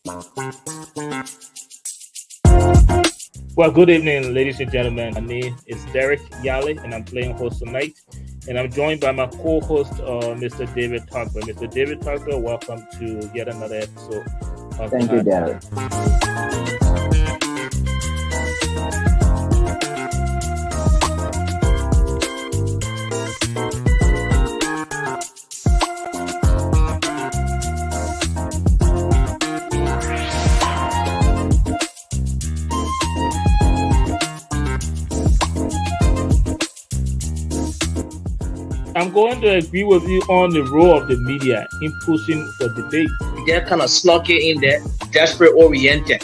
Well, good evening, ladies and gentlemen. My name is Derek Yale, and I'm playing host tonight. And I'm joined by my co-host, Mr. David Tucker. Mr. David Tucker, welcome to yet another episode of Thank you, Derek. I'm going to agree with you on the role of the media in pushing for debate. They're kind of snuck it in there, desperate oriented.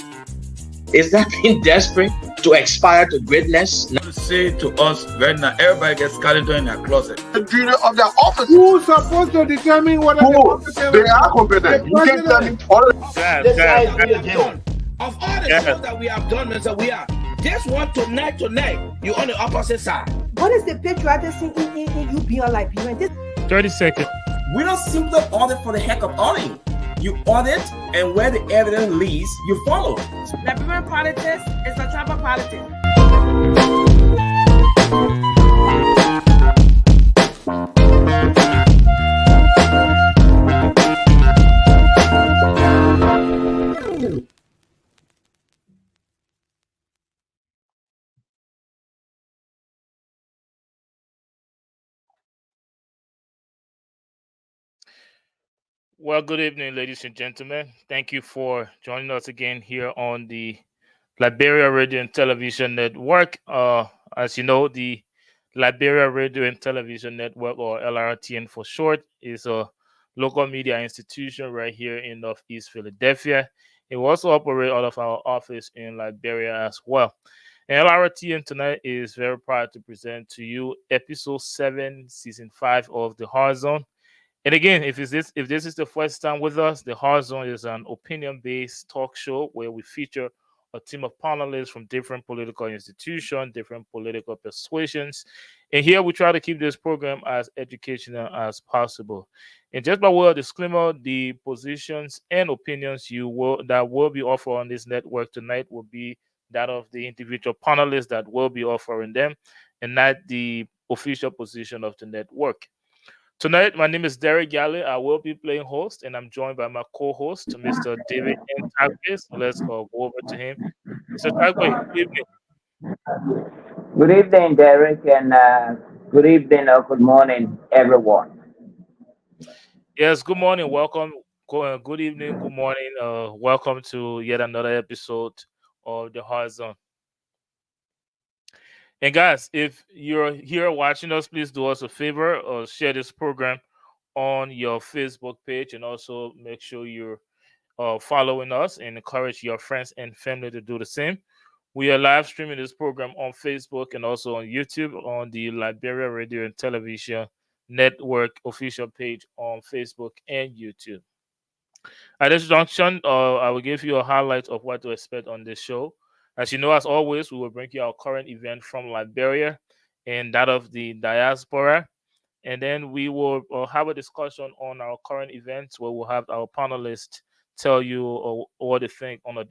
Is that being desperate to aspire to greatness? To say to us right now, everybody gets skeleton in their closet. The duty of their office. Who's supposed to determine whether they are competent? You can tell me all of all the stuff that we have done, Mr. We are. This one tonight, you're on the opposite side. What is the patriotic thing in you being like you? And this 30 seconds. We don't simply audit for the heck of auditing. You audit, and where the evidence leads, you follow. Liberian politics is a type of politics. Well, good evening, ladies and gentlemen. Thank you for joining us again here on the Liberia Radio and Television Network. As you know, the Liberia Radio and Television Network, or LRTN for short, is a local media institution right here in Northeast Philadelphia. It will also operate out of our office in Liberia as well. And LRTN tonight is very proud to present to you episode 7, season 5 of The Hard Zone. And again, if this is the first time with us, the Hard Zone is an opinion-based talk show where we feature a team of panelists from different political institutions, different political persuasions. And here we try to keep this program as educational as possible. And just by way of disclaimer, the positions and opinions that will be offered on this network tonight will be that of the individual panelists that will be offering them, and not the official position of the network. Tonight, my name is Derek Yale. I will be playing host, and I'm joined by my co-host, Mr. David N. Tagbe. So let's go over to him. Mr. Tagbe, good evening. Good evening, Derek, and good evening or good morning, everyone. Yes, good morning. Welcome. Good evening. Good morning. Welcome to yet another episode of The Hard Zone. And guys, if you're here watching us, please do us a favor or share this program on your Facebook page, and also make sure you're following us and encourage your friends and family to do the same. We are live streaming this program on Facebook and also on YouTube on the Liberia Radio and Television Network official page on Facebook and YouTube. At this junction, I will give you a highlight of what to expect on this show. As you know, as always, we will bring you our current event from Liberia and that of the diaspora. And then we will have a discussion on our current events where we'll have our panelists tell you what they think on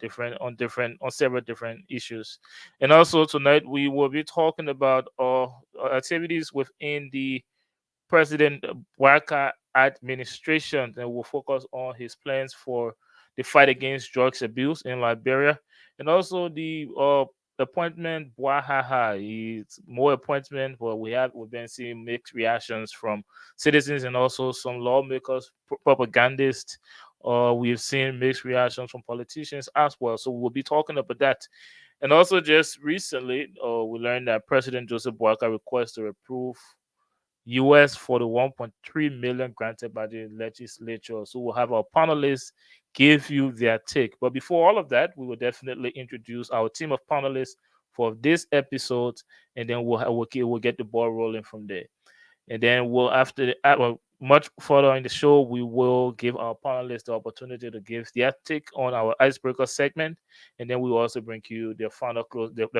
several different issues. And also tonight we will be talking about activities within the President Bouakai administration, and we'll focus on his plans for the fight against drugs abuse in Liberia. And also the appointment Bouakai. It's more appointment, but we've been seeing mixed reactions from citizens and also some lawmakers, propagandists. We've seen mixed reactions from politicians as well. So we'll be talking about that. And also just recently, we learned that President Joseph Bouakai requests to approve US for the 1.3 million granted by the legislature. So we'll have our panelists give you their take. But before all of that, we will definitely introduce our team of panelists for this episode, and then we'll get the ball rolling from there. And then much further in the show, we will give our panelists the opportunity to give their take on our icebreaker segment, and then we will also bring you the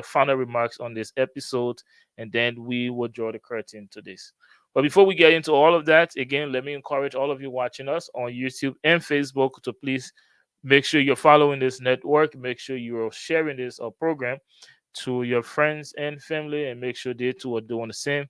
final remarks on this episode, and then we will draw the curtain to this. But before we get into all of that, again, let me encourage all of you watching us on YouTube and Facebook to please make sure you're following this network. Make sure you're sharing this program to your friends and family, and make sure they too are doing the same.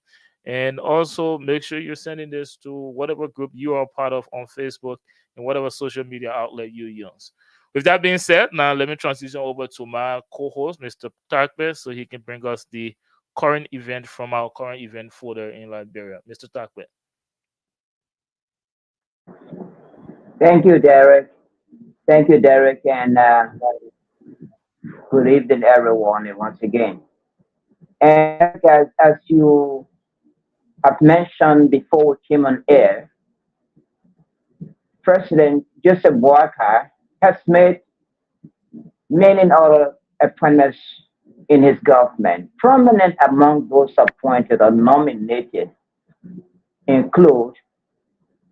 And also make sure you're sending this to whatever group you are part of on Facebook and whatever social media outlet you use. With that being said, now let me transition over to my co-host, Mr. Takbe, so he can bring us the current event from our current event folder in Liberia. Mr. Takbe. Thank you, Derek. Thank you, Derek, and good evening, everyone, and once again. And as you have mentioned before we came on air, President Joseph Boakai has made many other appointments in his government. Prominent among those appointed or nominated include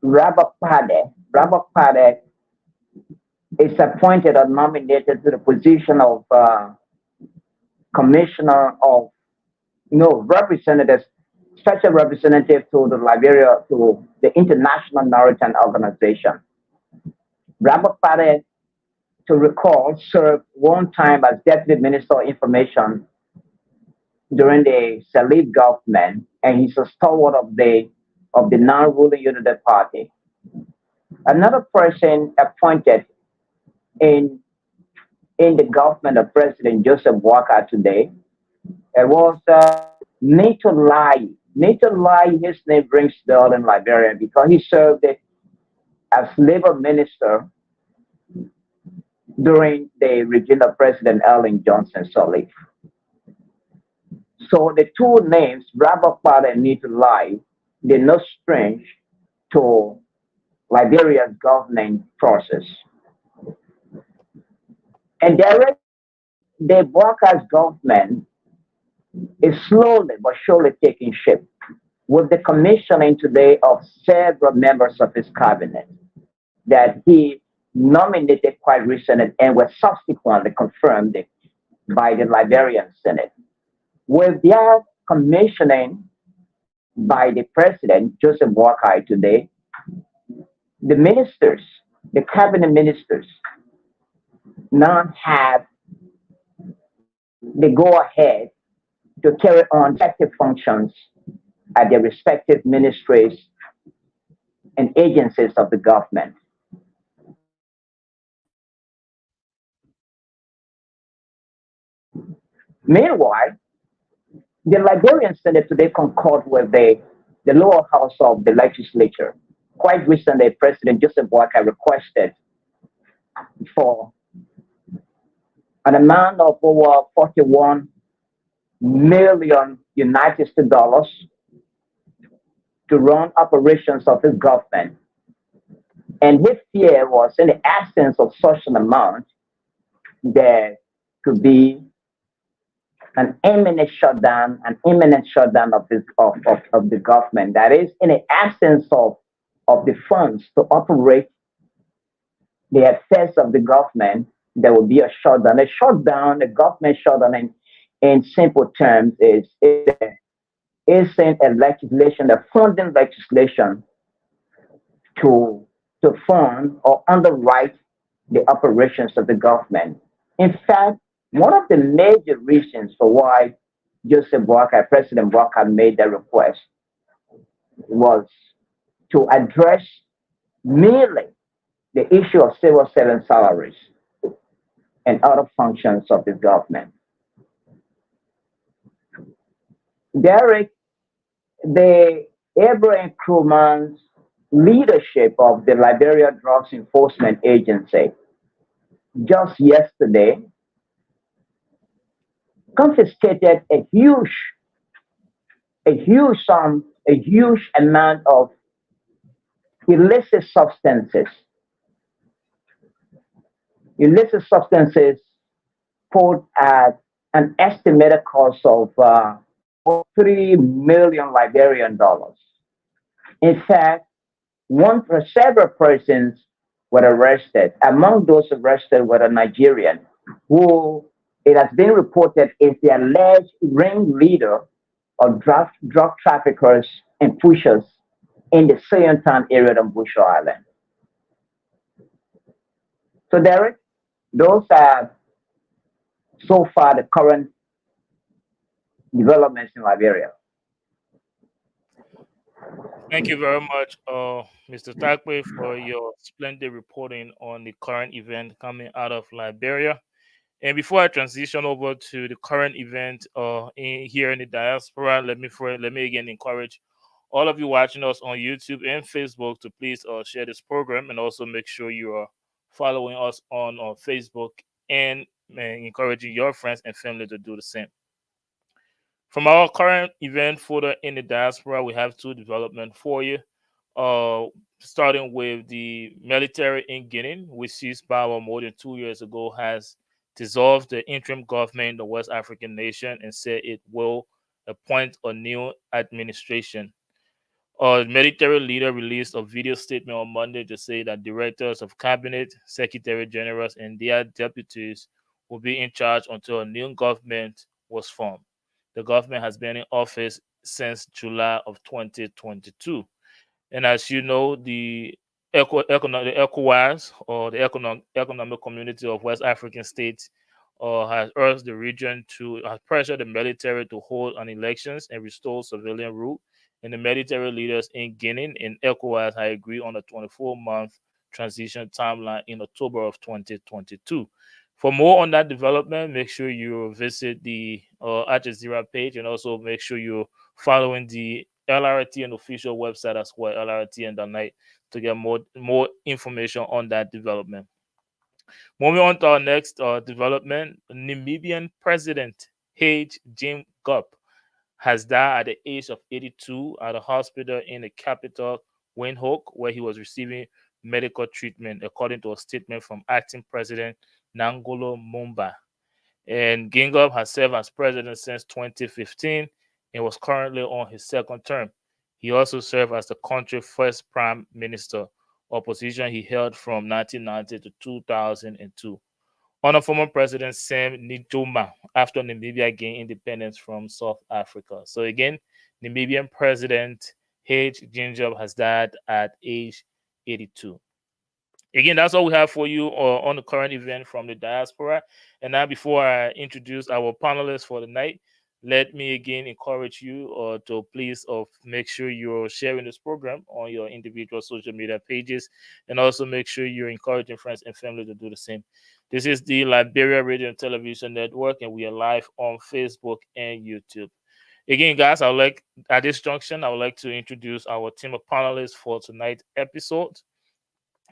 Robert Pade. Robert Pade is appointed or nominated to the position of commissioner of, representative, special representative to the Liberia, to the International Maritime Organization. Robert Pade, to recall, served one time as Deputy Minister of Information during the Salif government, and he's a stalwart of the non-ruling Unity Party. Another person appointed in the government of President Joseph Boakai today, it was Nato Lai. Nato Lai, his name rings bell in Liberia because he served as Labor Minister during the regime of President Ellen Johnson Sirleaf. So the two names, Robert Pade and Nato Lai, they're not strange to Liberia's governing process. And the Boakai's government is slowly but surely taking shape with the commissioning today of several members of his cabinet that he nominated quite recently and was subsequently confirmed by the Liberian Senate. With their commissioning by the President, Joseph Boakai, today, the ministers, the cabinet ministers, now have the go-ahead to carry on effective functions at their respective ministries and agencies of the government. Meanwhile, the Liberian Senate today concurred with the lower house of the legislature. Quite recently, President Joseph Boakai requested for an amount of over 41 million United States dollars to run operations of his government. And his fear was, in the absence of such an amount, there could be an imminent shutdown of the government. That is, in the absence of the funds to operate the affairs of the government, there will be a shutdown. A government shutdown, in simple terms, is a legislation, a funding legislation to fund or underwrite the operations of the government. In fact, one of the major reasons for why Joseph Boakai, President Boakai, made that request was to address merely the issue of civil servant salaries and other functions of the government. Derek, the Abraham Crewman's leadership of the Liberia Drugs Enforcement Agency just yesterday confiscated a huge amount of illicit substances put at an estimated cost of 3 million Liberian dollars. In fact, several persons were arrested. Among those arrested were a Nigerian who, it has been reported, is the alleged ringleader of drug traffickers and pushers in the Sion Town area of Busho Island. So, Derek, those are so far the current developments in Liberia. Thank you very much, Mr. Takwe, for your splendid reporting on the current event coming out of Liberia. And before I transition over to the current event here in the diaspora, let me again encourage all of you watching us on YouTube and Facebook to please share this program, and also make sure you are following us on Facebook, and encouraging your friends and family to do the same. From our current event folder in the diaspora, we have two developments for you. Starting with the military in Guinea, which seized power more than 2 years ago, has dissolved the interim government in the West African nation and said it will appoint a new administration. A military leader released a video statement on Monday to say that directors of cabinet, secretary generals, and their deputies will be in charge until a new government was formed. The government has been in office since July of 2022. And as you know, the ECOWAS, or the Economic Community of West African States, has urged the region to pressure the military to hold on elections and restore civilian rule. And the military leaders in Guinea and ECOWAS have agreed on a 24-month transition timeline in October of 2022. For more on that development, make sure you visit the Al Jazeera page, and also make sure you're following the LRTN official website as well, LRTN.net, to get more information on that development. Moving on to our next development, Namibian President Hage Geingob has died at the age of 82 at a hospital in the capital, Windhoek, where he was receiving medical treatment, according to a statement from acting President Nangolo Mumba. And Geingob has served as president since 2015 and was currently on his second term. He also served as the country's first prime minister, a position he held from 1990 to 2002. Under former President Sam Nujoma, after Namibia gained independence from South Africa. So again, Namibian President Hage Geingob has died at age 82. Again, that's all we have for you on the current event from the diaspora. And now, before I introduce our panelists for the night, let me again encourage you to please make sure you're sharing this program on your individual social media pages, and also make sure you're encouraging friends and family to do the same. This is the Liberia Radio and Television Network, and we are live on Facebook and YouTube. Again, guys, at this junction, I would like to introduce our team of panelists for tonight's episode.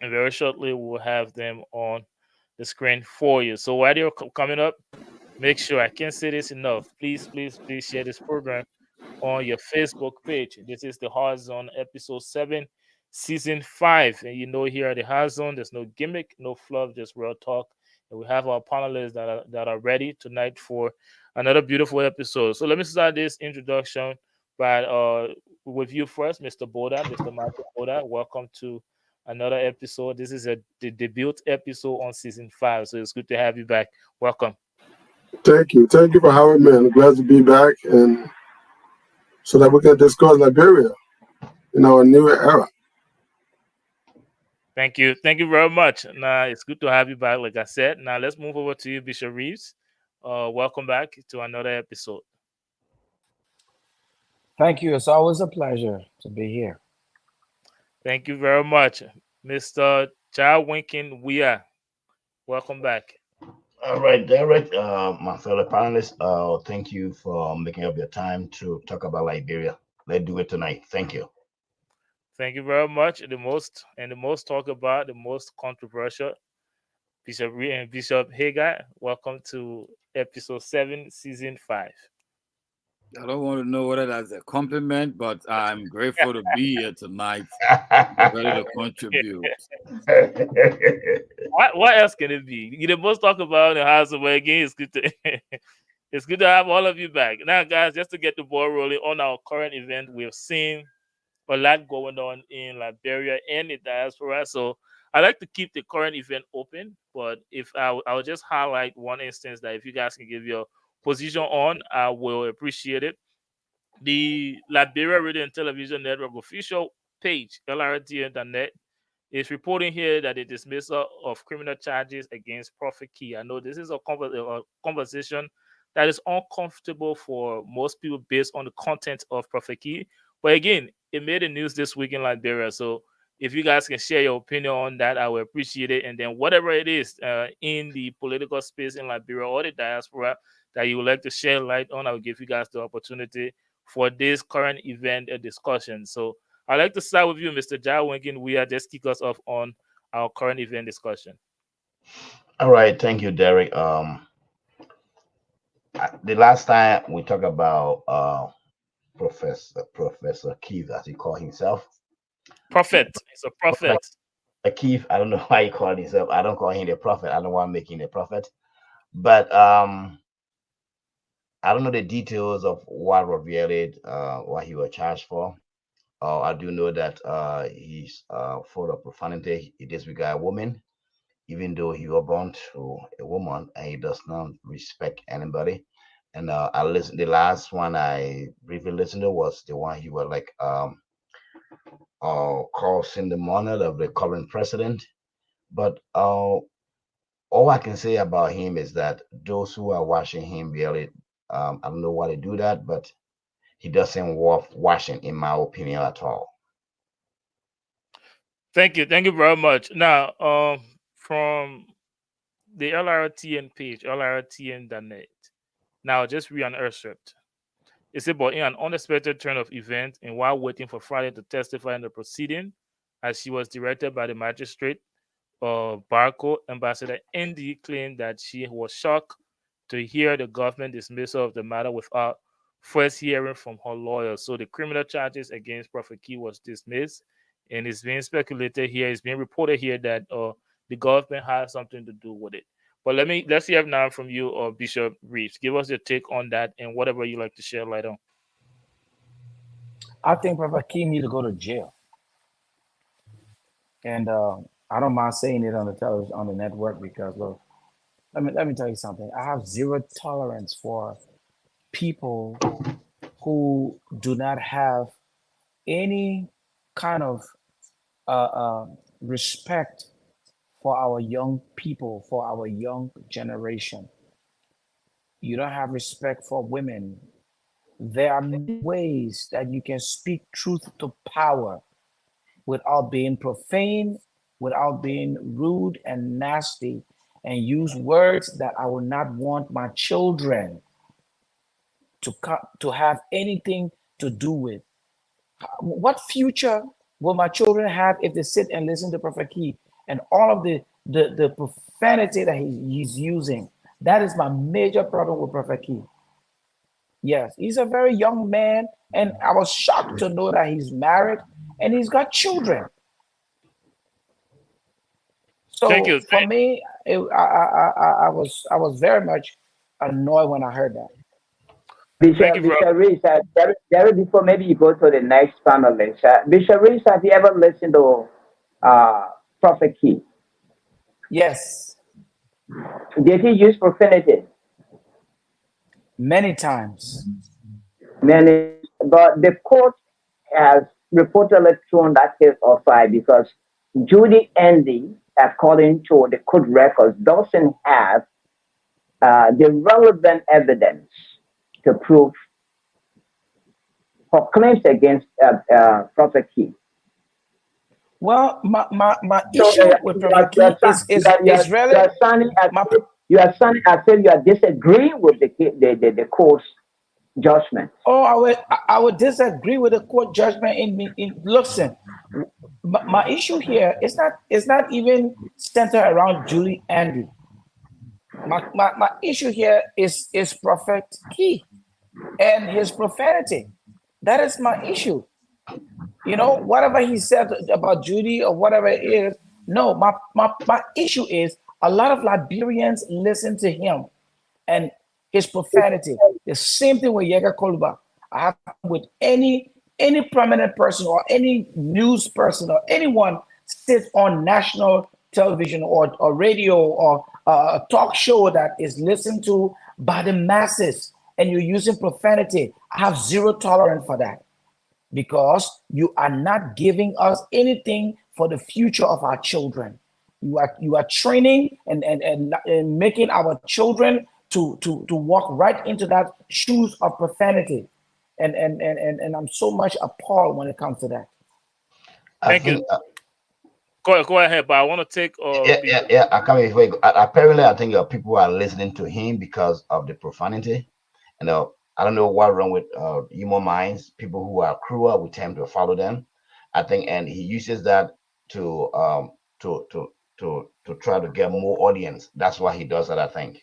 And very shortly, we'll have them on the screen for you. So while they're coming up, make sure, I can't say this enough, please share this program on your Facebook page. This is the Hard Zone episode 7, season 5. And you know, here at the Hard Zone, there's no gimmick, no fluff, just real talk. And we have our panelists that are ready tonight for another beautiful episode. So let me start this introduction by with you first, Mr. Boda, Mr. Michael Boda. Welcome to another episode. This is the debut episode on season 5. So it's good to have you back. Welcome. Thank you for having me. I'm glad to be back, and so that we can discuss Liberia in our new era. Thank you very much. Now it's good to have you back, like I said. Now let's move over to you, Bishop Reeves. Welcome back to another episode. Thank you. It's always a pleasure to be here. Thank you very much, Mr. Cha Winkin Wia. Welcome back. All right, Derek, my fellow panelists, thank you for making up your time to talk about Liberia. Let's do it tonight. Thank you. Thank you very much. The most talked about, the most controversial, Bishop Hagar. Welcome to episode 7, season 5. I don't want to know whether that's a compliment, but I'm grateful to be here tonight, ready to contribute. What else can it be? You the most talk about in the house, but again, it's good to have all of you back. Now, guys, just to get the ball rolling on our current event, we've seen a lot going on in Liberia and the diaspora. So I like to keep the current event open, but if I'll just highlight one instance that if you guys can give your position on, I will appreciate it. The Liberia Radio and Television Network official page, LRTN.net, It's reporting here that the dismissal of criminal charges against Prophet Key. I know this is a conversation that is uncomfortable for most people based on the content of Prophet Key. But again, it made the news this week in Liberia. So if you guys can share your opinion on that, I would appreciate it. And then whatever it is in the political space in Liberia or the diaspora that you would like to share light on, I will give you guys the opportunity for this current event discussion. So I'd like to start with you, Mr. Jai Winkin. We are just kick us off on our current event discussion. All right, thank you, Derek. The last time we talked about Professor Keith, as he called himself. Prophet. It's a prophet. Keith, I don't know why he called himself. I don't call him the prophet. I don't want to make him the prophet. But I don't know the details of what revealed, what he was charged for. I do know that he's full of profanity. He disregards a woman, even though he was born to a woman, and he does not respect anybody. And I listened. The last one I briefly listened to was the one he was like causing the money of the current president. But all I can say about him is that those who are watching him really, I don't know why they do that, but he doesn't worth watching, in my opinion, at all. Thank you very much. Now, from the LRTN page, LRTN.net. Now, just read an excerpt. It's about in an unexpected turn of events, and while waiting for Friday to testify in the proceeding, as she was directed by the magistrate, Barco, Ambassador Andy claimed that she was shocked to hear the government dismissal of the matter without first hearing from her lawyer. So the criminal charges against Prophet Key was dismissed, and it's being speculated here, it's being reported here that the government has something to do with it. But let's hear now from you, Bishop Reeves. Give us your take on that and whatever you like to share light on. I think Prophet Key need to go to jail. And I don't mind saying it on the television, on the network, because look, let me tell you something. I have zero tolerance for people who do not have any kind of respect for our young people, for our young generation. You don't have respect for women. There are many ways that you can speak truth to power without being profane, without being rude and nasty, and use words that I will not want my children to have anything to do with. What future will my children have if they sit and listen to Prophet Key and all of the profanity that he's using? That is my major problem with Prophet Key. Yes, he's a very young man, and I was shocked to know that he's married and he's got children. So Thank you. For me, I was very much annoyed when I heard that. Bishop Reeves, Derek, before maybe you go to the next panelist, Bishop Reeves, have you ever listened to Prophet Key? Yes. Did he use profanity? Many times. Many, but the court has reportedly thrown that case aside because Judy Andy, according to the court records, doesn't have the relevant evidence to prove her claims against Prophet Key. Well, my issue with Prophet Key is really... You are sounding as if you are disagreeing with the court's judgment. Oh, I would disagree with the court judgment. Listen, my issue here is not even centered around Julie Andy. My issue here is Prophet Key and his profanity. That is my issue. You know, whatever he said about Judy or whatever it is, no, my issue is a lot of Liberians listen to him and his profanity. The same thing with Yega Koluba. I have with any prominent person or any news person or anyone sits on national television or radio or a talk show that is listened to by the masses and you're using profanity. I have zero tolerance for that, because you are not giving us anything for the future of our children. You are training and making our children to walk right into that shoes of profanity. And I'm so much appalled when it comes to that. Thank you. Go ahead, but I want to take. Yeah. I come before you go. Apparently, I think people are listening to him because of the profanity. And I don't know what's wrong with human minds. People who are cruel, we tend to follow them. I think, and he uses that to try to get more audience. That's why he does that, I think.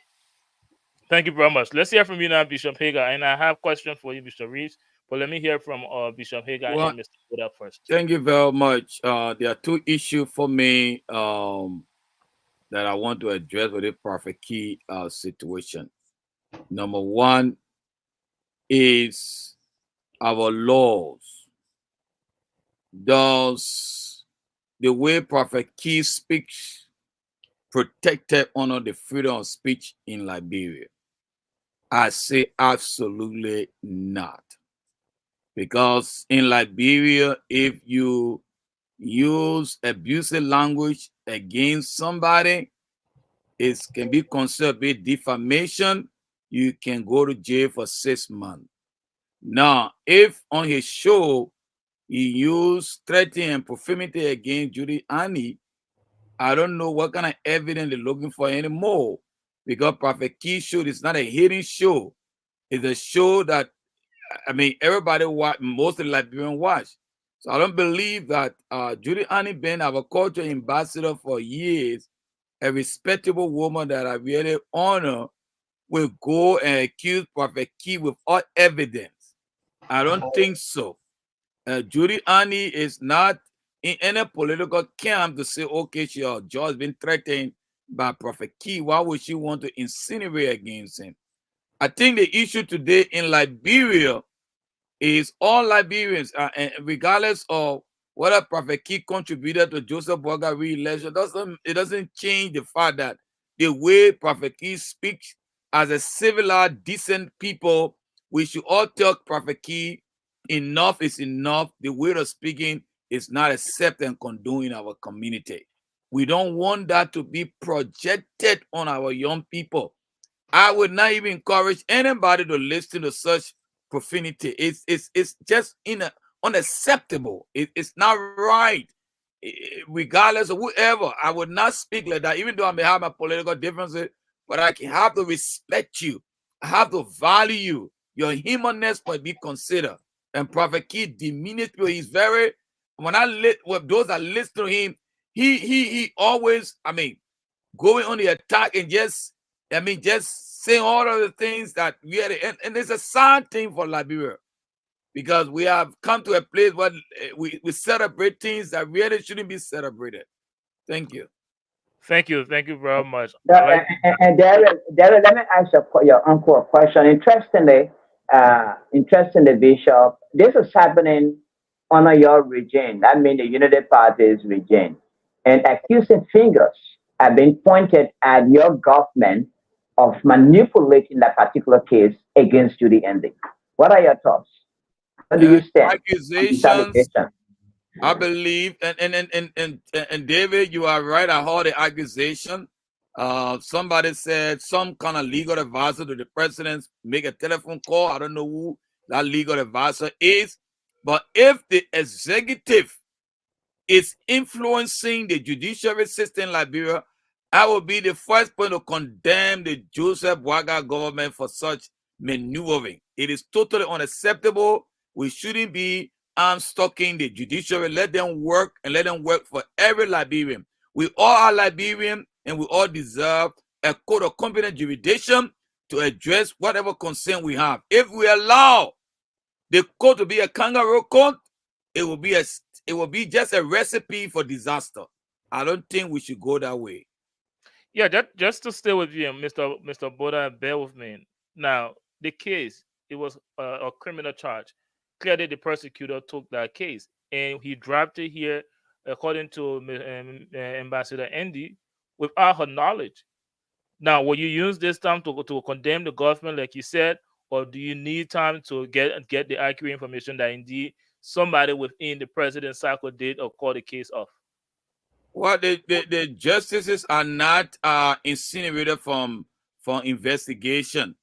Thank you very much. Let's hear from you now, Bishop Hagar. And I have questions for you, Bishop Reeves. But let me hear from Bishop Hagar and Mr. Buddha first. Thank you very much. There are two issues for me that I want to address with the Prophet Key situation. Number one is our laws. Does the way Prophet Key speaks protected honor the freedom of speech in Liberia? I say absolutely not. Because in Liberia, if you use abusive language against somebody, it can be considered a defamation. You can go to jail for 6 months. Now, if on his show he used threatening and profanity against Judy Annie, I don't know what kind of evidence they're looking for anymore. Because Prophet Key show is not a hidden show. It's a show that, I mean, everybody watch, most of the Liberian watch. So I don't believe that Judy Annie been our culture ambassador for years, a respectable woman that I really honor, will go and accuse Prophet Key without evidence. I don't think so. Judy Annie is not in any political camp to say, okay, she or George been threatened by Prophet Key. Why would she want to insinuate against him? I think the issue today in Liberia is all Liberians, regardless of whether Prophet Key contributed to Joseph Boaga re-election, it doesn't change the fact that the way Prophet Key speaks as a civilized, decent people, we should all tell Prophet Key enough is enough. The way of speaking is not accepted and condoned in our community. We don't want that to be projected on our young people. I would not even encourage anybody to listen to such profanity. It's just unacceptable. It's not right. Regardless of whoever, I would not speak like that, even though I may have my political differences, but I can have to respect you. I have to value you. Your humanness must be considered. And Prophet Key diminished people. He's very, when those that listen to him, he always, I mean, going on the attack and just saying all of the things that we had, and it's a sad thing for Liberia, because we have come to a place where we celebrate things that really shouldn't be celebrated. Thank you. Thank you very much. And Daryl, let me ask your uncle a question. Interestingly, Bishop, this is happening under your regime. That means the Unity Party's regime, and accusing fingers have been pointed at your government of manipulating that particular case against Judy Andy. What are your thoughts? What do you stand? Accusations, I believe, and David, you are right. I heard the accusation. Somebody said some kind of legal advisor to the president make a telephone call. I don't know who that legal advisor is, but if the executive is influencing the judiciary system in Liberia, I will be the first point to condemn the Joseph Boaga government for such maneuvering. It is totally unacceptable. We shouldn't be stalking the judiciary. Let them work, and let them work for every Liberian. We all are Liberian, and we all deserve a code of competent jurisdiction to address whatever concern we have. If we allow the court to be a kangaroo court, it will be just a recipe for disaster. I don't think we should go that way. Yeah, just to stay with you, Mr. Boda, bear with me. Now, the case, it was a criminal charge. Clearly, the prosecutor took that case and he dropped it here, according to Ambassador Andy, without her knowledge. Now, will you use this time to condemn the government, like you said, or do you need time to get the accurate information that indeed somebody within the president's cycle did or call the case off? Well, the justices are not incinerated from investigation.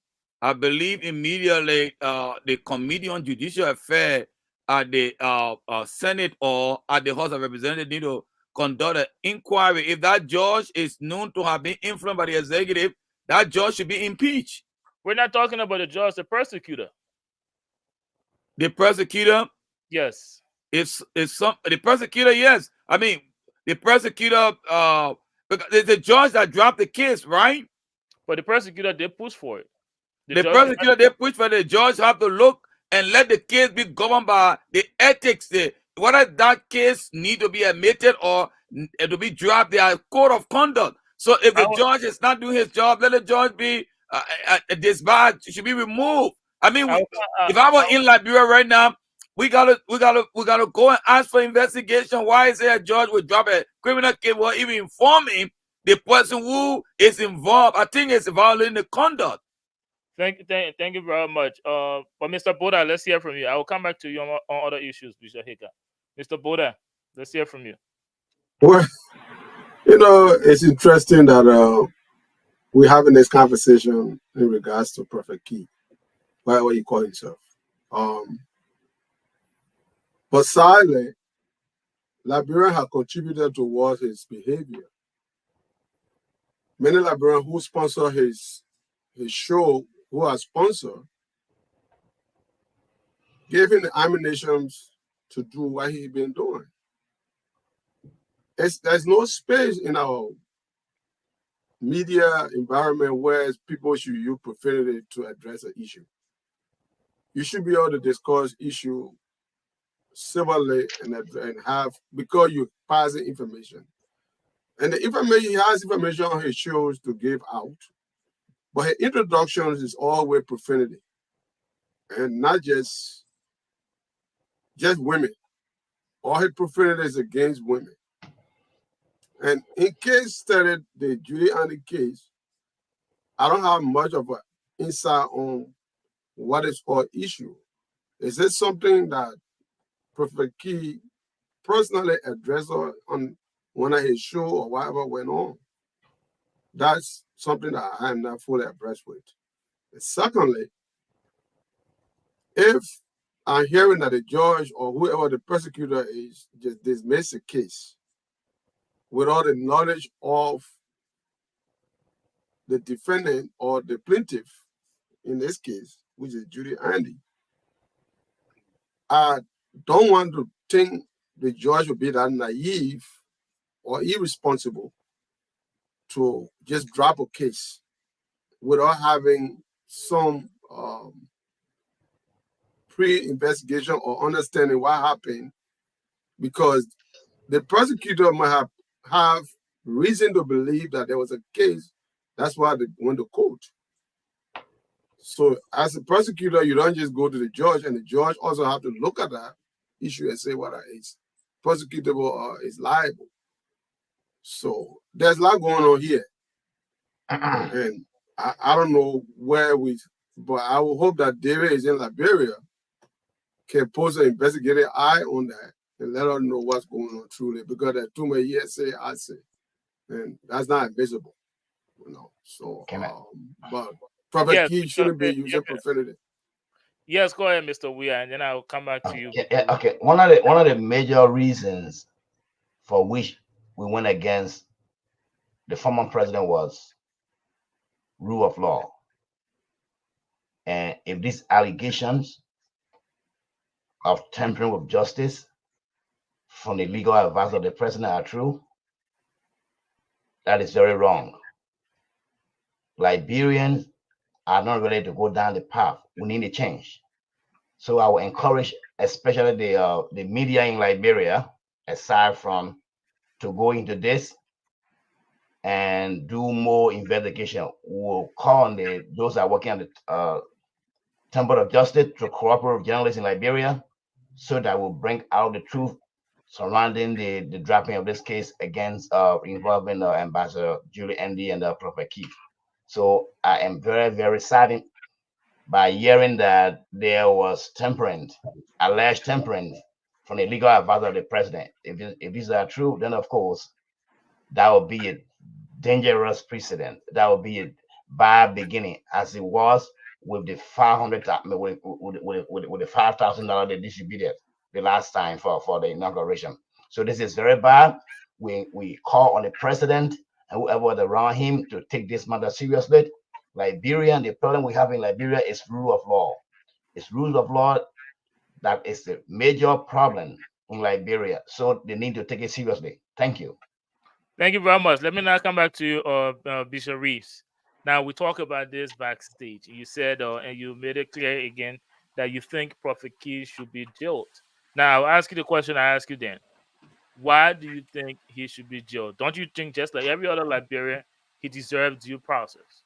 I believe immediately the Committee on Judicial Affairs at the Senate or at the House of Representatives need to conduct an inquiry. If that judge is known to have been influenced by the executive, that judge should be impeached. We're not talking about the judge, the prosecutor. The prosecutor, yes. It's the prosecutor, yes. I mean, the prosecutor, the judge that dropped the case, right? But the prosecutor did push for it. The prosecutor they push for the judge have to look and let the case be governed by the ethics. Whether that case need to be admitted or to be dropped, there are code of conduct. So if the judge is not doing his job, let the judge be disbarred. Should be removed. I mean, if I were in Liberia right now, we gotta go and ask for investigation. Why is there a judge would drop a criminal case or even informing the person who is involved? I think it's violating the conduct. Thank you very much. But Mr. Boda, let's hear from you. I will come back to you on other issues, Bishop Hika. Mr. Boda, let's hear from you. Well, it's interesting that we're having this conversation in regards to Prophet Key, whatever you call himself. But sadly, Liberians have contributed towards his behavior. Many Liberians who sponsor his show, who are sponsored, gave him the ammunition to do what he's been doing. There's no space in our media environment where people should use profanity to address an issue. You should be able to discuss issue civilly and have, because you're passing information. And the information, he has information on his shows to give out, but his introductions is always profanity. And not just women. All his profanity is against women. And in case studied the Judy Andy case, I don't have much of an insight on what is our issue. Is it something that Prophet Key personally addressed on one of his shows or whatever went on? That's something that I am not fully abreast with. And secondly, if I'm hearing that the judge or whoever the prosecutor is just dismiss the case without the knowledge of the defendant or the plaintiff in this case, which is Judy Andy, I don't want to think the judge will be that naive or irresponsible to just drop a case without having some pre-investigation or understanding what happened, because the prosecutor might have reason to believe that there was a case. That's why they went to court. So as a prosecutor, you don't just go to the judge, and the judge also have to look at that issue and say whether it's prosecutable or is liable. So there's a lot going on here. And I don't know where but I will hope that David is in Liberia, can post an investigative eye on that and let us know what's going on truly, because there's too many yes say, I say. And that's not invisible, So, but Prophet Key shouldn't be using profanity. Yes, go ahead, Mr. Weir, and then I'll come back to you. Okay. One of the major reasons for which we went against the former president was rule of law. And if these allegations of tampering with justice from the legal advisor of the president are true, that is very wrong. Liberians are not ready to go down the path. We need a change. So I will encourage, especially the media in Liberia, aside from to go into this and do more investigation. We'll call on those that are working on the Temple of Justice to cooperate with journalists in Liberia, so that will bring out the truth surrounding the dropping of this case against involving Ambassador Julie Andy and Prophet Key. So I am very, very saddened by hearing that there was alleged tampering from the legal advisor of the president. If these are true, then of course that would be a dangerous precedent. That would be a bad beginning, as it was with the 500 with the $5,000 they distributed the last time for the inauguration. So this is very bad. We call on the president and whoever around him to take this matter seriously. Liberia, the problem we have in Liberia is rule of law. It's rule of law that is the major problem in Liberia. So they need to take it seriously. Thank you. Thank you very much. Let me now come back to you, Bishop Reeves. Now we talk about this backstage. You said, and you made it clear again that you think Prophet Key should be jailed. Now I'll ask you the question I asked you then. Why do you think he should be jailed? Don't you think, just like every other Liberian, he deserves due process?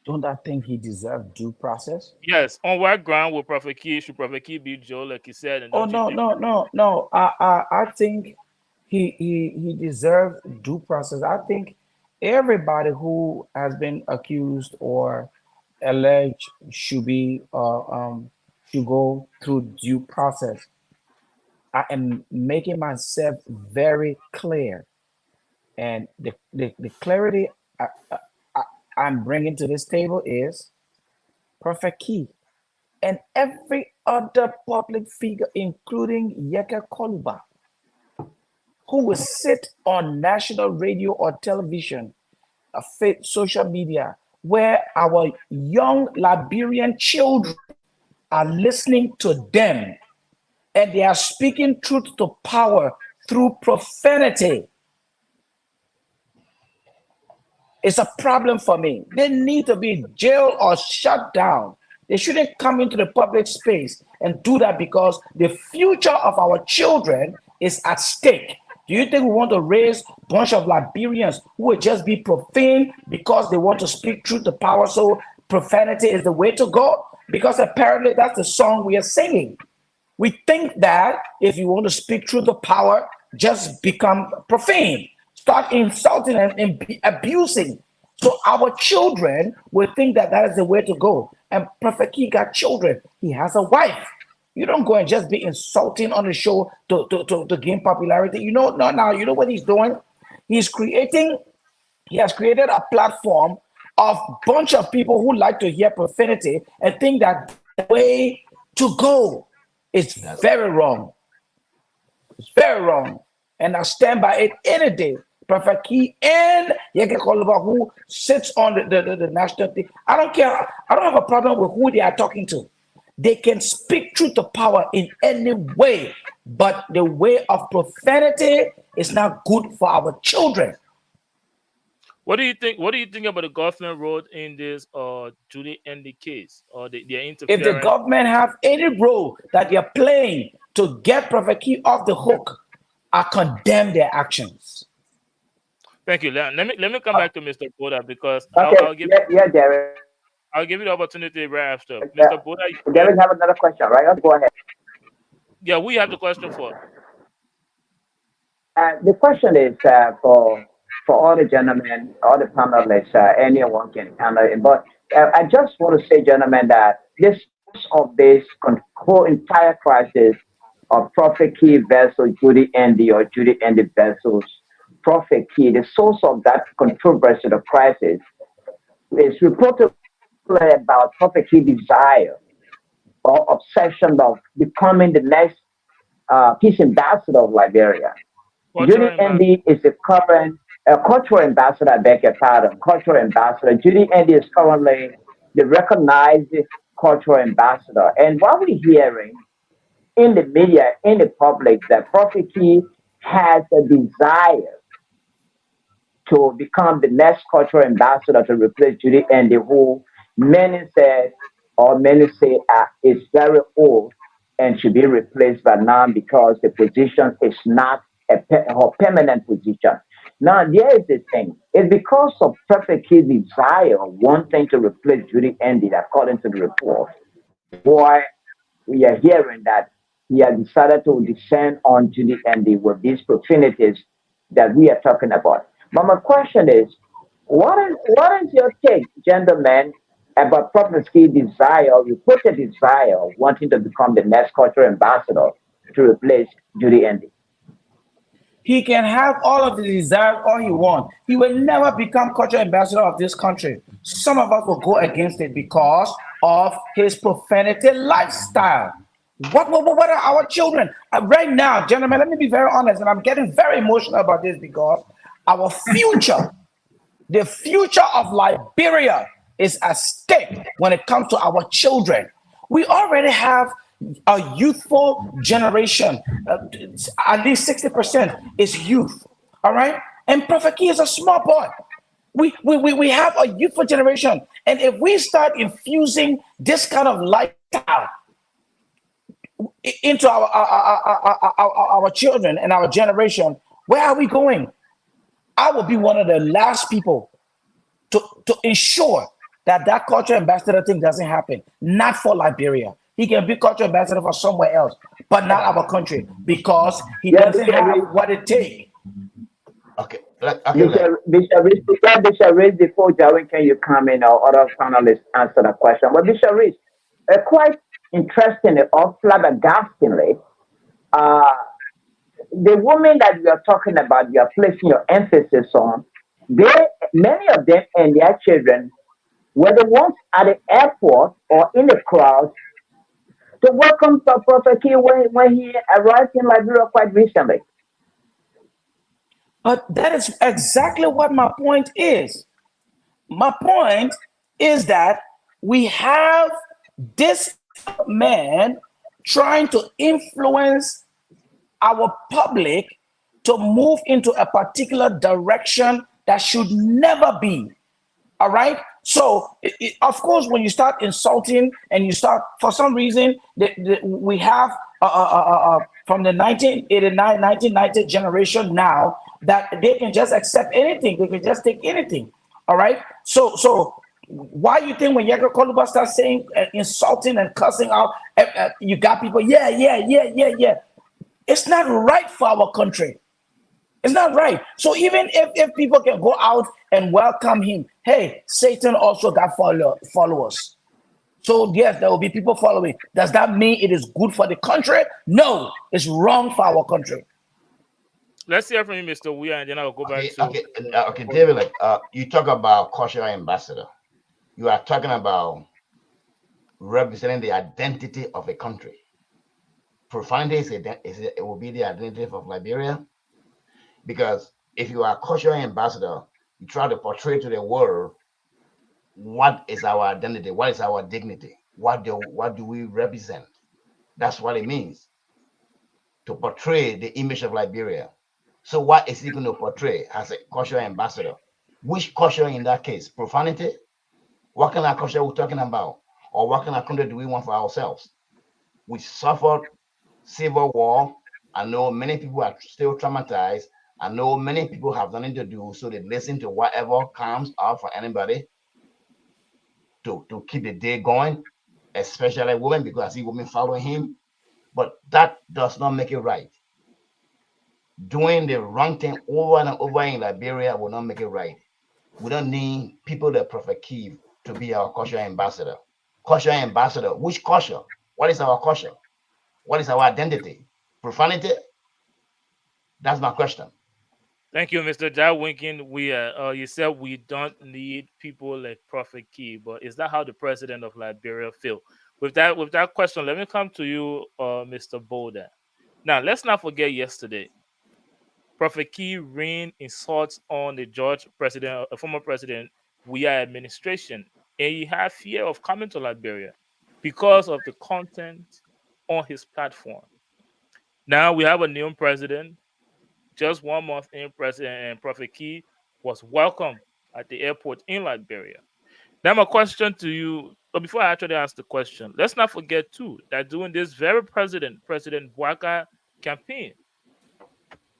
Don't I think he deserves due process? Yes. On what ground should Prophet Key be jailed, like you said? And Oh no. I think he deserves due process. I think everybody who has been accused or alleged should go through due process. I am making myself very clear, and the clarity I'm bringing to this table is Prophet Key and every other public figure, including Yeke Koluba, who will sit on national radio or television, social media, where our young Liberian children are listening to them, and they are speaking truth to power through profanity. It's a problem for me. They need to be jailed or shut down. They shouldn't come into the public space and do that, because the future of our children is at stake. Do you think we want to raise a bunch of Liberians who will just be profane because they want to speak truth to power? So profanity is the way to go? Because apparently that's the song we are singing. We think that if you want to speak truth to power, just become profane. Start insulting and abusing. So our children will think that that is the way to go. And Prophet Key got children. He has a wife. You don't go and just be insulting on the show to gain popularity. You know what he's doing? He has created a platform of a bunch of people who like to hear profanity and think that the way to go is very wrong. It's very wrong. And I stand by it any day. Prophet Key and Yeke Koluba, who sits on the national thing. I don't care. I don't have a problem with who they are talking to. They can speak truth to power in any way, but the way of profanity is not good for our children. What do you think? What do you think about the government role in this Judy Andy case, or their interference? If the government have any role that they're playing to get Prophet Key off the hook, I condemn their actions. Thank you. Let me come back to Mr. Boda, because Okay, I'll give Derek. I'll give you the opportunity right after. Mr. Boda, Derek have another question, right? Let's go ahead. Yeah, we have the question for. The question is for all the gentlemen, all the panelists, anyone can handle it. But I just want to say, gentlemen, that this whole entire crisis of Prophet Key versus Judy Andy, or Judy Andy versus Prophet Key, the source of that controversy, the crisis, is reported about Prophet Key's desire or obsession of becoming the next peace ambassador of Liberia. Judy Andy is the current cultural ambassador, I beg your pardon, cultural ambassador. Judy Andy is currently the recognized cultural ambassador. And what we're hearing in the media, in the public, that Prophet Key has a desire to become the next cultural ambassador to replace Judy Andy, who many say is very old and should be replaced by now, because the position is not her permanent position. Now, there is the thing. It's because of Prophet Key's desire, wanting to replace Judy Andy, according to the report, why we are hearing that he has decided to descend on Judy Andy with these profanities that we are talking about. But my question is, what is your take, gentlemen, about Prophet Key's desire, reported desire, of wanting to become the next cultural ambassador to replace Judy Andy? He can have all of the desires all he wants. He will never become cultural ambassador of this country. Some of us will go against it because of his profanity lifestyle. What are our children? Right now, gentlemen, let me be very honest, and I'm getting very emotional about this because our future, the future of Liberia is at stake when it comes to our children. We already have a youthful generation. At least 60% is youth. All right? And Prophet Key is a small boy. We have a youthful generation. And if we start infusing this kind of lifestyle into our children and our generation, where are we going? I will be one of the last people to ensure that cultural ambassador thing doesn't happen. Not for Liberia. He can be cultural ambassador for somewhere else, but not our country, because he doesn't have what it takes. Okay. Bishop Rich, before Jarwin, can you comment or other panelists answer the question? Well, Bishop Rich, quite interestingly or flabbergastingly, the women that you are talking about, you are placing your emphasis on, many of them and their children were the ones at the airport or in the crowd to welcome Prophet Key when he arrived in Liberia quite recently. But that is exactly what my point is. My point is that we have this man trying to influence our public to move into a particular direction that should never be. All right. So, of course, when you start insulting and you start, for some reason, we have from the 1989, 1990 generation now that they can just accept anything. They can just take anything. All right. So why you think when Yaga Koluba starts saying insulting and cussing out, you got people, yeah. It's not right for our country. It's not right. So even if people can go out and welcome him, hey, Satan also got followers. So yes, there will be people following. Does that mean it is good for the country? No, it's wrong for our country. Let's hear from you, Mr. Weir, and then I'll go back to... Okay, David, you talk about cultural ambassador. You are talking about representing the identity of a country. Profanity it will be the identity of Liberia. Because if you are a cultural ambassador, you try to portray to the world what is our identity, what is our dignity, what do we represent. That's what it means to portray the image of Liberia. So what is he going to portray as a cultural ambassador? Which culture in that case? Profanity? What kind of culture are we talking about? Or what kind of country do we want for ourselves? We suffered civil war. I know many people are still traumatized. I know many people have nothing to do, so they listen to whatever comes up for anybody to keep the day going, especially women, because I see women following him. But that does not make it right. Doing the wrong thing over and over in Liberia will not make it right. We don't need people that Prophet Key to be our cultural ambassador. Cultural ambassador, which culture? What is our culture? What is our identity? Profanity? That's my question. Thank you, Mr. Jawinkin. You said we don't need people like Prophet Key, but is that how the president of Liberia feel? With that question, let me come to you, Mr. Boulder. Now, let's not forget yesterday, Prophet Key rained insults on the former president Weah administration, and he had fear of coming to Liberia because of the content on his platform. Now we have a new president. Just 1 month in, President and Prophet Key was welcomed at the airport in Liberia. Now, my question to you, but before I actually ask the question, let's not forget too that during this very President Bouaka campaign,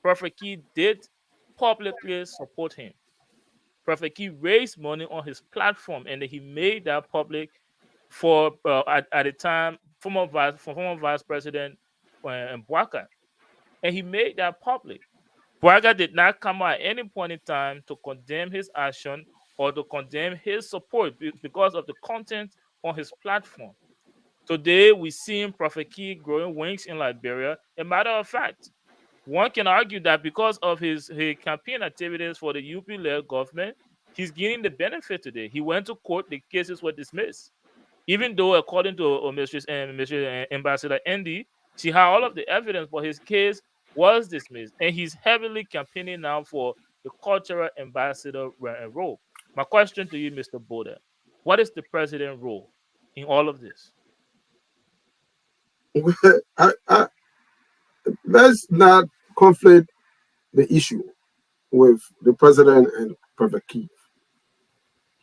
Prophet Key did publicly support him. Prophet Key raised money on his platform, and he made that public for at the time former Vice President Bouaka, and he made that public. Bouaka did not come out at any point in time to condemn his action or to condemn his support because of the content on his platform. Today, we see Prophet Key growing wings in Liberia. A matter of fact, one can argue that because of his campaign activities for the UP-led government, he's getting the benefit today. He went to court, the cases were dismissed. Even though, according to Mistress Ambassador Andy, she had all of the evidence, but his case was dismissed. And he's heavily campaigning now for the cultural ambassador role. My question to you, Mr. Boda, what is the president's role in all of this? Let's not conflict the issue with the president and Prophet Keith.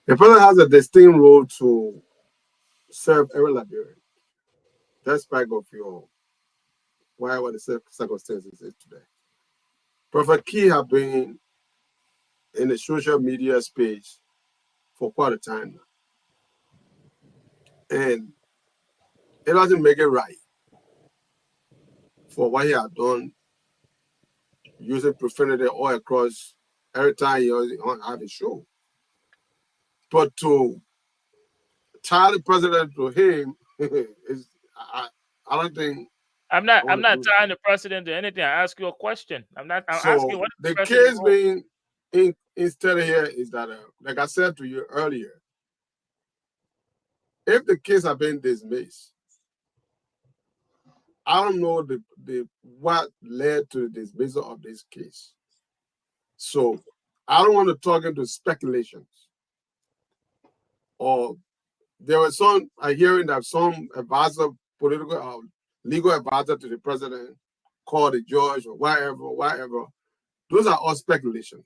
The president has a distinct role to serve every Liberian, despite of your whatever the circumstances is today. Prophet Keith have been in the social media space for quite a time now. And it doesn't make it right for what he has done, using profanity all across every time he have a show. But to tie the president to him is, I don't think. I'm not tying the president to anything. I ask you a question. I'm asking what the case being instead of here is that, like I said to you earlier, if the case had been dismissed, I don't know what led to the dismissal of this case. So I don't want to talk into speculations. Or there was some hearing that some advisor, political legal advisor to the president called the judge or whatever. Those are all speculations.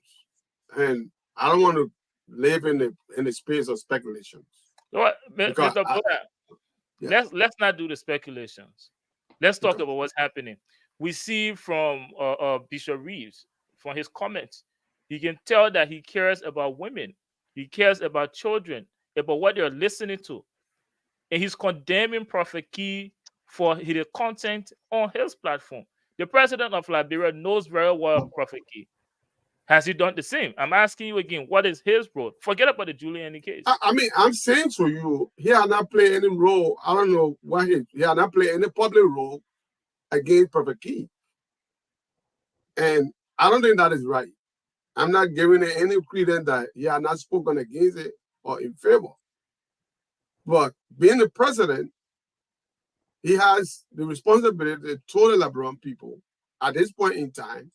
And I don't want to live in the space of speculations. What, Mr. Boda, let's not do the speculations. Let's talk about what's happening. We see from Bishop Reeves, from his comments, you can tell that he cares about women. He cares about children, about what they're listening to. And he's condemning Prophet Key for his content on his platform. The president of Liberia knows very well Prophet Key. Has he done the same? I'm asking you again, what is his role? Forget about the Giuliani case. I mean, I'm saying to you, he has not played any role. I don't know why he has not played any public role against Prophet Key. And I don't think that is right. I'm not giving it any credence that he has not spoken against it or in favor. But being the president, he has the responsibility to the Liberian people at this point in time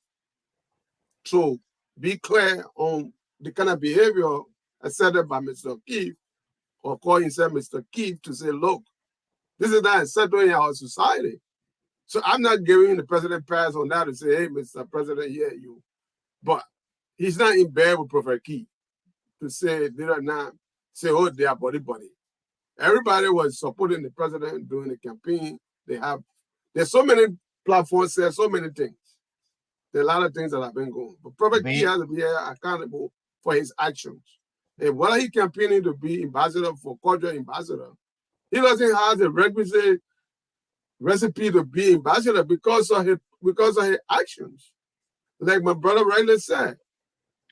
to be clear on the kind of behavior accepted by Mr. Keith, or call himself Mr. Keith, to say, look, this is not acceptable in our society. So I'm not giving the president pass on that to say, hey, Mr. President, here you. But he's not in bed with Prophet Keith to say they are not say, oh, they are buddy. Everybody was supporting the president during the campaign. There's so many platforms, there's so many things. There are a lot of things that have been going. But Prophet Key has to be accountable for his actions. And whether he campaigning to be ambassador for culture ambassador, he doesn't have the requisite recipe to be ambassador because of his actions. Like my brother rightly said,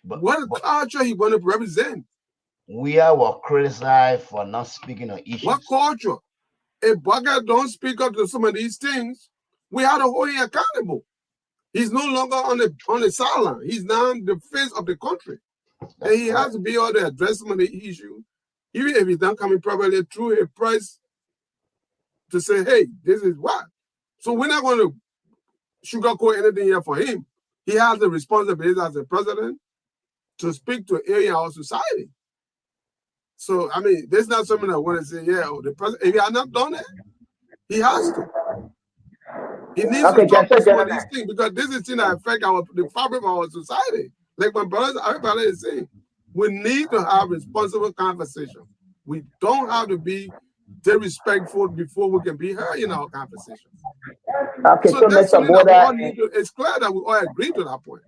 what culture he want to represent? We are criticized for not speaking on issues. What culture? If Bugger don't speak up to some of these things, we have to hold him accountable. He's no longer on the sideline. He's now the face of the country. And he has to be able to address some of the issues, even if he's not coming properly through a press to say, hey, this is what. So we're not going to sugarcoat anything here for him. He has the responsibility as the president to speak to area of society. So, I mean, there's not something I want to say, yeah, the president, if he has not done it, he has to. He needs to talk to some of these things because this is thing that affect the fabric of our society. Like my brothers, everybody is saying, we need to have responsible conversation. We don't have to be disrespectful before we can be heard in our conversation. Okay, so that's Mr. Boda, it's clear that we all agree to that point.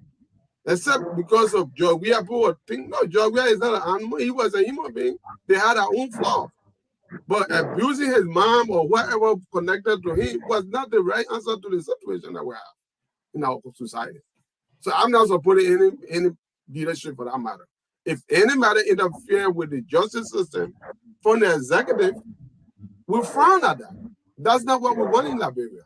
Except because of George Weah, people think, no, George Weah is not an animal. He was a human being. They had their own flaw. But abusing his mom or whatever connected to him was not the right answer to the situation that we have in our society. So I'm not supporting any leadership for that matter. If anybody interfere with the justice system from the executive, we frown at that. That's not what we want in Liberia.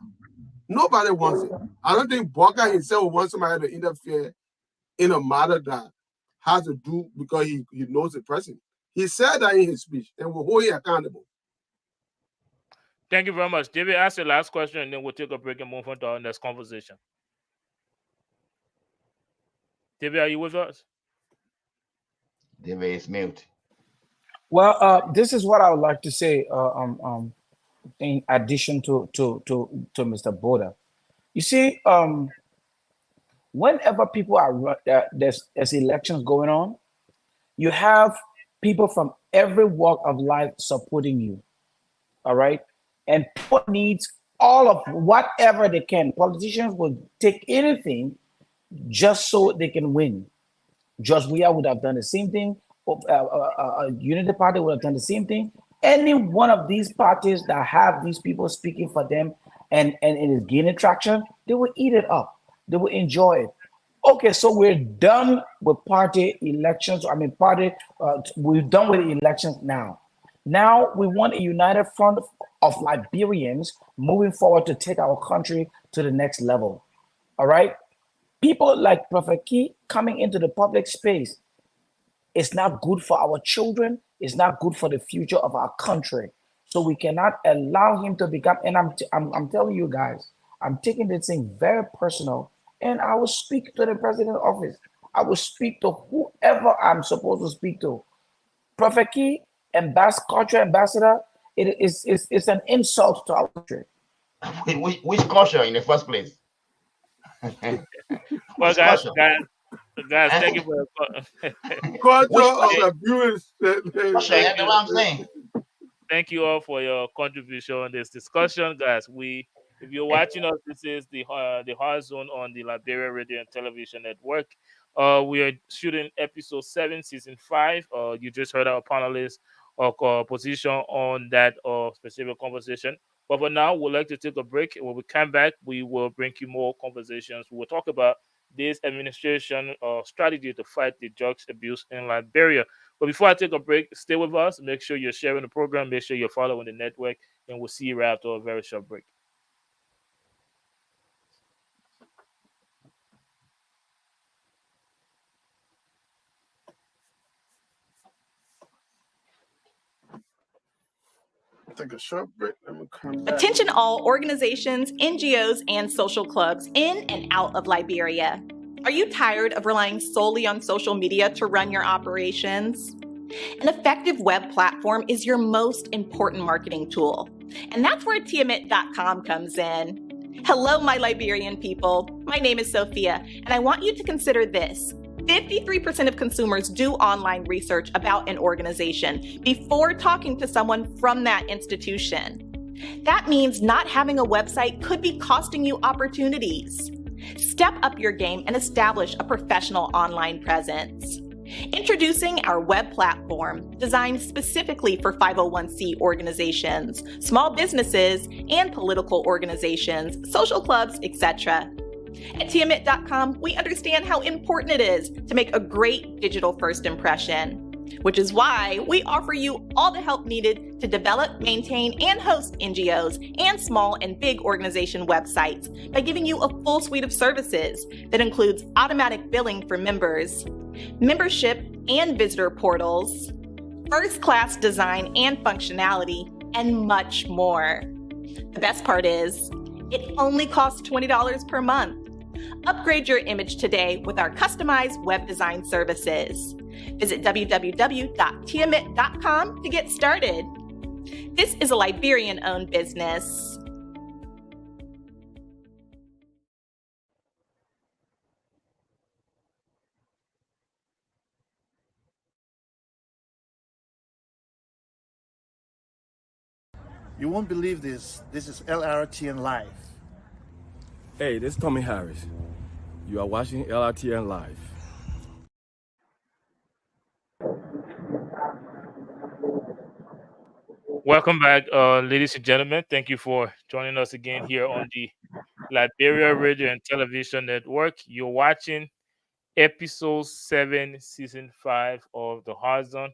Nobody wants it. I don't think Walker himself wants somebody to interfere in a matter that has to do because he knows the president. He said that in his speech, and we'll hold him accountable. Thank you very much. David, ask the last question, and then we'll take a break and move on to our next conversation. David, are you with us? David is mute. Well, this is what I would like to say. In addition to Mr. Boda, you see, whenever people are there's elections going on, you have people from every walk of life supporting you. All right, and people needs all of whatever they can. Politicians will take anything just so they can win. George Weah would have done the same thing. Unity Party would have done the same thing. Any one of these parties that have these people speaking for them and it is gaining traction, they will eat it up. They will enjoy it. Okay, so we're done with party elections. We're done with the elections now. Now we want a united front of Liberians moving forward to take our country to the next level. All right? People like Prophet Key coming into the public space, it's not good for our children. It's not good for the future of our country. So we cannot allow him to become, and I'm telling you guys, I'm taking this thing very personal, and I will speak to the president's office. I will speak to whoever I'm supposed to speak to. Prophet Key, culture ambassador, it's an insult to our country. Which culture in the first place? Well, guys, thank you for Thank you all for your contribution on this discussion, guys. If you're watching us, this is the Hard Zone on the Liberia Radio and Television Network. We are shooting episode 7, season 5. You just heard our panelists' position on that specific conversation. But for now, we'd like to take a break. When we come back, we will bring you more conversations. We'll talk about this administration strategy to fight the drugs abuse in Liberia. But before I take a break, stay with us. Make sure you're sharing the program. Make sure you're following the network. And we'll see you right after a very short break. Take a short break. Let me come back. Attention all organizations, NGOs, and social clubs in and out of Liberia. Are you tired of relying solely on social media to run your operations? An effective web platform is your most important marketing tool. And that's where Tiamat.com comes in. Hello, my Liberian people. My name is Sophia, and I want you to consider this. 53% of consumers do online research about an organization before talking to someone from that institution. That means not having a website could be costing you opportunities. Step up your game and establish a professional online presence. Introducing our web platform, designed specifically for 501c organizations, small businesses, and political organizations, social clubs, etc. At Tiamat.com, we understand how important it is to make a great digital first impression, which is why we offer you all the help needed to develop, maintain, and host NGOs and small and big organization websites by giving you a full suite of services that includes automatic billing for members, membership and visitor portals, first-class design and functionality, and much more. The best part is, it only costs $20 per month. Upgrade your image today with our customized web design services. Visit www.tiamat.com to get started. This is a Liberian-owned business. You won't believe this. This is LRTN Live. Hey, this is Tommy Harris. You are watching LRTN Live. Welcome back, ladies and gentlemen. Thank you for joining us again here on the Liberia Radio and Television Network. You're watching episode 7, season 5 of the Hard Zone.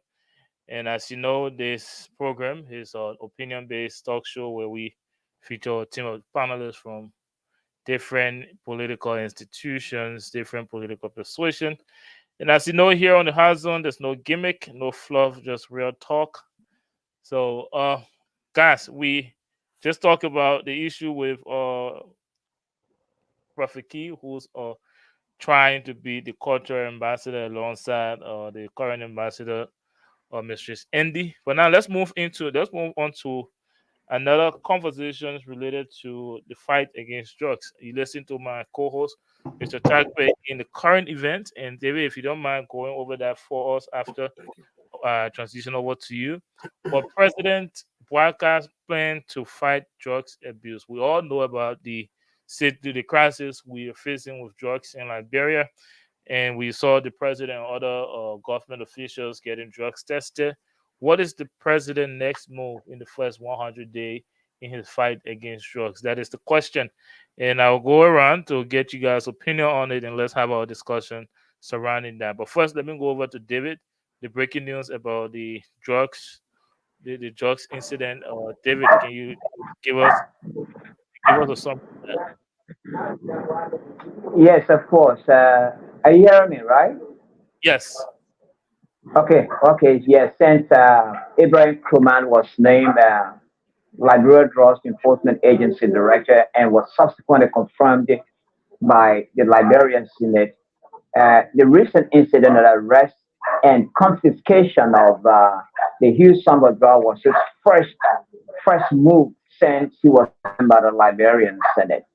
And as you know, this program is an opinion-based talk show where we feature a team of panelists from different political institutions, different political persuasion. And as you know, here on the Hot Zone, there's no gimmick, no fluff, just real talk. So, guys, we just talked about the issue with Prophet Key, who's trying to be the cultural ambassador alongside the current ambassador, Mistress Andy. But now let's move on to another conversation related to the fight against drugs. You listen to my co-host, Mr. Tagbe, in the current event, and David, if you don't mind going over that for us after transition over to you. But President Bouakar's plan to fight drugs abuse. We all know about the crisis we are facing with drugs in Liberia, and we saw the president and other government officials getting drugs tested. What is the president's next move in the first 100 days in his fight against drugs? That is the question. And I'll go around to get you guys' opinion on it, and let's have our discussion surrounding that. But first, let me go over to David, the breaking news about the drugs, the drugs incident. David, can you give us a summary of that? Yes, of course. Are you hearing me, right? Yes. Okay. Yes, since Ibrahim Kruman was named Liberia Drugs Enforcement Agency Director and was subsequently confirmed by the Liberian Senate, the recent incident of arrest and confiscation of the huge sum of drug was his first move since he was by the Liberian Senate.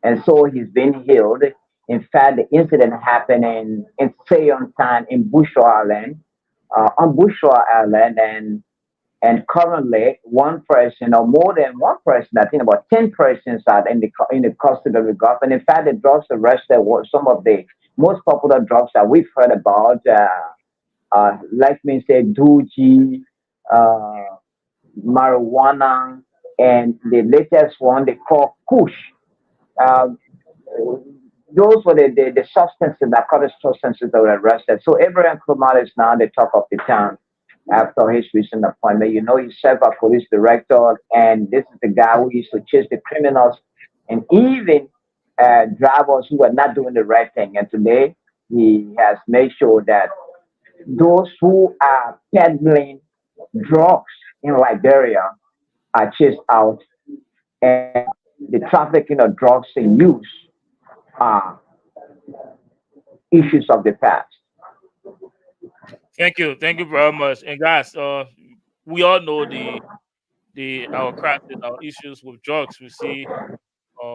And so he's been healed. In fact, the incident happened in Sayon Town in Bushra Island, and currently one person or more than one person, I think about 10 persons are in the custody of the government. In fact, the drugs arrested were some of the most popular drugs that we've heard about, like me say, Doogie, marijuana, and the latest one they call Kush. Those were the substances, the narcotic substances that were arrested. So Abraham Kumar is now the talk of the town after his recent appointment. You know, he served as police director, and this is the guy who used to chase the criminals and even drivers who were not doing the right thing. And today, he has made sure that those who are peddling drugs in Liberia are chased out, and the trafficking of drugs in use are issues of the past. Thank you very much. And guys, we all know our crisis, our issues with drugs. We see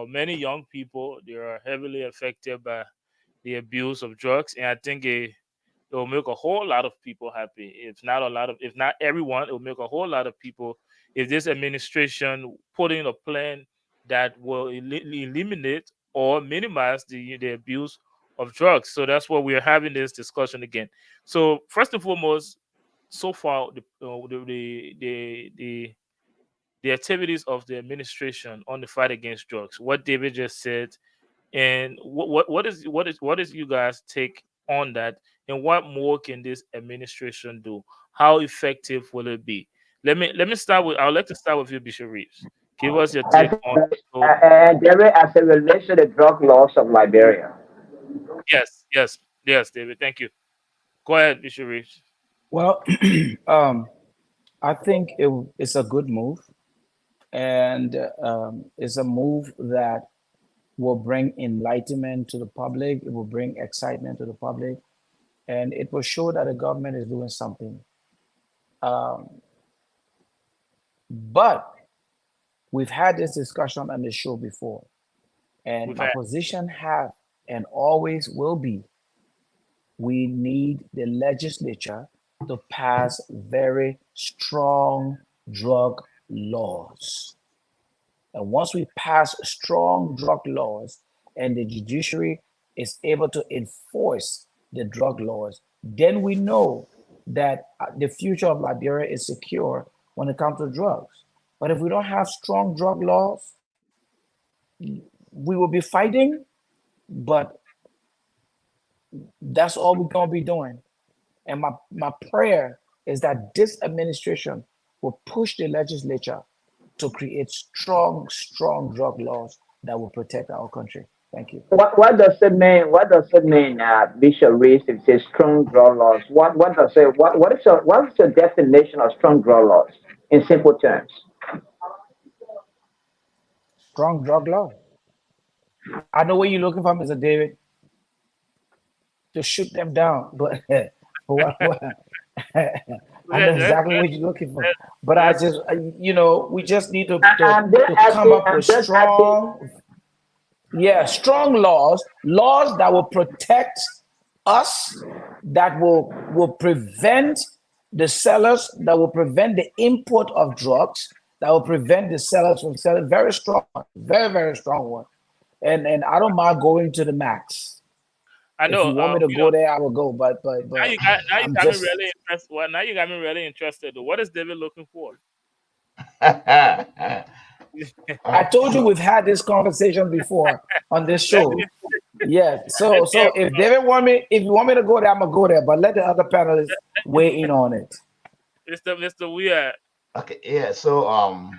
many young people, they are heavily affected by the abuse of drugs, and I think it will make a whole lot of people happy. If not everyone, it will make a whole lot of people if this administration put in a plan that will eliminate or minimize the abuse of drugs. So that's why we are having this discussion again. So first and foremost, so far the activities of the administration on the fight against drugs, what David just said, and what is you guys' take on that, and what more can this administration do? How effective will it be? Let me start with. I would like to start with you, Bishop Reeves. Give us your take on. David, as it relates to the drug laws of Liberia. Yes, David. Thank you. Go ahead, Bishop Reeves. Well, I think it's a good move, and it's a move that will bring enlightenment to the public. It will bring excitement to the public, and it will show that the government is doing something. But we've had this discussion on the show before, and my position have and always will be, we need the legislature to pass very strong drug laws. And once we pass strong drug laws and the judiciary is able to enforce the drug laws, then we know that the future of Liberia is secure when it comes to drugs. But if we don't have strong drug laws, we will be fighting, but that's all we're going to be doing. And my prayer is that this administration will push the legislature to create strong drug laws that will protect our country. Thank you. What does it mean? What does it mean, Bishop Reese? If it says strong drug laws, what does it? What is your definition of strong drug laws in simple terms? Strong drug law. I know what you're looking for, Mr. David. To shoot them down, but I know exactly what you're looking for. But I just, we just need to come up with strong, strong laws that will protect us, that will prevent the sellers, that will prevent the import of drugs, that will prevent the sellers from selling. Very strong, very, very strong one. And I don't mind going to the max. I know. If you want me to go there, I will go. But now you got me really interested. Well, now you got me really interested. What is David looking for? I told you we've had this conversation before on this show. Yeah. So if David if you want me to go there, I'm gonna go there. But let the other panelists weigh in on it. Mr. Weir. Okay. Yeah. So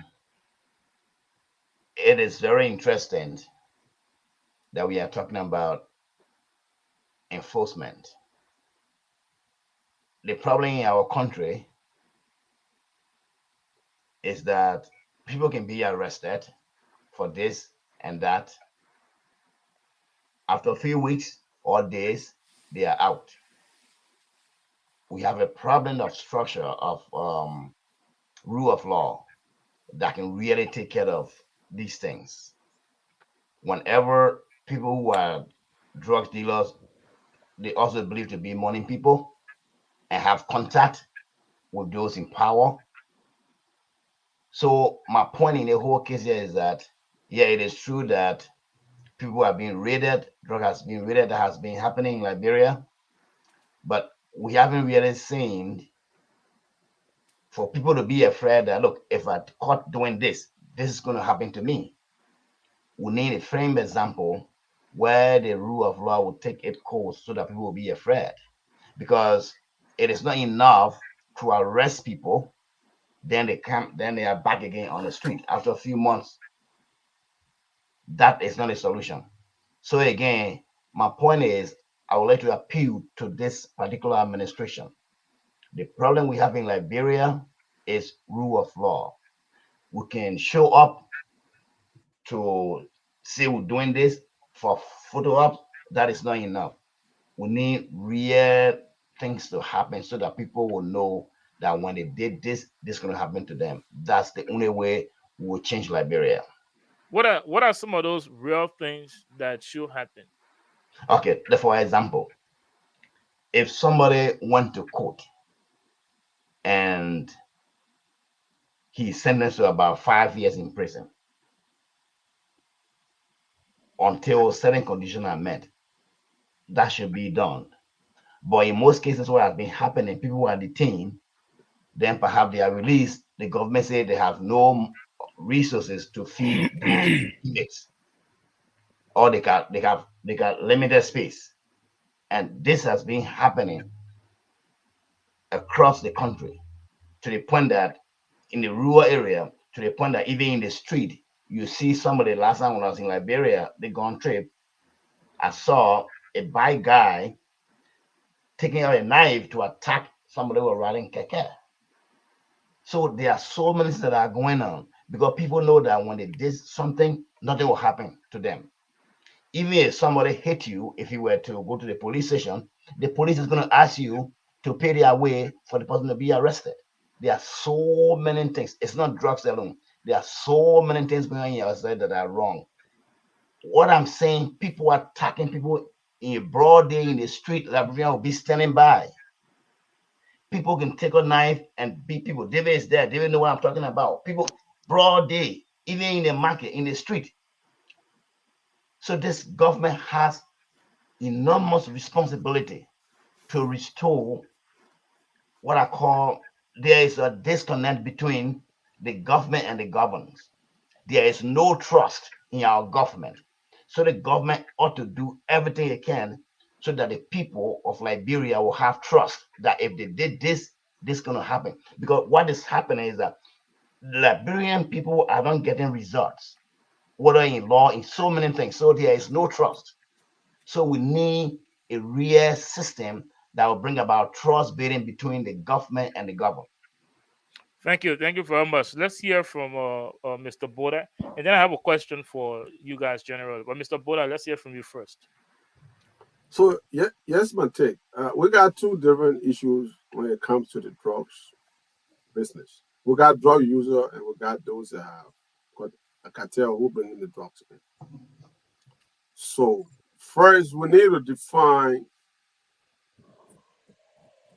it is very interesting that we are talking about enforcement. The problem in our country is that people can be arrested for this and that. After a few weeks or days, they are out. We have a problem of structure of rule of law that can really take care of these things. Whenever people who are drug dealers, they also believe to be money people and have contact with those in power. So my point in the whole case here is that, yeah, it is true that people are being raided, drug has been raided, that has been happening in Liberia, but we haven't really seen for people to be afraid that, look, if I caught doing this, this is going to happen to me. We need a frame example where the rule of law will take its course so that people will be afraid. Because it is not enough to arrest people, then they are back again on the street after a few months. That is not a solution. So again, my point is, I would like to appeal to this particular administration. The problem we have in Liberia is rule of law. We can show up to say we're doing this for photo ops. That is not enough. We need real things to happen so that people will know that when they did this, this is going to happen to them. That's the only way we will change Liberia. What are some of those real things that should happen? Okay, for example, if somebody went to court and he's sentenced to about 5 years in prison until certain conditions are met, that should be done. But in most cases, what has been happening, people are detained, then perhaps they are released. The government say they have no resources to feed the inmates, or they got limited space, and this has been happening across the country to the point that in the rural area, to the point that even in the street, you see somebody. Last time when I was in Liberia, the gun trip, I saw a bike guy taking out a knife to attack somebody who was riding keke. So there are so many things that are going on because people know that when they did something, nothing will happen to them. Even if somebody hit you, if you were to go to the police station, the police is going to ask you to pay their way for the person to be arrested. There are so many things. It's not drugs alone. There are so many things going on outside that are wrong. What I'm saying, people are attacking people in a broad day in the street. Liberian will be standing by. People can take a knife and beat people. David is there. David know what I'm talking about. People, broad day, even in the market, in the street. So this government has enormous responsibility to restore what I call, there is a disconnect between the government and the governed. There is no trust in our government. So the government ought to do everything it can so that the people of Liberia will have trust that if they did this, this is going to happen. Because what is happening is that Liberian people are not getting results. whether in law, in so many things. So there is no trust. So we need a real system that will bring about trust building between the government and the governed. Thank you very much. Let's hear from Mr. Boda, and then I have a question for you guys generally. But Mr. Boda, let's hear from you first. So yes, Mate. We got two different issues when it comes to the drugs business. We got drug user and we got those that have got a cartel who bring in the drugs in. So first, we need to define.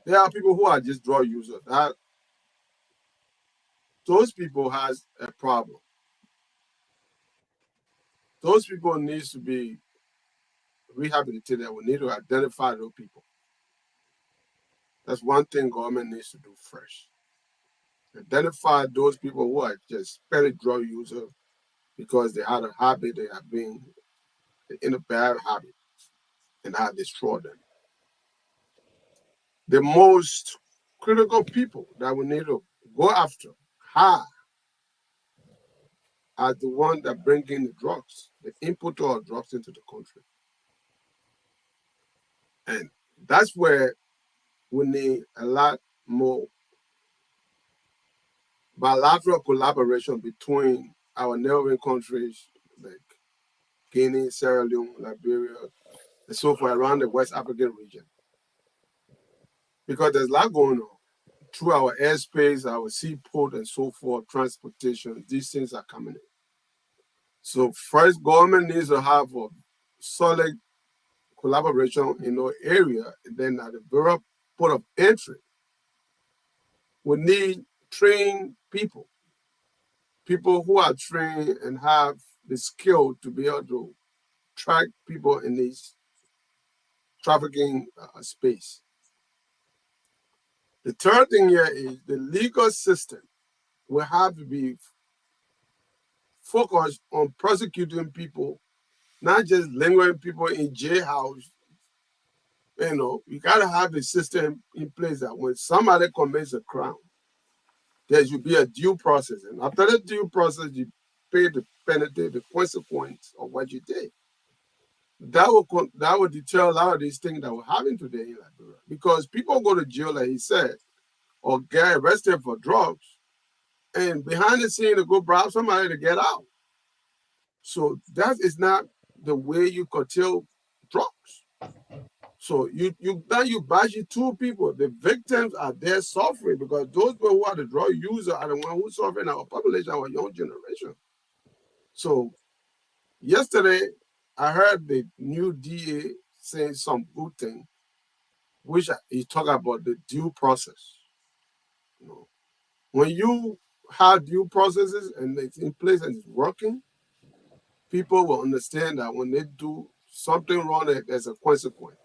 There are people who are just drug users. Those people has a problem. Those people needs to be rehabilitated. We need to identify those people. That's one thing government needs to do first. Identify those people who are just very drug users because they had a habit, they have been in a bad habit and have destroyed them. The most critical people that we need to go after hard are the ones that bring in the drugs, the importer of drugs into the country. And that's where we need a lot more bilateral collaboration between our neighboring countries like Guinea, Sierra Leone, Liberia, and so forth around the West African region. Because there's a lot going on through our airspace, our seaport, and so forth, transportation. These things are coming in. So first, government needs to have a solid collaboration in our area. And then at the very port of entry, we need trained people who are trained and have the skill to be able to track people in this trafficking space. The third thing here is the legal system will have to be focused on prosecuting people, not just lingering people in jailhouse. You know, you got to have a system in place that when somebody commits a crime, there should be a due process. And after the due process, you pay the penalty, the consequence of what you did. That will deter a lot of these things that will happen today in Liberia. Because people go to jail, like he said, or get arrested for drugs, and behind the scene to go bribe somebody to get out. So that is not the way you curtail drugs. So you bash two people. The victims are there suffering because those people who are the drug users are the ones who suffer in our population, our young generation. So yesterday, I heard the new DA saying some good thing, which he talked about the due process. You know, when you have due processes and it's in place and it's working, people will understand that when they do something wrong, there's a consequence.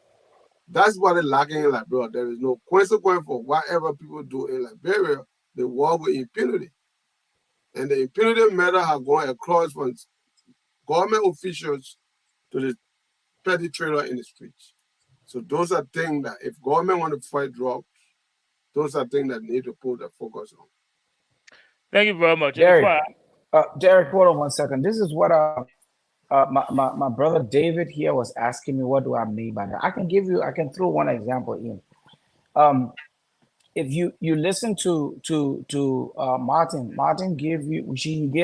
That's what is lacking in Liberia. There is no consequence for whatever people do in Liberia. They war with impunity. And the impunity matter has gone across from government officials to the petty trader in the streets. So those are things that if government want to fight drugs, those are things that need to put the focus on. Thank you very much. Derek, Derek, hold on 1 second. This is what my brother David here was asking me. What do I mean by that? I can throw one example in. If you listen to Martin gave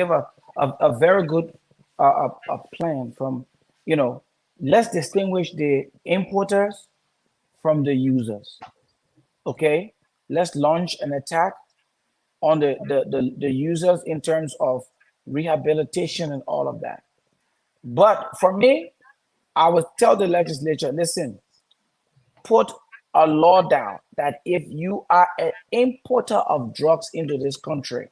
a very good a plan from, you know, let's distinguish the importers from the users. Okay, let's launch an attack on the users in terms of rehabilitation and all of that. But for me, I would tell the legislature, listen, put a law down that if you are an importer of drugs into this country,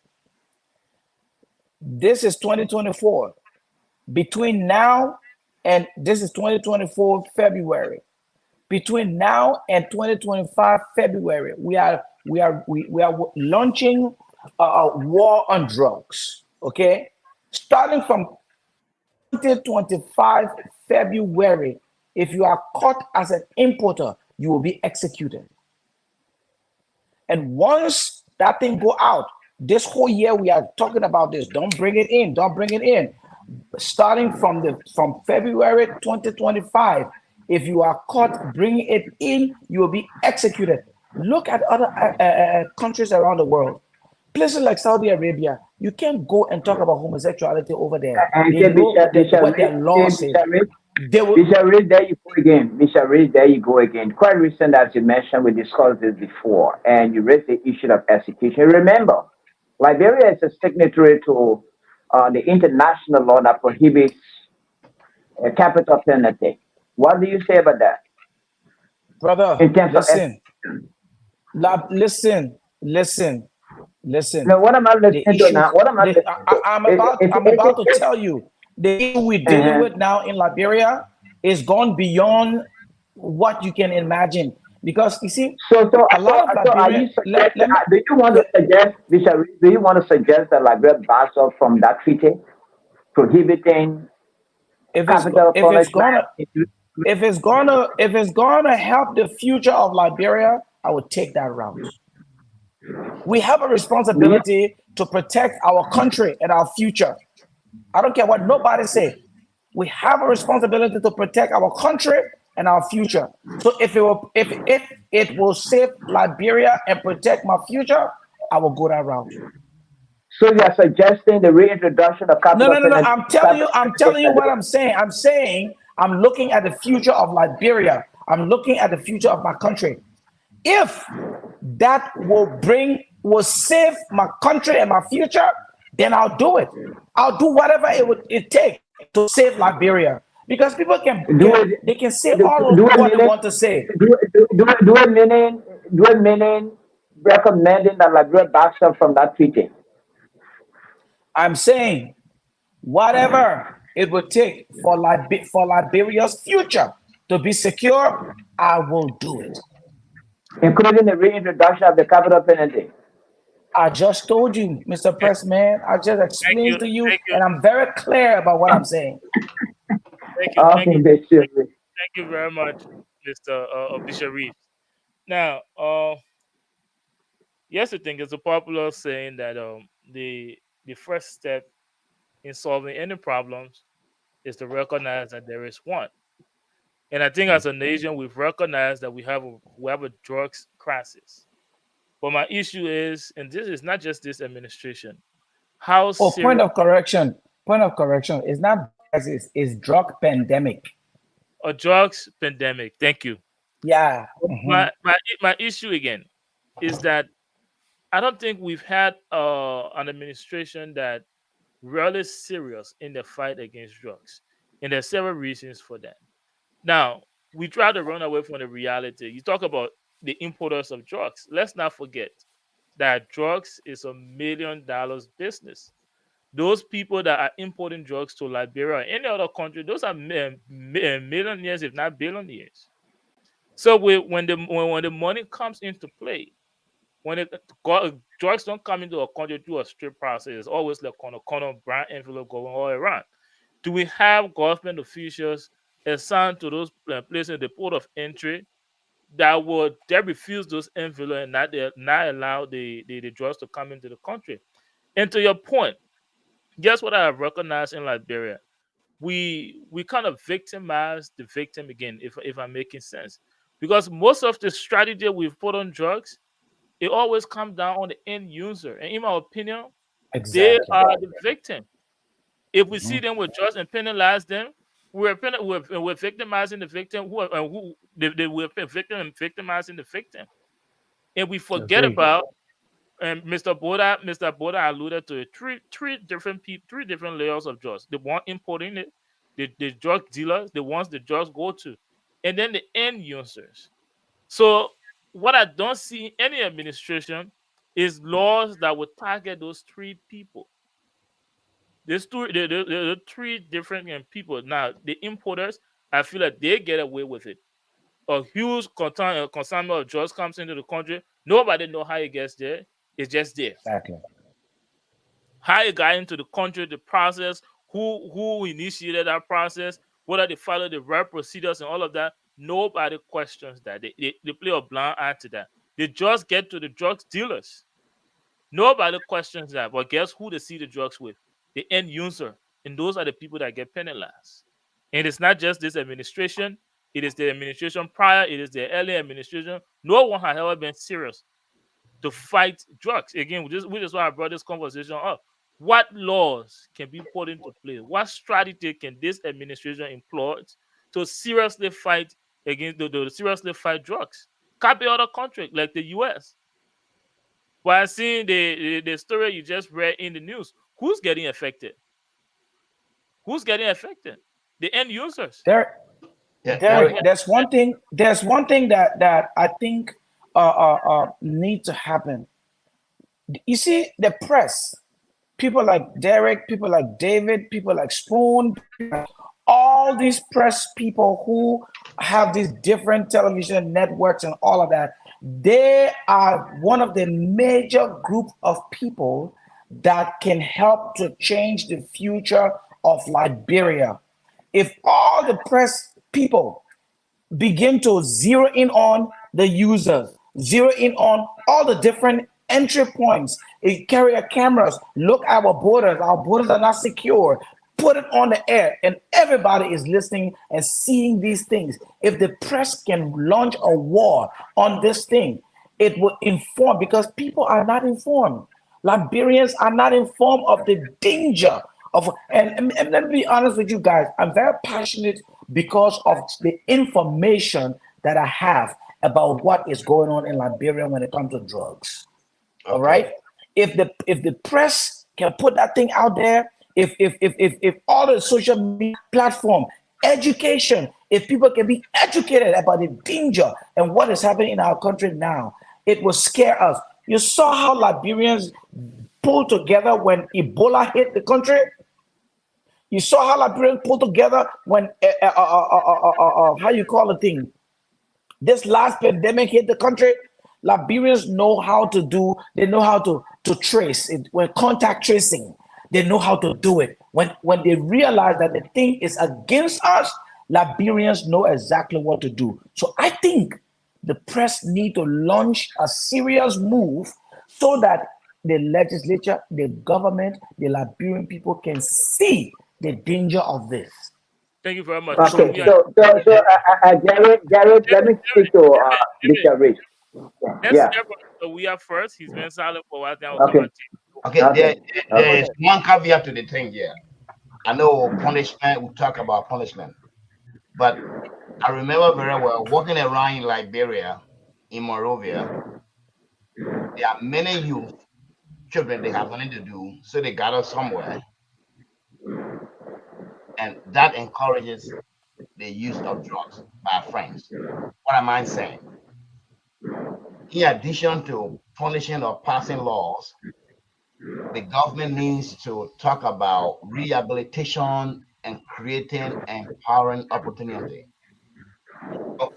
this is 2024. Between now and this is 2024 February. Between now and 2025 February, we are launching a war on drugs. Okay, starting from 2025 February, if you are caught as an importer, you will be executed. And once that thing go out, this whole year we are talking about this. Don't bring it in. Don't bring it in. starting from February 2025, if you are caught bringing it in, you will be executed. Look at other countries around the world. Places like Saudi Arabia, you can't go and talk about homosexuality over there. They know what their law says. They will. Bishop Reed, there you go again. Bishop Reed, there you go again. Quite recent, as you mentioned, we discussed this before, and you raised the issue of execution. Remember, Liberia is a signatory to the international law that prohibits capital penalty. What do you say about that? Brother, In terms listen. No, what am I listening to now? What am I listening to? I'm about to tell you, the issue we're dealing with now in Liberia is gone beyond what you can imagine. Because you see, a lot of Liberians. Do you want to suggest, Bishop Reed, do you want to suggest that Liberia backs off from that treaty prohibiting capital punishment? If it's gonna help the future of Liberia, I would take that route. We have a responsibility to protect our country and our future. I don't care what nobody say. We have a responsibility to protect our country and our future. So if it will save Liberia and protect my future, I will go that route. So you are suggesting the reintroduction of capital No. penalty? I'm telling you what I'm saying. I'm saying I'm looking at the future of Liberia. I'm looking at the future of my country. If that will save my country and my future, then I'll do it. I'll do whatever it takes to save Liberia. Because people can say all what they want to say. Do it meaning recommending that Liberia backs up from that treaty? I'm saying whatever it would take for Liberia's future to be secure, I will do it. Including the reintroduction of the capital penalty. I just told you, Mr. Pressman. I just explained to you, and I'm very clear about what I'm saying. Thank you very much, Mr. Bishop Reed. Now, here's the thing: it's a popular saying that the first step in solving any problems is to recognize that there is one. And I think as a nation, we've recognized that we have a drugs crisis. But my issue is, and this is not just this administration, point of correction. It's not crisis, it's drug pandemic. A drugs pandemic. Thank you. Yeah. My issue again is that I don't think we've had an administration that really serious in the fight against drugs. And there's several reasons for that. Now, we try to run away from the reality. You talk about the importers of drugs. Let's not forget that drugs is $1 million business. Those people that are importing drugs to Liberia or any other country, those are millionaires, if not billionaires. So when the money comes into play, when drugs don't come into a country through a straight process, it's always like on a corner brown envelope going all around. Do we have government officials assigned to those places in the port of entry that refuse those envelopes and not allow the drugs to come into the country? And to your point, guess what I have recognized in Liberia? We kind of victimize the victim again, if I'm making sense. Because most of the strategy we've put on drugs, it always comes down on the end user. And in my opinion, they are the victim. If we see them with drugs and penalize them, we're victimizing the victim we're victimizing the victim. And we forget about, and Mr. Boda alluded to it, three different layers of drugs. The one importing it, the drug dealers, the ones the drugs go to, and then the end users. So what I don't see in any administration is laws that would target those three people. There's three different people. Now, the importers, I feel like they get away with it. A huge consignment of drugs comes into the country. Nobody knows how it gets there. It's just there. Exactly. How it got into the country, the process, who initiated that process, whether they follow the right procedures and all of that, nobody questions that. They play a blind eye to that. They just get to the drugs dealers. Nobody questions that. But guess who they see the drugs with? The end user. And those are the people that get penalized. And it's not just this administration, it is the administration prior, it is the earlier administration. No one has ever been serious to fight drugs. Again, which is why I brought this conversation up. What laws can be put into place? What strategy can this administration employ to seriously fight against the seriously fight drugs? Copy other countries like the US. While seeing the story you just read in the news, who's getting affected? Who's getting affected? The end users. There's one thing that I think need to happen. You see, the press, people like Derek, people like David, people like Spoon, all these press people who have these different television networks and all of that, they are one of the major group of people that can help to change the future of Liberia. If all the press people begin to zero in on the users, zero in on all the different entry points, carrier cameras, look at our borders are not secure, put it on the air, and everybody is listening and seeing these things. If the press can launch a war on this thing, it will inform, because people are not informed. Liberians are not informed of the danger of, and let me be honest with you guys, I'm very passionate because of the information that I have about what is going on in Liberia when it comes to drugs. Okay. All right. If the press can put that thing out there, if all the social media platform, education, if people can be educated about the danger and what is happening in our country now, it will scare us. You saw how Liberians pulled together when Ebola hit the country. You saw how Liberians pulled together when how you call the thing? This last pandemic hit the country. Liberians know how to do. They know how to trace it. When contact tracing, they know how to do it. When they realize that the thing is against us, Liberians know exactly what to do. So I think the press need to launch a serious move so that the legislature, the government, the Liberian people can see the danger of this. Thank you very much. Okay, Jared, let me speak to Mr. Rich. So we are first. He's been silent for a while now. Okay, there is one caveat to the thing here. I know punishment, we talk about punishment, but I remember very well walking around in Liberia, in Monrovia, there are many youth, children, they have nothing to do, so they gather somewhere, and that encourages the use of drugs by friends. What am I saying? In addition to punishing or passing laws, the government needs to talk about rehabilitation and creating empowering opportunity. But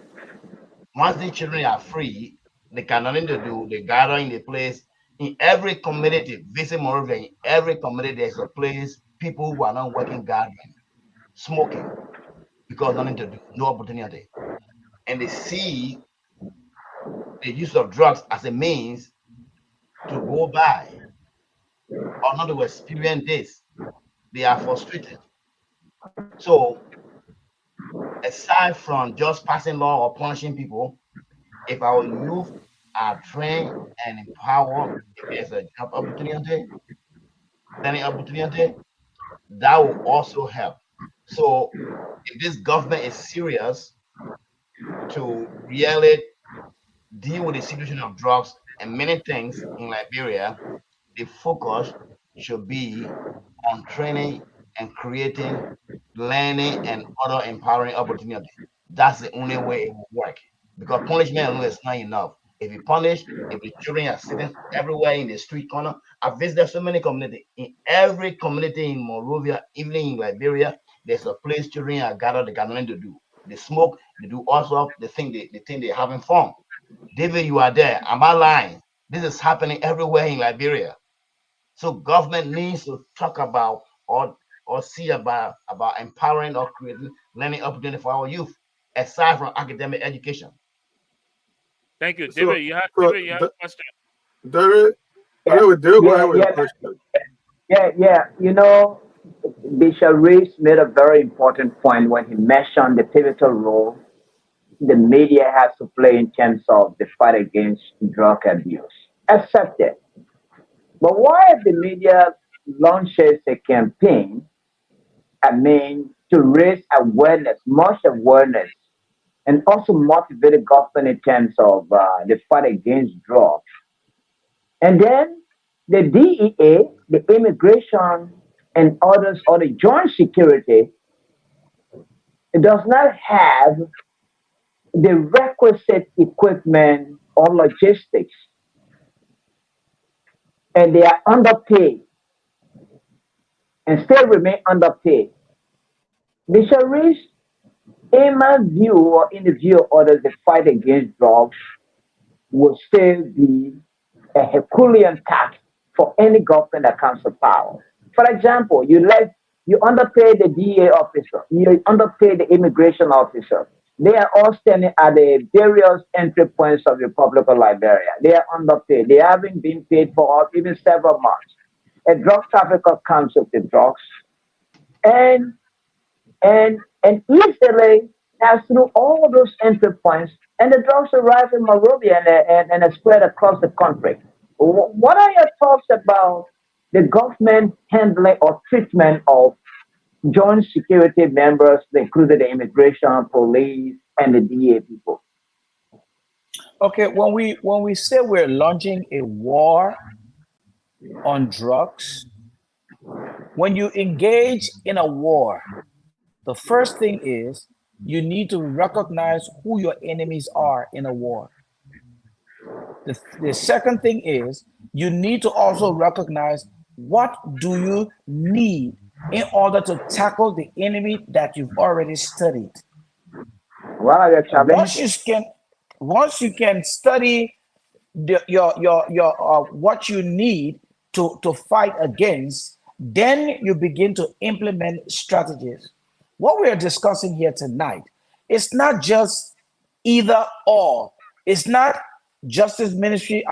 once the children are free, they can nothing to do. They gather in the place. In every community, visit Monrovia, in every community, there's a place people who are not working gathering, smoking, because nothing to do, no opportunity. And they see the use of drugs as a means to go by or not to experience this. They are frustrated. So aside from just passing law or punishing people, if our youth are trained and empowered, if there's a job opportunity, learning opportunity, that will also help. So if this government is serious to really deal with the situation of drugs and many things in Liberia, the focus should be on training and creating learning and other empowering opportunities. That's the only way it will work, because punishment alone is not enough. If you punish, if the children are sitting everywhere in the street corner, I've visited so many communities. In every community in Monrovia, even in Liberia, there's a place children are gathered, they got nothing to do. They smoke, they do also the thing they're having fun. David, you are there. Am I lying? This is happening everywhere in Liberia. So government needs to talk about or see about empowering or creating learning opportunity for our youth, aside from academic education. Thank you. David, you have a question. David, go ahead with the question. Yeah. You know, Bishop Reeves made a very important point when he mentioned the pivotal role the media has to play in terms of the fight against drug abuse. Accepted. But why if the media launches a campaign, to raise awareness, much awareness, and also motivate the government in terms of the fight against drugs? And then the DEA, the immigration, and others, or the joint security, it does not have the requisite equipment or logistics, and they are underpaid and still remain underpaid. Bishop Reeves, in my view, or in the view of others, the fight against drugs will still be a Herculean task for any government that comes to power. For example, you underpay the DA officer, you underpay the immigration officer. They are all standing at the various entry points of the Republic of Liberia. They are underpaid. They haven't been paid for even several months. A drug trafficker comes with the drugs, and easily pass through all those entry points, and the drugs arrive in Monrovia and are spread across the country. What are your thoughts about the government handling or treatment of joint security members, including the immigration, police, and the DA people? Okay, when we say we're launching a war on drugs, when you engage in a war, the first thing is you need to recognize who your enemies are in a war. The second thing is you need to also recognize what do you need in order to tackle the enemy that you've already studied. Once you can study what you need to fight against, then you begin to implement strategies. What we are discussing here tonight, it's not just either or. It's not justice ministry,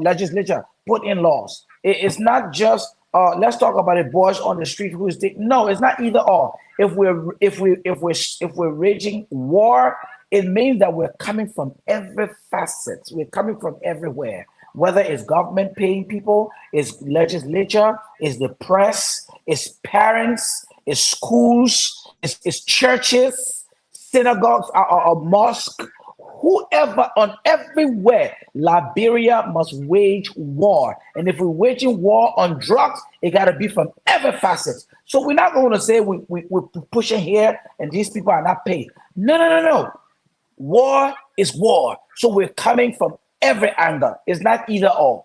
legislature put in laws. It's not just let's talk about it, boys on the street who's no, it's not either or. If we're raging war, it means that we're coming from every facet. We're coming from everywhere. Whether it's government paying people, it's legislature, it's the press, it's parents, it's schools, it's churches, synagogues, or mosque. Whoever on everywhere, Liberia must wage war. And if we're waging war on drugs, it got to be from every facet. So we're not going to say we're pushing here and these people are not paid. No. War is war. So we're coming from every angle. It's not either or.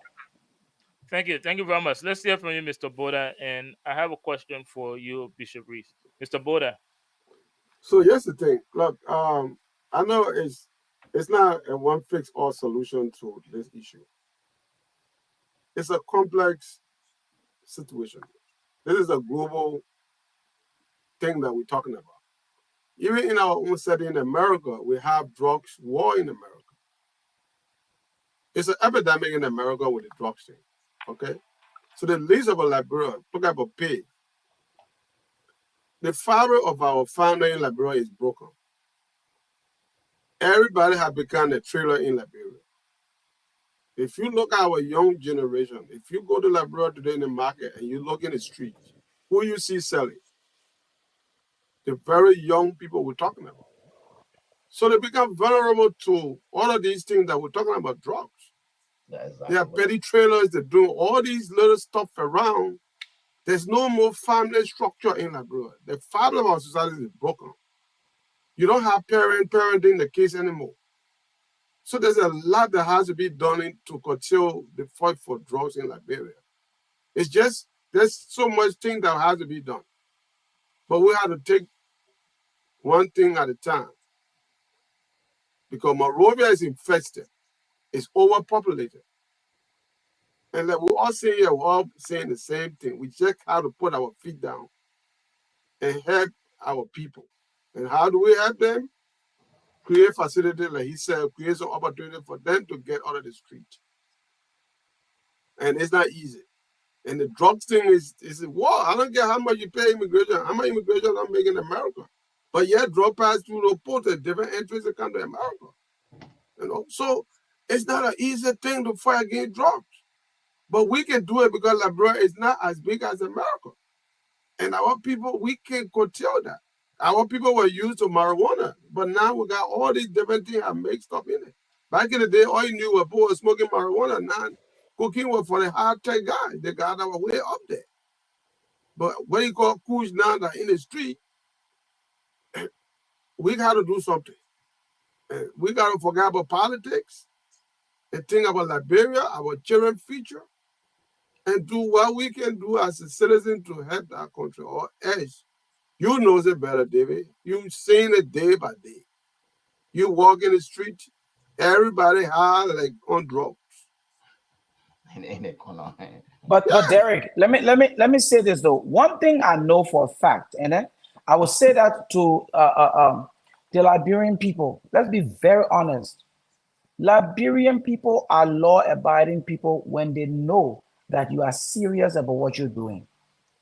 Thank you very much. Let's hear from you, Mr. Boda. And I have a question for you, Bishop Reeves. Mr. Boda. So here's the thing. Look, I know it's not a one fix all solution to this issue. It's a complex situation. This is a global thing that we're talking about. Even in our own setting in America, we have drugs war in America. It's an epidemic in America with the drugs thing. Okay? So the least of a Liberia, look up a pig. The fabric of our family in Liberia is broken. Everybody has become a trailer in Liberia. If you look at our young generation, if you go to Liberia today in the market and you look in the streets, who you see selling? The very young people we're talking about. So they become vulnerable to all of these things that we're talking about, drugs. They have petty trailers, they're doing all these little stuff around. There's no more family structure in Liberia. The family of our society is broken. You don't have parenting the kids anymore. So there's a lot that has to be done to curtail the fight for drugs in Liberia. It's just, there's so much thing that has to be done. But we have to take one thing at a time. Because Monrovia is infested. It's overpopulated. And like we're all saying here, we're all saying the same thing. We just have to put our feet down and help our people. And how do we help them? Create facilities, like he said, create some opportunity for them to get out of the street. And it's not easy. And the drugs thing is a war. I don't care how much you pay immigration, how much immigration I'm making in America. But yet drug pass through the port at different entries to come to America. You know, so it's not an easy thing to fight against drugs. But we can do it because Liberia is not as big as America. And our people, we can curtail that. Our people were used to marijuana, but now we got all these different things that mixed up in it. Back in the day, all you knew was people were smoking marijuana. Now, cocaine was for the high-tech guys. The guys that were way up there. But what you call coups now that in the street, we got to do something. And we got to forget about politics and think about Liberia, our children's future, and do what we can do as a citizen to help that country. Or else, you know it better, David. You've seen it day by day. You walk in the street, everybody high like on drugs. But Derek, let me say this though. One thing I know for a fact, and then I will say that to the Liberian people. Let's be very honest. Liberian people are law-abiding people when they know that you are serious about what you're doing.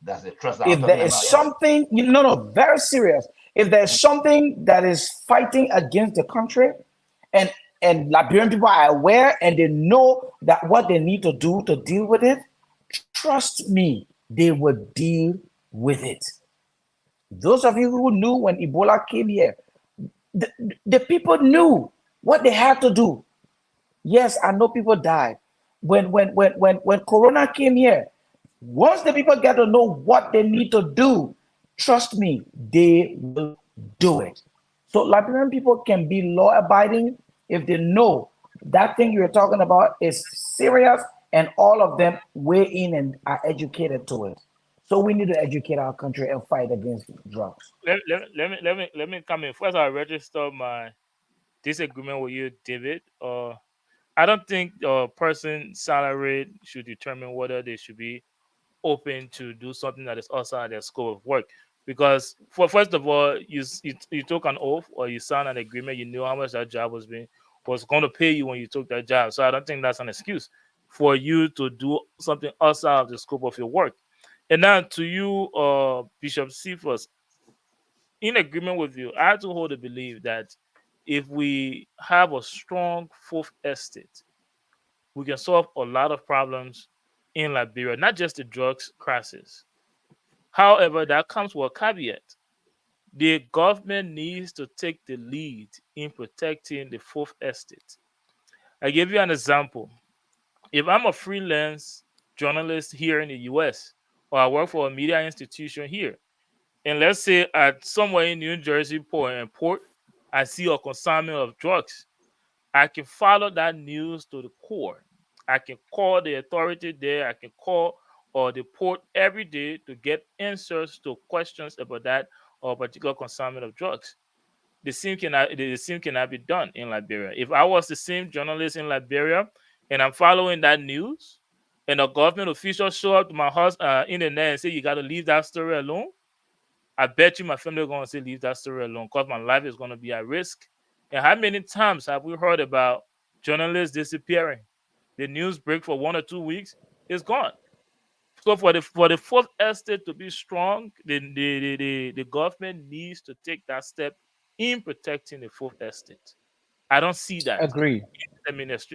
That's the trust. If there is something, very serious. If there's something that is fighting against the country, and Liberian people are aware and they know that what they need to do to deal with it, trust me, they will deal with it. Those of you who knew when Ebola came here, the people knew what they had to do. Yes, I know people died. When Corona came here, once the people get to know what they need to do, trust me, they will do it. So Liberian people can be law-abiding if they know that thing you're talking about is serious, and all of them weigh in and are educated to it. So we need to educate our country and fight against drugs. Let me come in. First, I register my disagreement with you, David. I don't think a person salaried should determine whether they should be open to do something that is outside their scope of work. Because first of all, you took an oath or you signed an agreement. You knew how much that job was going to pay you when you took that job. So I don't think that's an excuse for you to do something outside of the scope of your work. And now to you, Bishop Cephas, in agreement with you, I have to hold the belief that if we have a strong fourth estate, we can solve a lot of problems in Liberia, not just the drugs crisis. However, that comes with a caveat. The government needs to take the lead in protecting the fourth estate. I give you an example. If I'm a freelance journalist here in the US, or I work for a media institution here, and let's say at somewhere in New Jersey port, I see a consignment of drugs, I can follow that news to the core. I can call the authority there. I can call or the port every day to get answers to questions about that or particular consignment of drugs. The same cannot be done in Liberia. If I was the same journalist in Liberia and I'm following that news, and a government official show up to my house in the net and say, you got to leave that story alone, I bet you my family are going to say, leave that story alone because my life is going to be at risk. And how many times have we heard about journalists disappearing? The news break for 1 or 2 weeks, it's gone. So for the fourth estate to be strong, the government needs to take that step in protecting the fourth estate. I don't see that. Agree. In this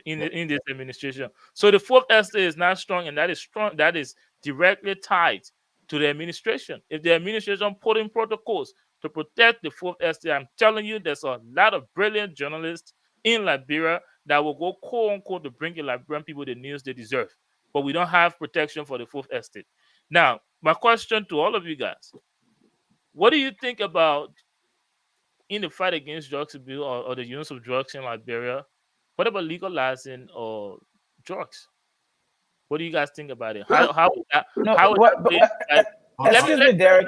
administration. So the fourth estate is not strong, and that is strong. That is directly tied to the administration. If the administration put in protocols to protect the fourth estate, I'm telling you, there's a lot of brilliant journalists in Liberia that will go quote unquote to bring the Liberian people the news they deserve. But we don't have protection for the fourth estate. Now, my question to all of you guys: what do you think about in the fight against drugs abuse or the use of drugs in Liberia? What about legalizing drugs? What do you guys think about it? Excuse me, Derek.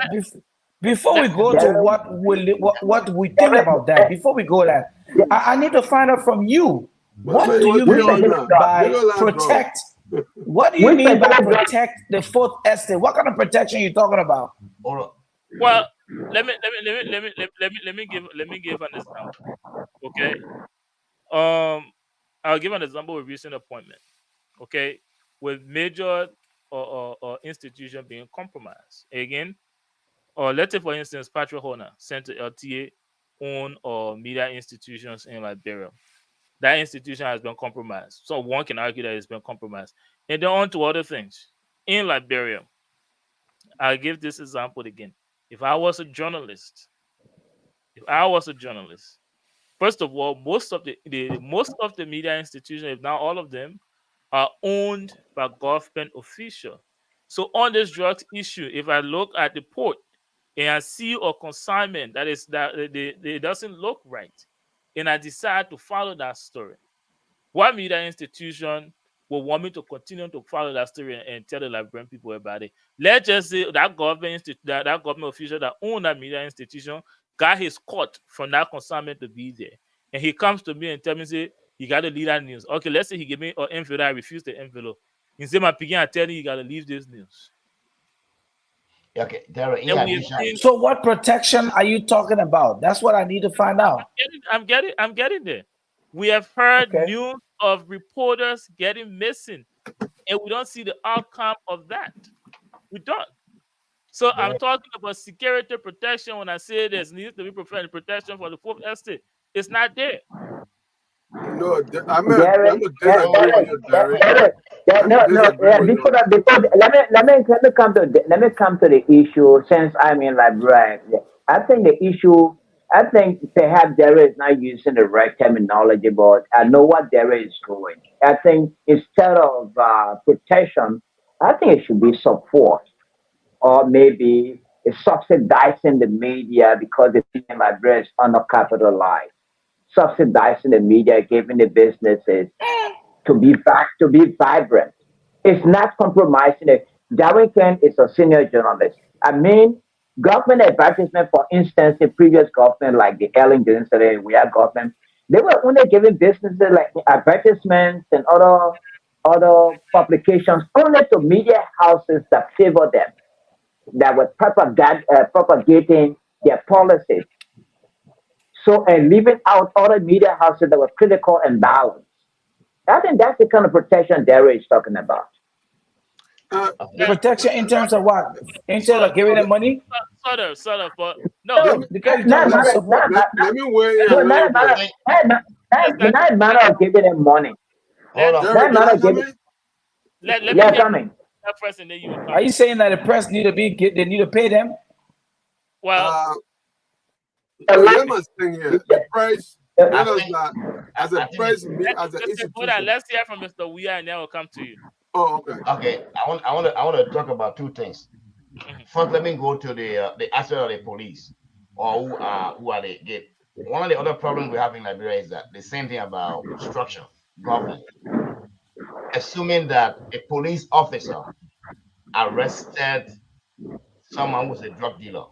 Before we go to what we think about that, before we go there, I need to find out from you. What do you mean by protect? What do you mean by protect the fourth estate? What kind of protection are you talking about? Well, let me give an example. Okay. I'll give an example of recent appointment. Okay, with Major or institution being compromised. Again, or let's say, for instance, Patrick Horner, Center LTA, own or media institutions in Liberia. That institution has been compromised. So one can argue that it's been compromised. And then on to other things. In Liberia, I'll give this example again. If I was a journalist, first of all, most of the media institutions, if not all of them, are owned by government officials. So on this drugs issue, if I look at the port and I see a consignment that it doesn't look right, and I decide to follow that story, what media institution will want me to continue to follow that story and tell the Liberian people about it? Let's just say that that government official that owned that media institution got his cut from that consignment to be there, and he comes to me and tell me, say, you got to leave that news. Okay, let's say he gave me an envelope, I refuse the envelope. He said, my picking, I tell you, you got to leave this news. Okay, Darrell, so what protection are you talking about? That's what I need to find out. I'm getting there. We have heard news of reporters getting missing, and we don't see the outcome of that. We don't. So I'm talking about security protection when I say there needs to be protection for the fourth estate. It's not there. No, I mean, let me come to the issue. Since I'm in Liberia, I think perhaps Derek is not using the right terminology, but I know what Derek is doing. I think instead of protection, I think it should be support, or maybe it's subsidizing the media because the media in Liberia is undercapitalized. Subsidizing the media, giving the businesses to be vibrant. It's not compromising it. Darren Kent is a senior journalist. I mean, government advertisement, for instance, the previous government, like the Ellen Johnson and we have government, they were only giving businesses like advertisements and other publications only to media houses that favor them, that were propagating their policies. So, and leaving out other media houses that were critical and balanced. I think that's the kind of protection Derek is talking about. Protection in terms of what? In terms of giving them money? Sort of, but no. Let me weigh in. Not a matter of giving them money. Are you saying that the press need to pay them? Well, let me thing here. The price, as a price, as an institution. Let's hear from Mr. Weir, and then we'll come to you. Oh, okay. Okay, I want to talk about two things. First, let me go to the aspect of the police, or who are the gate. One of the other problems we have in Liberia is that the same thing about structure, government. Assuming that a police officer arrested someone who's a drug dealer,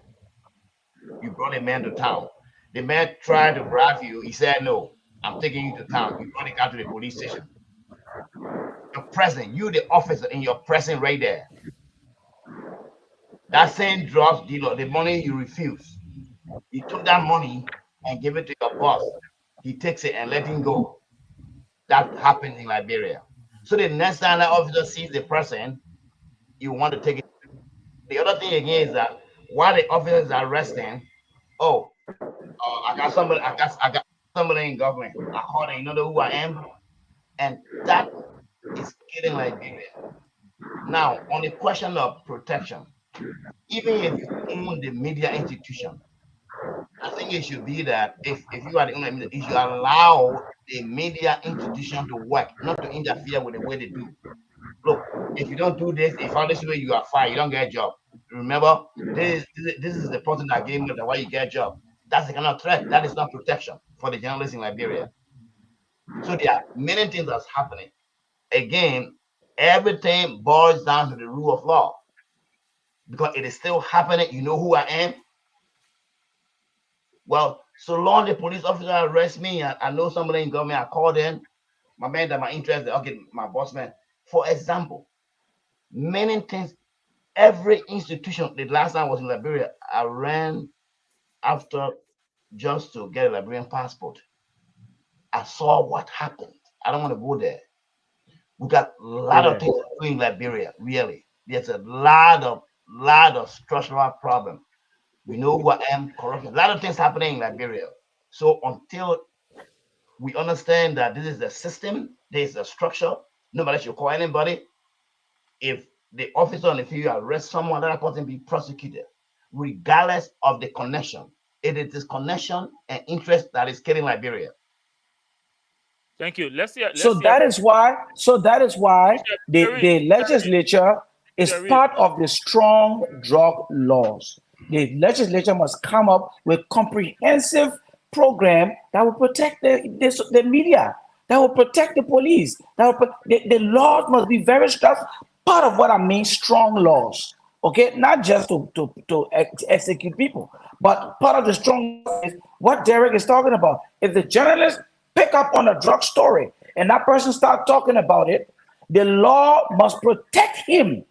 you brought a man to town. The man tried to bribe you. He said, "No, I'm taking you to town." You brought the guy to the police station. You're present. You, the officer, and you're present right there. That same drug dealer, the money you refuse, he took that money and gave it to your boss. He takes it and let him go. That happens in Liberia. So the next time that officer sees the person, you want to take it. The other thing again is that while the officer is arresting, I got somebody in government. I call them, you know who I am? And that is killing Liberia. Now, on the question of protection, even if you own the media institution, I think it should be that if you are the owner, you should allow the media institution to work, not to interfere with the way they do. Look, if you don't do this, if all this way you are fired, you don't get a job. Remember, this is the person that gave me the why you get a job. That's the kind of threat. That is not protection for the journalists in Liberia. So there are many things that's happening. Again, everything boils down to the rule of law. Because it is still happening. You know who I am? Well, so long the police officer arrests me, I know somebody in government, I call them, my man that my interest, okay, my boss man. For example, many things, every institution, the last time I was in Liberia, I ran after just to get a Liberian passport. I saw what happened. I don't want to go there. We got a lot of things in Liberia, really. there's a lot of structural problem. We know what corruption, a lot of things happening in Liberia. So until we understand that this is a system, there's a structure, nobody should call anybody. If the officer on the field arrests someone, that person be prosecuted, regardless of the connection. It is this connection and interest that is killing Liberia. Thank you. Let's see. So that is why the legislature is part of the strong drug laws. The legislature must come up with comprehensive program that will protect the media, that will protect the police. The laws must be very strict. Part of what I mean, strong laws. Okay, not just to execute people, but part of the strong laws is what Derek is talking about. If the journalist pick up on a drug story and that person start talking about it, the law must protect him.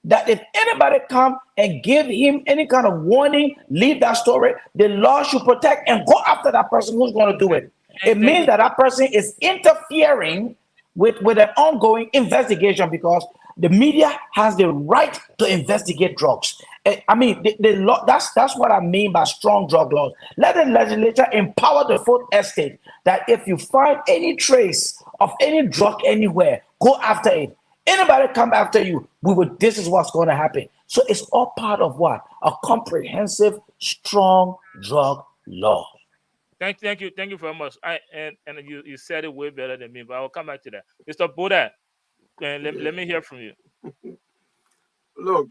That if anybody come and give him any kind of warning, leave that story, the law should protect and go after that person who's going to do it. It means that that person is interfering with an ongoing investigation, because the media has the right to investigate drugs. I mean, the law, that's what I mean by strong drug laws. Let the legislature empower the fourth estate that if you find any trace of any drug anywhere, go after it. Anybody come after you, this is what's going to happen. So it's all part of what? A comprehensive, strong drug law. Thank you very much. And you said it way better than me, but I will come back to that. Mr. Boda, let me hear from you. Look,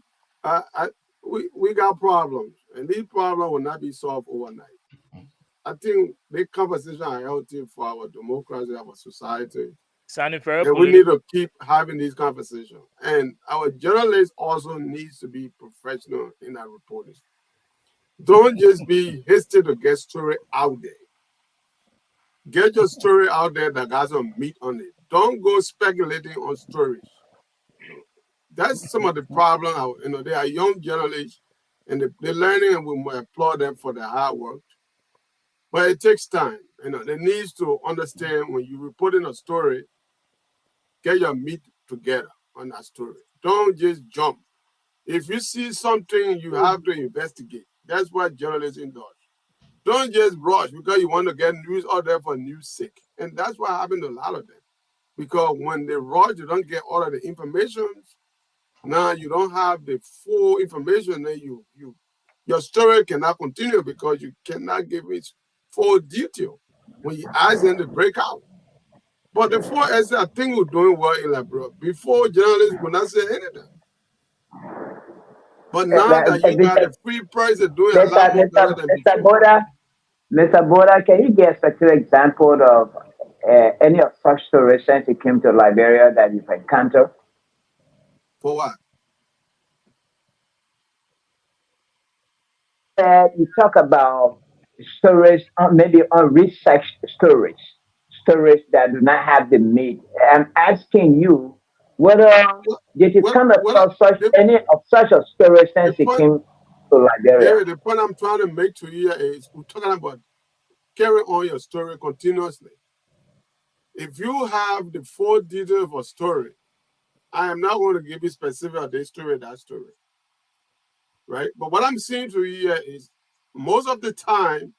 we got problems, and these problems will not be solved overnight. I think the conversation are healthy for our democracy, our society. Sounding very and we need to keep having these conversations. And our journalists also needs to be professional in our reporting. Don't just be hasty to get story out there. Get your story out there that got some meat on it. Don't go speculating on stories. That's some of the problem. They are young journalists and they're learning, and we applaud them for their hard work. But it takes time. They need to understand when you're reporting a story, get your meat together on that story. Don't just jump. If you see something, you have to investigate. That's what journalism does. Don't just rush because you want to get news out there for news sake. And that's what happened to a lot of them. Because when they rush, you don't get all of the information. Now you don't have the full information. Then your story cannot continue because you cannot give it full detail when you ask them to break out. But the 4S, I think we're doing well in Liberia. Before, journalists would not say anything. But now that you got the free press, they're doing a lot more better than before. Mr. Boda, can you give a specific example of any of such stories since you came to Liberia that you've encountered? For what? You talk about stories, maybe unresearched stories that do not have the meat. I'm asking you whether did you come across any of such a story since you came to Liberia? The point I'm trying to make to you is we're talking about carry on your story continuously. If you have the full detail of a story, I am not going to give you specific of this story, that story. Right? But what I'm saying to you here is most of the time,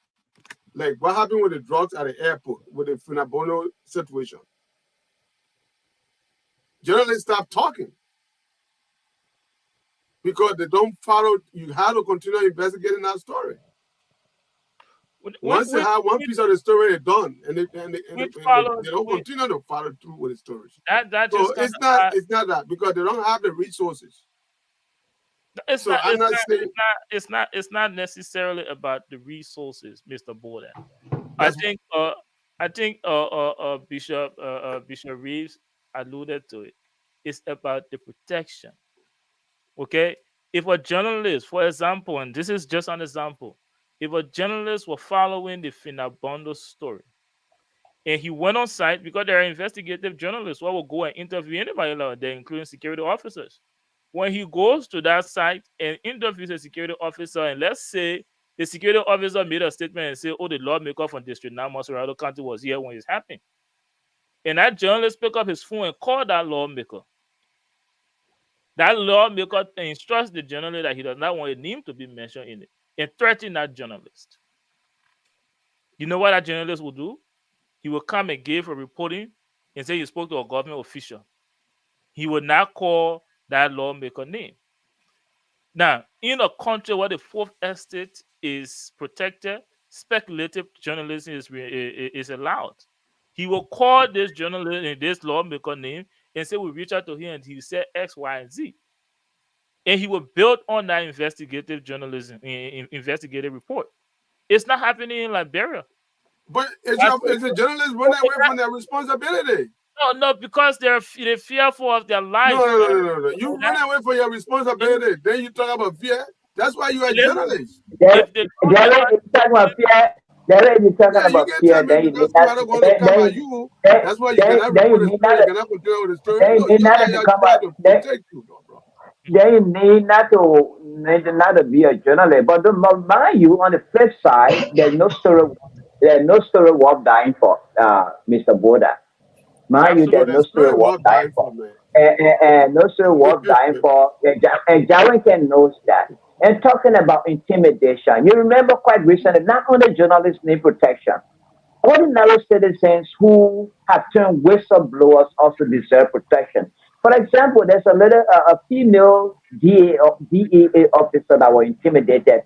like what happened with the drugs at the airport with the Finabono situation. Journalists stop talking because they don't follow. You have to continue investigating that story. Once they have one piece of the story, they're done, and they don't continue to follow through with the stories. So it's not that because they don't have the resources. It's not necessarily about the resources, Mr. Boda. I think Bishop Reeves alluded to it. It's about the protection. Okay, if a journalist, for example, and this is just an example, if a journalist were following the Finabondo story, and he went on site because there are investigative journalists who will go and interview anybody out there, including security officers. When he goes to that site and interviews a security officer, and let's say the security officer made a statement and said, "Oh, the lawmaker from District 9 Montserrado County was here when it's happening," and that journalist picked up his phone and called that lawmaker. That lawmaker instructs the journalist that he does not want a name to be mentioned in it and threaten that journalist. You know what that journalist will do? He will come and give a reporting and say you spoke to a government official. He will not call that lawmaker name. Now, in a country where the fourth estate is protected, speculative journalism is allowed. He will call this journalist and this lawmaker name and say we reach out to him and he said X, Y, and Z. And he will build on that investigative journalism, investigative report. It's not happening in Liberia. But it's a journalist running away from their responsibility. No, because they're fearful of their life. No. You run away from your responsibility. Then you talk about fear. That's why you are a journalist. If you talk about fear, then you talking about fear. Then you need not. That's why you cannot report the story. You cannot control the story. Then you need not to come out. Then you need not to be a journalist. But mind you, on the flip side, there's no story worth dying for, Mr. Boda. Mind you, there's no story worth dying for. And no story worth dying for. And Jarrington knows that. And talking about intimidation, you remember quite recently, not only journalists need protection, ordinary citizens who have turned whistleblowers also deserve protection. For example, there's a female DEA officer that was intimidated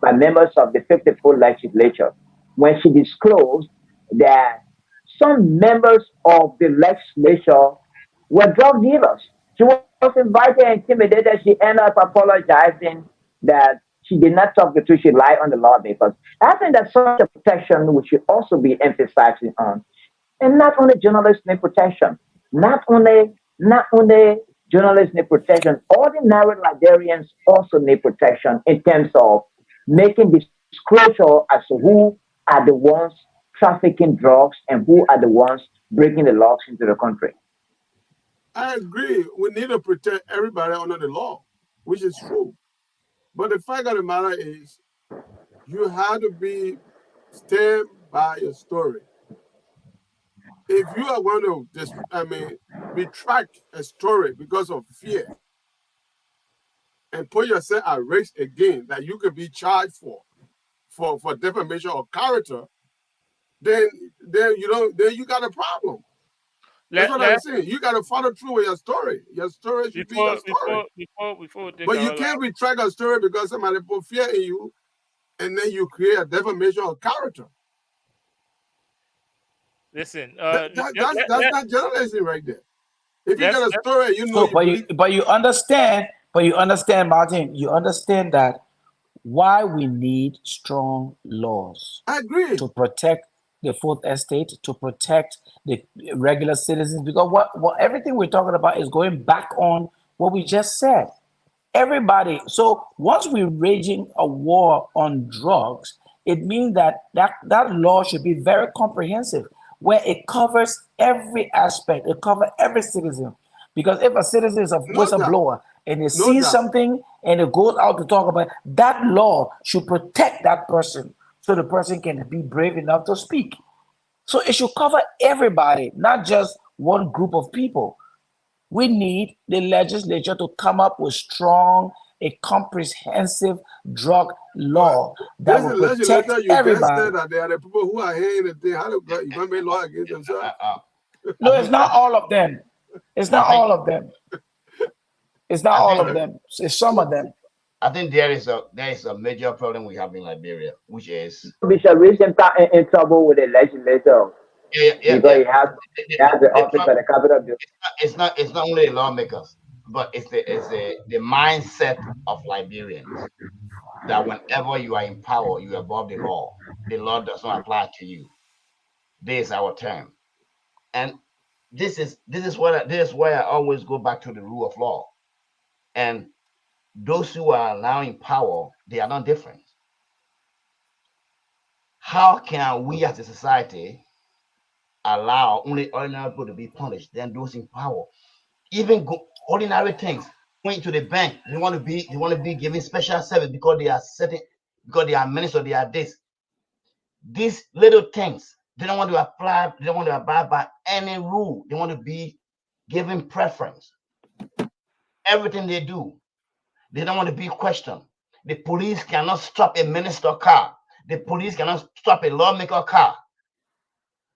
by members of the 54th legislature when she disclosed that some members of the legislature were drug dealers. She was invited and intimidated. She ended up apologizing that she did not talk the truth. She lied on the lawmakers. I think that such a protection we should also be emphasizing on. And not only journalists need protection, not only journalists need protection, ordinary Liberians also need protection in terms of making disclosure as to who are the ones trafficking drugs and who are the ones breaking the laws into the country. I agree. We need to protect everybody under the law, which is true. But the fact of the matter is, you have to stand by your story. If you are going to retract a story because of fear and put yourself at risk again that you could be charged for defamation of character, then you got a problem. That's what I'm saying. You got to follow through with your story. Your story should be your story. But you can't retract a story because somebody put fear in you, and then you create a defamation of character. Listen, that's not journalism right there. If you got a story, you know. So, but you understand, Martin. You understand that why we need strong laws. I agree. To protect the fourth estate, to protect the regular citizens, because what everything we're talking about is going back on what we just said. Everybody. So once we're raging a war on drugs, it means that law should be very comprehensive, where it covers every aspect, it covers every citizen. Because if a citizen is a whistleblower and they see something and it goes out to talk about, that law should protect that person so the person can be brave enough to speak. So it should cover everybody, not just one group of people. We need the legislature to come up with a comprehensive drug law that will protect everybody. That there are the people who are hearing the thing. How do you want to make law against themselves? No, it's not all of them. It's not all of them. It's not all of them. It's some of them. I think there is a major problem we have in Liberia, which is Bishop Richard in trouble with the legislature. Because he has the office of the capital. It's not only the lawmakers, but it's the mindset of Liberians that whenever you are in power, you are above the law. The law does not apply to you. This is our term, and this is where I always go back to the rule of law. And those who are now in power, they are not different. How can we as a society allow only ordinary people to be punished than those in power? Even ordinary things, going to the bank, they want to be given special service because they are ministers, they are this. These little things, they don't want to apply, they don't want to abide by any rule. They want to be given preference. everything they do. They don't want to be questioned. The police cannot stop a minister car. The police cannot stop a lawmaker car.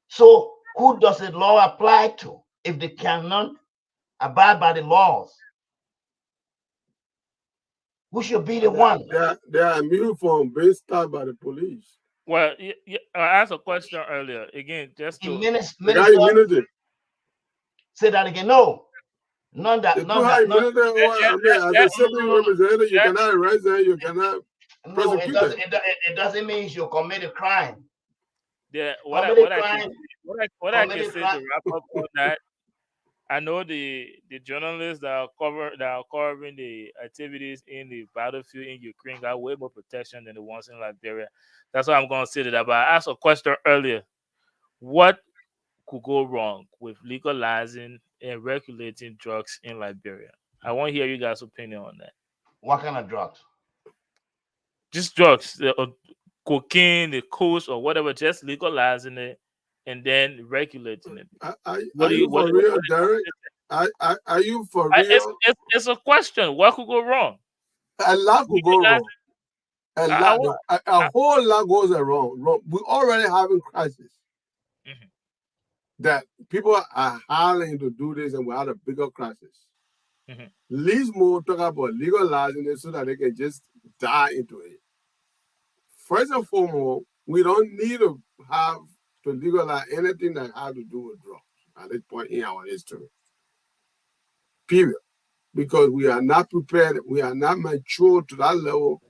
So who does the law apply to if they cannot abide by the laws? Who should be the one? They are immune from being stopped by the police. Well, I asked a question earlier. Again, just to immunity. Say that again. No, none that. As a civil representative, you cannot arrest them. You cannot prosecute them. It doesn't mean you commit a crime. Yeah, what I can say to wrap up on that, I know the journalists that are covering the activities in the battlefield in Ukraine got way more protection than the ones in Liberia. That's why I'm going to say that. But I asked a question earlier: what could go wrong with legalizing and regulating drugs in Liberia? I want to hear you guys' opinion on that. What kind of drugs? Just drugs, cocaine, the coast, or whatever. Just legalizing it and then regulating it. Are you for real, Derek? Are you for real? It's a question. What could go wrong? A lot could go wrong. A whole lot goes wrong. We're already having crisis. Mm-hmm. That people are hiring to do this, and we have a bigger crisis. Mm-hmm. Least more talk about legalizing it so that they can just die into it. First and foremost, we don't need to have to legalize anything that has to do with drugs at this point in our history. Period. Because we are not prepared, we are not mature to that level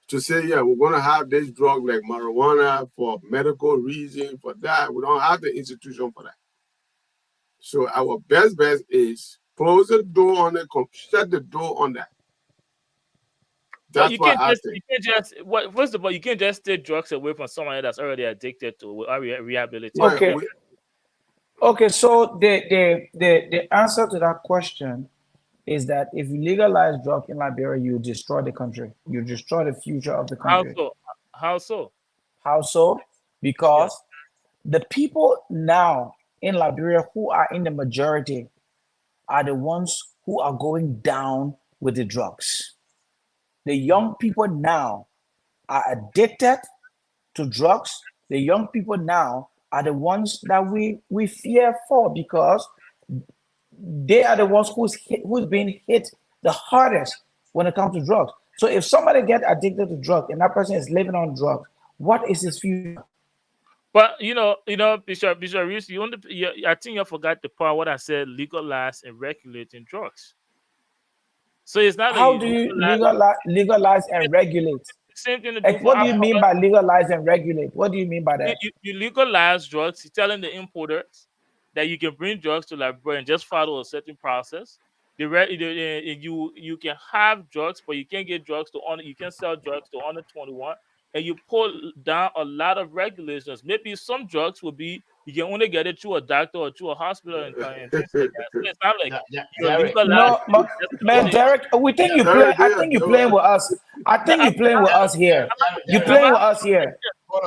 to say, yeah, we're going to have this drug like marijuana for medical reasons, for that. We don't have the institution for that. So our best bet is close the door on it, shut the door on that. That's what I think. First of all, you can't just take drugs away from someone that's already addicted to or rehabilitated. Okay, so the answer to that question is that if you legalize drugs in Liberia, you destroy the country. You destroy the future of the country. How so? How so? Because the people now in Liberia who are in the majority are the ones who are going down with the drugs. The young people now are addicted to drugs. The young people now are the ones that we fear for because they are the ones who's being hit the hardest when it comes to drugs. So if somebody gets addicted to drugs and that person is living on drugs, what is his future? But Bishop Reese, I think you forgot the part what I said: legalize and regulating drugs. So it's not how do you legalize and regulate? Same thing. What do you mean by legalize and regulate? What do you mean by that? You legalize drugs. You're telling the importers that you can bring drugs to Liberia and just follow a certain process. You can have drugs, but you can't get drugs you can sell drugs to under 21, and you pull down a lot of regulations. Maybe some drugs will be you can only get it through a doctor or through a hospital and things like that. So it's not like man, Derek. We think you play. I think you're playing with us. I think you're playing with us here. You're playing with us here.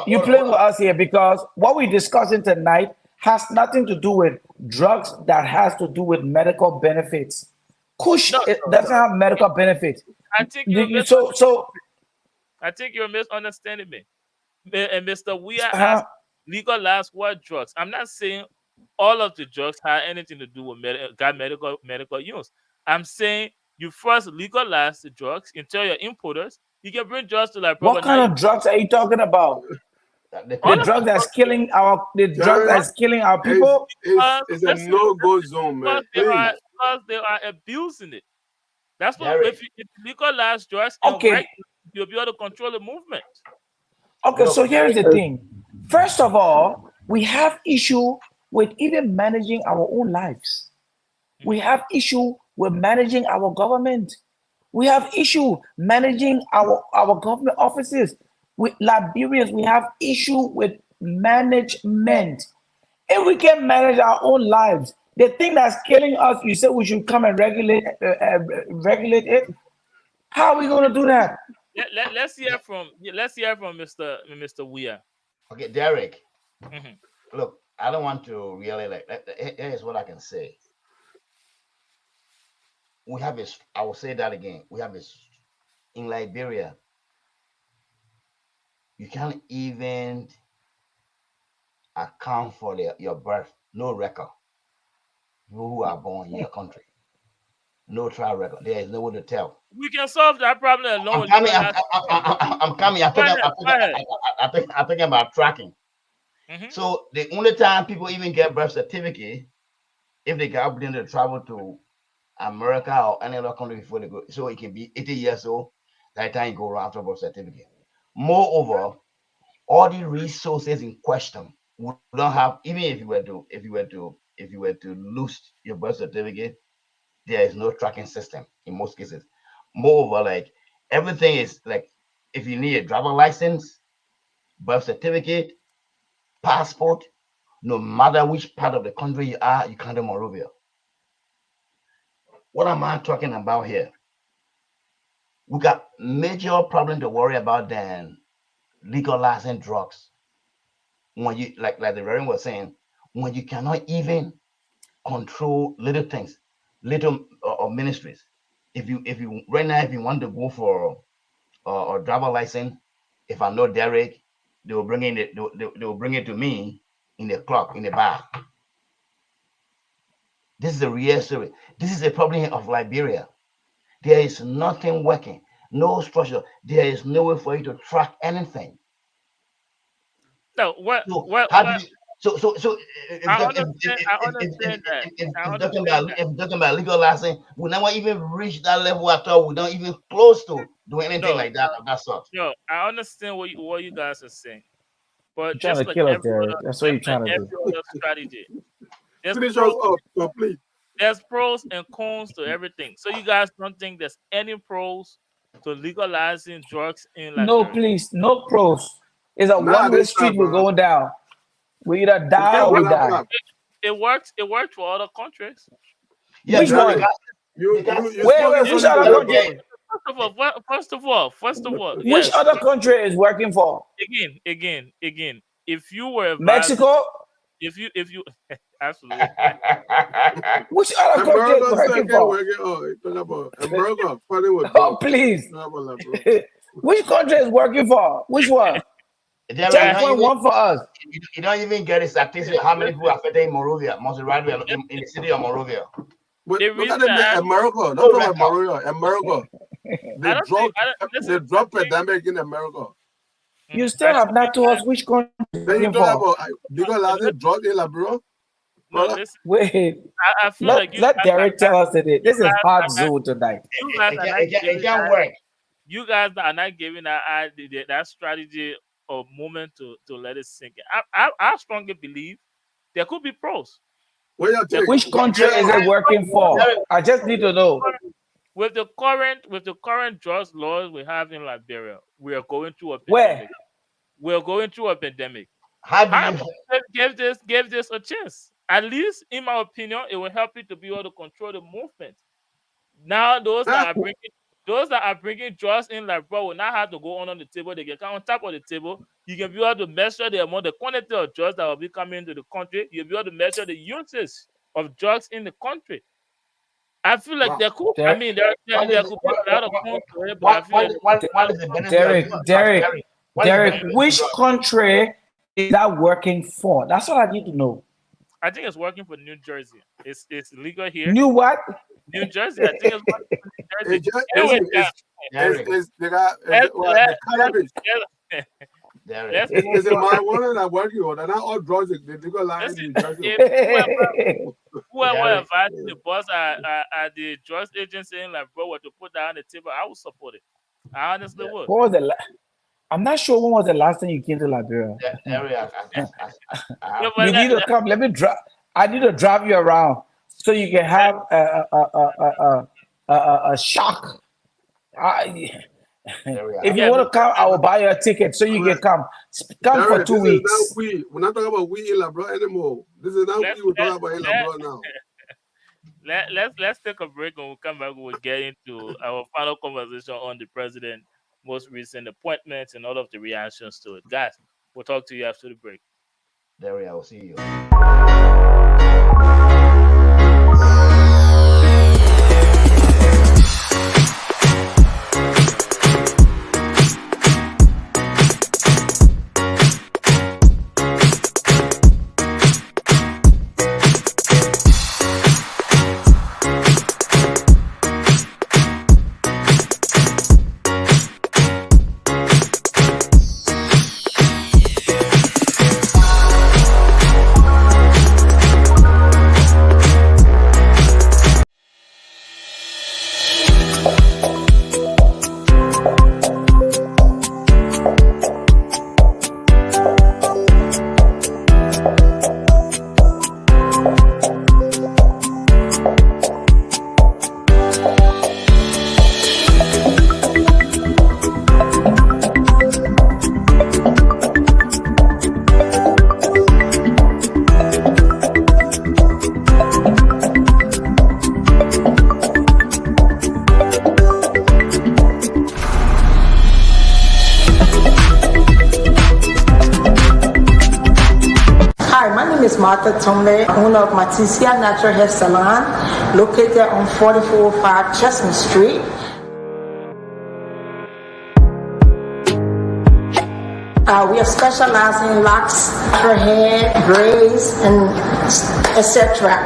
You're playing with us here because what we're discussing tonight has nothing to do with drugs. That has to do with medical benefits. Kush doesn't have medical benefits. I think I think you're misunderstanding me. And Mr. We are asked legalize what drugs. I'm not saying all of the drugs have anything to do with medical use. I'm saying you first legalize the drugs and tell your importers you can bring drugs to Liberia. What kind of drugs are you talking about? The drug that's killing our people. It's a no-go zone, man. Because they are abusing it. That's what if you legalize drugs, you'll be able to control the movement. Okay, so here's the thing. First of all, we have issue with even managing our own lives. We have issue with managing our government. We have issue managing our government offices. With Liberians, we have issue with management. If we can manage our own lives, the thing that's killing us, you said we should come and regulate it. How are we going to do that? Let's hear from Mr. Weir. Okay, Derek. Mm-hmm. Look, I don't want to really here's what I can say. we have a, I will say that again. We have a, in Liberia, you can't even account for your birth, no record. People who are born in your country, no trial record. There is no one to tell. We can solve that problem alone. I'm coming. I'm thinking about tracking. So the only time people even get birth certificate, if they got opportunity to travel to America or any other country before they go, so it can be 80 years old. That time you go around for birth certificate. Moreover, all the resources in question, we don't have. Even if you were to lose your birth certificate, there is no tracking system in most cases. Moreover, like everything is like, if you need a driver license, birth certificate, passport, no matter which part of the country you are, you can't do Monrovia. What am I talking about here? We got major problem to worry about than legalizing drugs. When you like the Reverend was saying, when you cannot even control little things, little ministries. If you right now, if you want to go for a driver license, if I know Derek, they will bring in they will bring it to me in the club, in the bar. This is a real story. This is a problem of Liberia. There is nothing working, no structure. There is no way for you to track anything. No, If talking about legalizing, we never even reach that level at all. We don't even close to doing anything like that of that sort. No, I understand what you guys are saying, but You're trying to kill us, Derek. That's what you're trying to do. Every other strategy, there's pros and cons to everything. So you guys don't think there's any pros to legalizing drugs in Liberia? No, please, no pros. It's a one-way street. We're going down. We either die or we die. It works. It worked for other countries. Yeah, which one? Wait, which other country? First of all, which other country is working for? Again. If you were Mexico, if you absolutely. Which other country is working for? Oh, please. Which country is working for? Which one? 10.1 for us. You don't even get a statistic how many people are affected in Monrovia, in the city of Monrovia. But look at it, America. Not talking about Monrovia, America. The drug pandemic in America. You still have not told us which country. Then you talk about legalizing drug in Liberia. No, wait. I feel let Derek tell us today. This is hot zone tonight. It can't work. You guys are not giving that strategy or moment to let it sink in. I strongly believe there could be pros. Which country is it working for? I just need to know. With the current drugs laws we have in Liberia, we are going through a pandemic. Where? We are going through a pandemic. Give this a chance. At least, in my opinion, it will help you to be able to control the movement. Now, those that are bringing drugs in Liberia will not have to go on the table. They can come on top of the table. You can be able to measure the quantity of drugs that will be coming into the country. You'll be able to measure the usage of drugs in the country. I feel like there could. I mean, there could be a lot of cons to it, but I feel like Derek, which country is that working for? That's what I need to know. I think it's working for New Jersey. It's legal here. New what? New Jersey. I think it's working for New Jersey. Is it marijuana that working on? They're not all drugs. They legalize in New Jersey. Whoever advised the boss at the drugs agency in Liberia were to put that on the table, I would support it. I honestly would. What was the I'm not sure when was the last time you came to Liberia. You need to come. Let me drive. I need to drive you around so you can have a shock. If you want to come, I will buy you a ticket so you can come. Come for 2 weeks. We're not talking about weed in Liberia anymore. This is not weed we're talking about in Liberia now. Let's take a break. When we come back, we'll get into our final conversation on the president's most recent appointments and all of the reactions to it. Guys, we'll talk to you after the break. Derry, I will see you. Dr. Tome, owner of Maticia Natural Hair Salon, located on 4405 Chestnut Street. We are specializing in locks, natural hair, braids, and etc.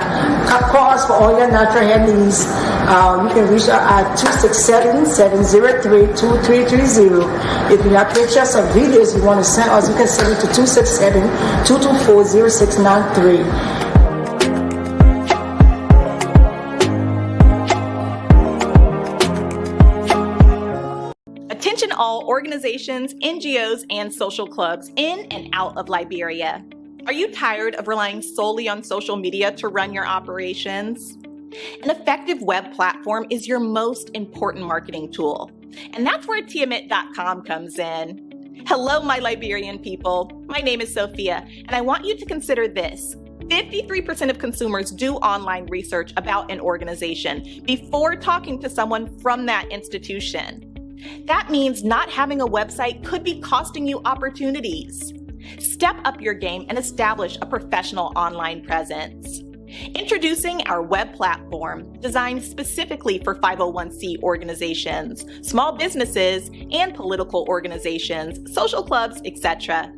Call us for all your natural hair needs. You can reach out at 267-703-2330. If you have pictures or videos you want to send us, you can send it to 267-224-0693. Attention all organizations, NGOs, and social clubs in and out of Liberia. Are you tired of relying solely on social media to run your operations? An effective web platform is your most important marketing tool, and that's where Tiamat.com comes in. Hello, my Liberian people. My name is Sophia, and I want you to consider this. 53% of consumers do online research about an organization before talking to someone from that institution. That means not having a website could be costing you opportunities. Step up your game and establish a professional online presence. Introducing our web platform, designed specifically for 501c organizations, small businesses, and political organizations, social clubs, etc.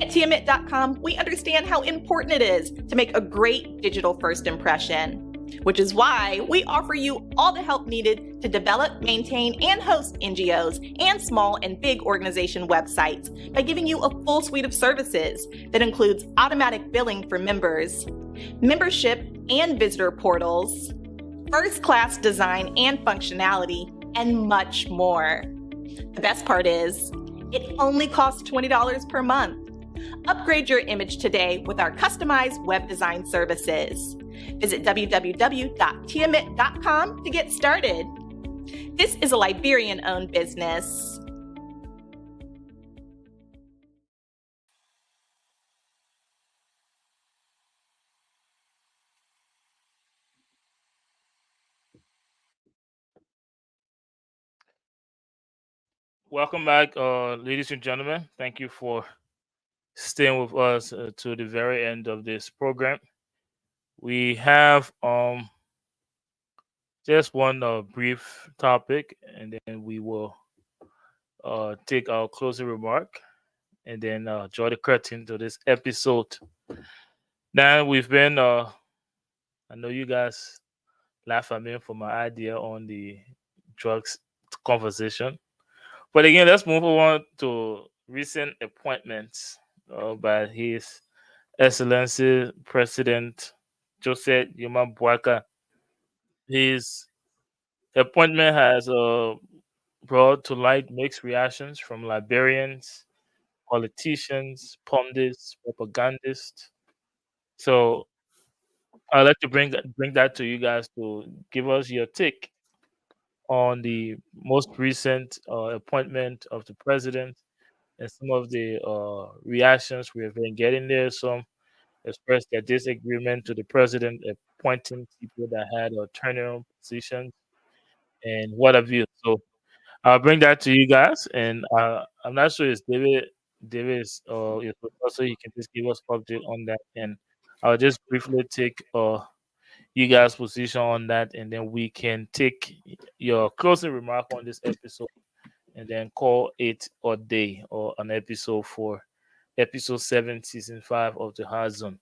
At Tiamat.com, we understand how important it is to make a great digital first impression, which is why we offer you all the help needed to develop, maintain, and host NGOs and small and big organization websites by giving you a full suite of services that includes automatic billing for members, membership and visitor portals, first-class design and functionality, and much more. The best part is, it only costs $20 per month. Upgrade your image today with our customized web design services. Visit www.tiamat.com to get started. This is a Liberian-owned business. Welcome back, ladies and gentlemen. Thank you for staying with us to the very end of this program. We have just one brief topic, and then we will take our closing remark, and then draw the curtain to this episode. Now we've been, I know you guys laugh at me for my idea on the drugs conversation, but again, let's move on to recent appointments by His Excellency President Joseph Yuma Boaka. His appointment has brought to light mixed reactions from Liberians, politicians, pundits, propagandists. So I'd like to bring that to you guys to give us your take on the most recent appointment of the president and some of the reactions we have been getting there. Some expressed their disagreement to the president appointing people that had turnaround positions and what have you. So I'll bring that to you guys, and I'm not sure it's Davis or also you can just give us update on that, and I'll just briefly take you guys' position on that, and then we can take your closing remark on this episode, and then call it a day or an episode for episode 7, season 5 of the Hard Zone.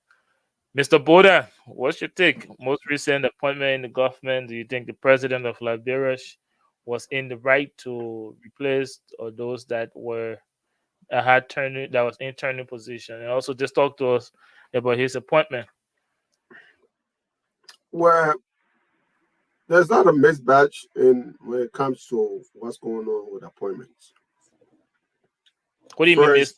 Mr. Boda, what's your take? Most recent appointment in the government, do you think the president of Liberia was in the right to replace or those that were that was in turning position? And also just talk to us about his appointment. Well, there's not a mismatch when it comes to what's going on with appointments. What do you mean mismatch?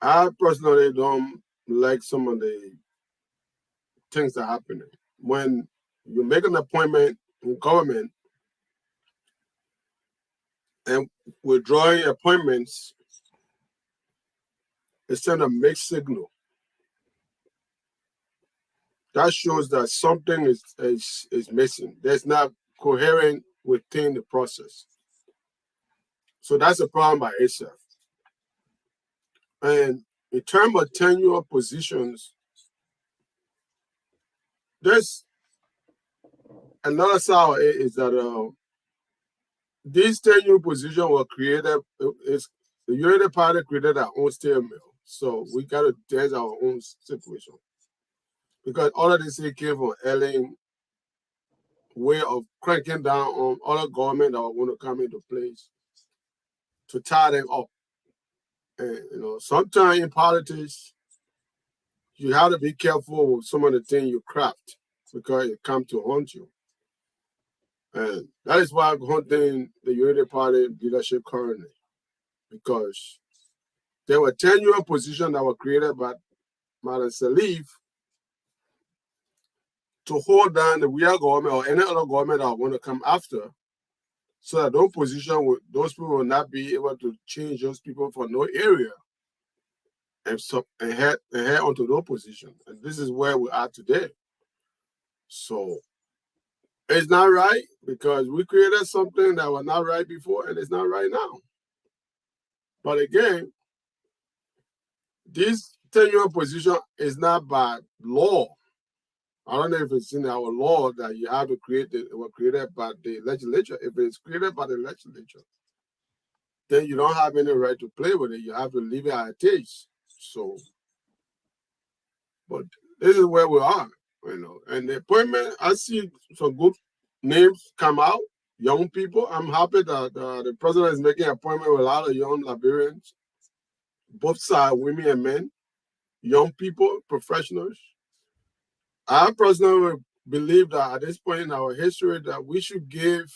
I personally don't like some of the things that are happening. When you make an appointment in government and withdrawing appointments, it sends a mixed signal. That shows that something is missing. There's not coherent within the process. So that's a problem by itself. And in terms of tenure positions, there's another side of it is that these tenure positions were created. It's the Unity Party created our own stalemate, so we got to dance our own situation because all of this came from Ellen way of cranking down on other government that want to come into place to tie them up. And sometimes in politics, you have to be careful with some of the things you craft because it comes to haunt you. And that is why I'm hunting the Unity Party leadership currently, because there were tenure positions that were created by Madam Salif to hold down the real government or any other government that want to come after, so that those people will not be able to change those people for no area and head onto those positions. And this is where we are today. So it's not right because we created something that was not right before and it's not right now. But again, this tenure position is not by law. I don't know if it's in our law that you have to create it. It was created by the legislature. If it's created by the legislature, then you don't have any right to play with it. You have to leave it as it is. So, but this is where we are, And the appointment, I see some good names come out, young people. I'm happy that the president is making an appointment with a lot of young Liberians, both sides, women and men, young people, professionals. I personally believe that at this point in our history that we should give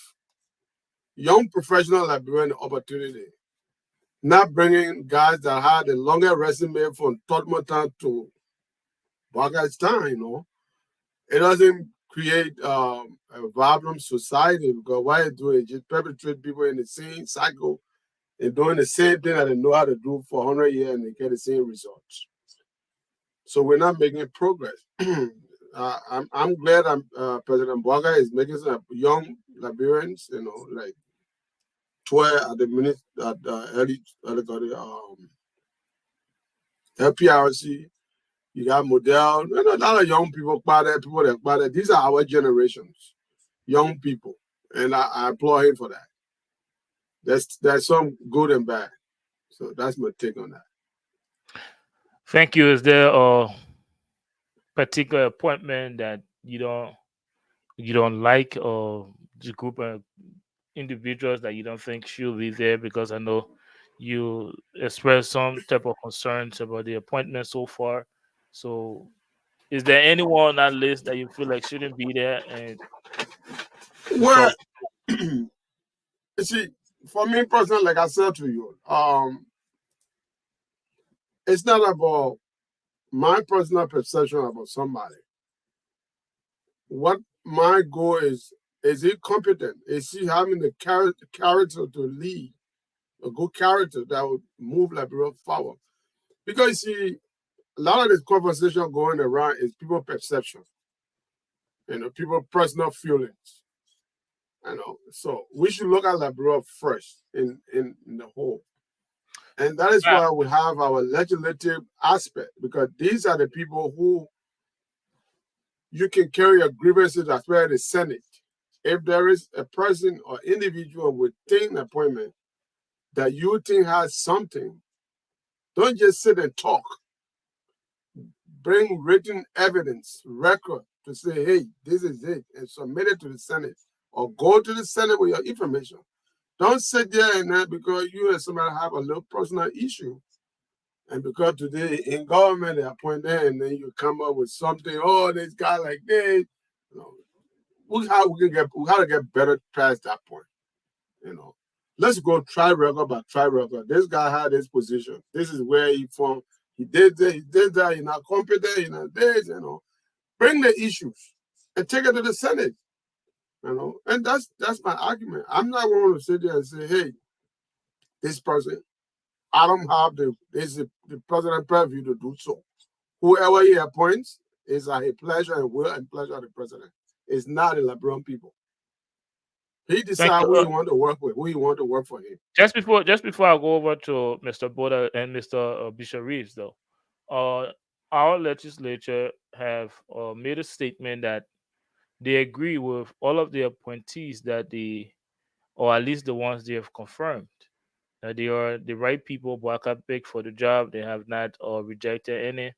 young professional Liberians the opportunity, not bringing guys that had the longer resume from Totmotan to Pakistan, It doesn't create a vibrant society because what it do is just perpetrate people in the same cycle and doing the same thing that they know how to do for 100 years and they get the same results. So we're not making progress. I'm glad President Bouaga is making some young Liberians, like 12 at the minute at LPRC. You got Model, a lot of young people people that these are our generations, young people, and I applaud him for that. There's some good and bad, so that's my take on that. Thank you. Is there a particular appointment that you don't like, or the group of individuals that you don't think should be there? Because I know you expressed some type of concerns about the appointment so far. So, is there anyone on that list that you feel like shouldn't be there? And well, you see, for me personally, like I said to you, it's not about my personal perception about somebody. What my goal is he competent? Is he having the character to lead, a good character that would move Liberia forward? Because you see, a lot of this conversation going around is people's perception, people's personal feelings. So we should look at Liberia first in the whole. And that is why we have our legislative aspect, because these are the people who you can carry your grievances as well as the Senate. If there is a person or individual within an appointment that you think has something, don't just sit and talk. Bring written evidence, record to say, hey, this is it, and submit it to the Senate, or go to the Senate with your information. Don't sit there and that because you and somebody have a little personal issue, and because today in government they appoint them, and then you come up with something. Oh, this guy like this. We have to get better past that point. Let's go try record by try record. This guy had this position. This is where he from. He did this, he did that, you're not competent, you're not this, Bring the issues and take it to the Senate, And that's my argument. I'm not going to sit there and say, hey, this person, I don't have the president purview to do so. Whoever he appoints is at a pleasure and will and pleasure of the president. It's not the Liberian people. He decides who he want to work with, who he want to work for him. Just before I go over to Mr. Boda and Mr. Bishop Reeves, though, our legislature have made a statement that they agree with all of the appointees that or at least the ones they have confirmed, that they are the right people who are picked for the job. They have not rejected any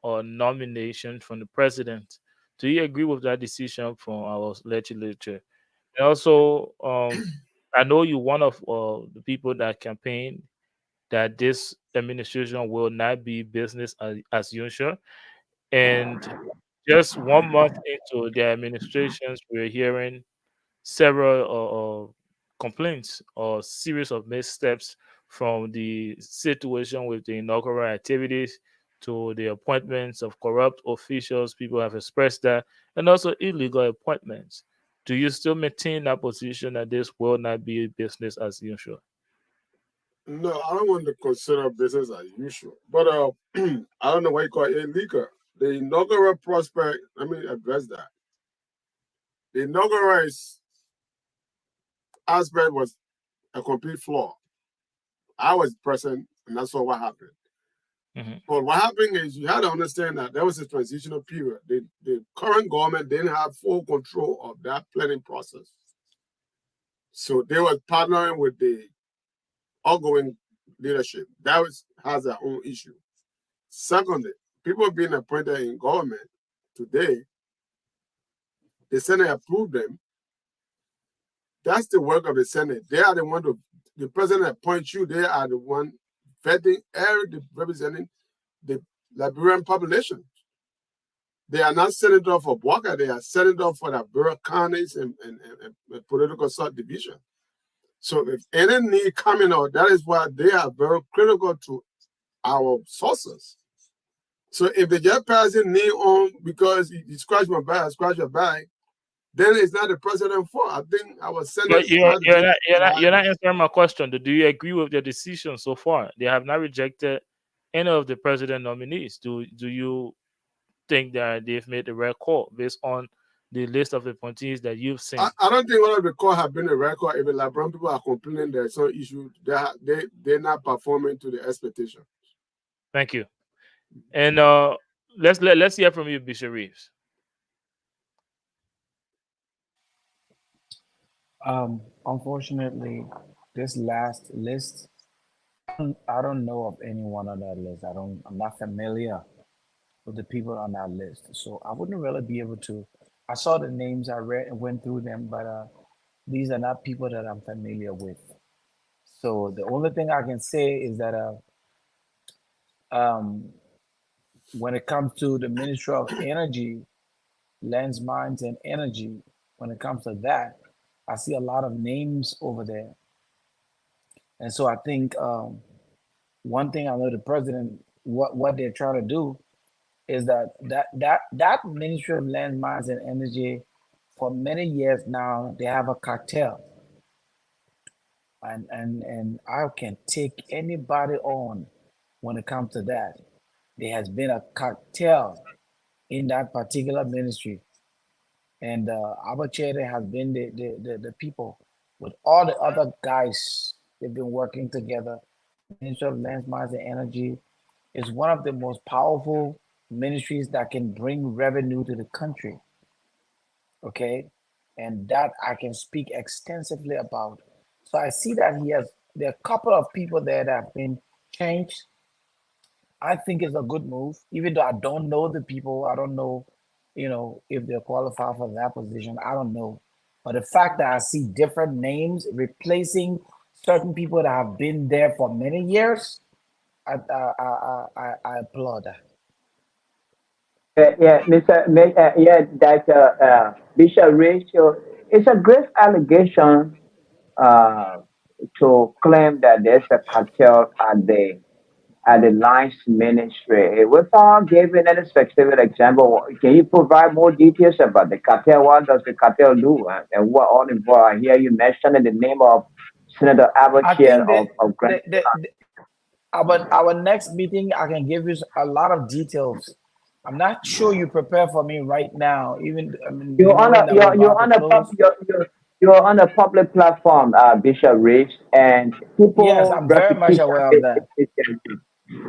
nomination from the president. Do you agree with that decision from our legislature? And also, I know you're one of the people that campaign that this administration will not be business as usual. And just 1 month into the administrations, we're hearing several complaints or series of missteps, from the situation with the inaugural activities to the appointments of corrupt officials. People have expressed that, and also illegal appointments. Do you still maintain that position that this will not be business as usual? No, I don't want to consider business as usual. But I don't know why you call it illegal. The inaugural prospect, let me address that. The inaugural aspect was a complete flaw. I was present, and that's all what happened. But what happened is you had to understand that there was a transitional period. The current government didn't have full control of that planning process. So they were partnering with the outgoing leadership. That has their own issue. Secondly, people being appointed in government today, the Senate approved them. That's the work of the Senate. They are the one the president appoints you. They are the one vetting representing the Liberian population. They are not setting it up for Boakai. They are setting it up for the borough counties and political subdivision. So if any need coming out, that is why they are very critical to our sources. So if they just pass a knee on because you scratch my back, scratch your back, then it's not the president's fault. I think our Senate. You're not answering my question. Do you agree with the decision so far? They have not rejected any of the president nominees. Do you think that they've made the right call based on the list of appointees that you've seen? I don't think all of the call have been a record. If the Liberian people are complaining there's some issue, they're not performing to the expectation. Thank you. And let's hear from you, Bishop Reeves. Unfortunately, this last list, I don't know of anyone on that list. I'm not familiar with the people on that list, so I wouldn't really be able to. I saw the names, I read and went through them, but these are not people that I'm familiar with. So the only thing I can say is that when it comes to the Ministry of Energy, Lands, Mines, and Energy, when it comes to that, I see a lot of names over there. And so I think one thing I know the president, what they're trying to do is that Ministry of Land, Mines, and Energy, for many years now, they have a cartel. And I can take anybody on when it comes to that. There has been a cartel in that particular ministry. And our chair has been the people with all the other guys. They've been working together. Ministry of Lands, Mines, and Energy is one of the most powerful ministries that can bring revenue to the country. Okay, and that I can speak extensively about. So I see that there are a couple of people there that have been changed. I think it's a good move, even though I don't know the people. I don't know, if they're qualified for that position. I don't know. But the fact that I see different names replacing certain people that have been there for many years, I applaud that. Bishop Rachel, it's a great allegation to claim that there's a cartel at the Lines Ministry. Without giving any specific example, can you provide more details about the cartel? What does the cartel do, and what all involved? I hear you mentioning the name of Senator Abacha of Grand. Our next meeting, I can give you a lot of details. I'm not sure you prepare for me right now. Even you're on you're on a public platform, Bishop Reeves, and Yes, people I'm very much repetition aware of that.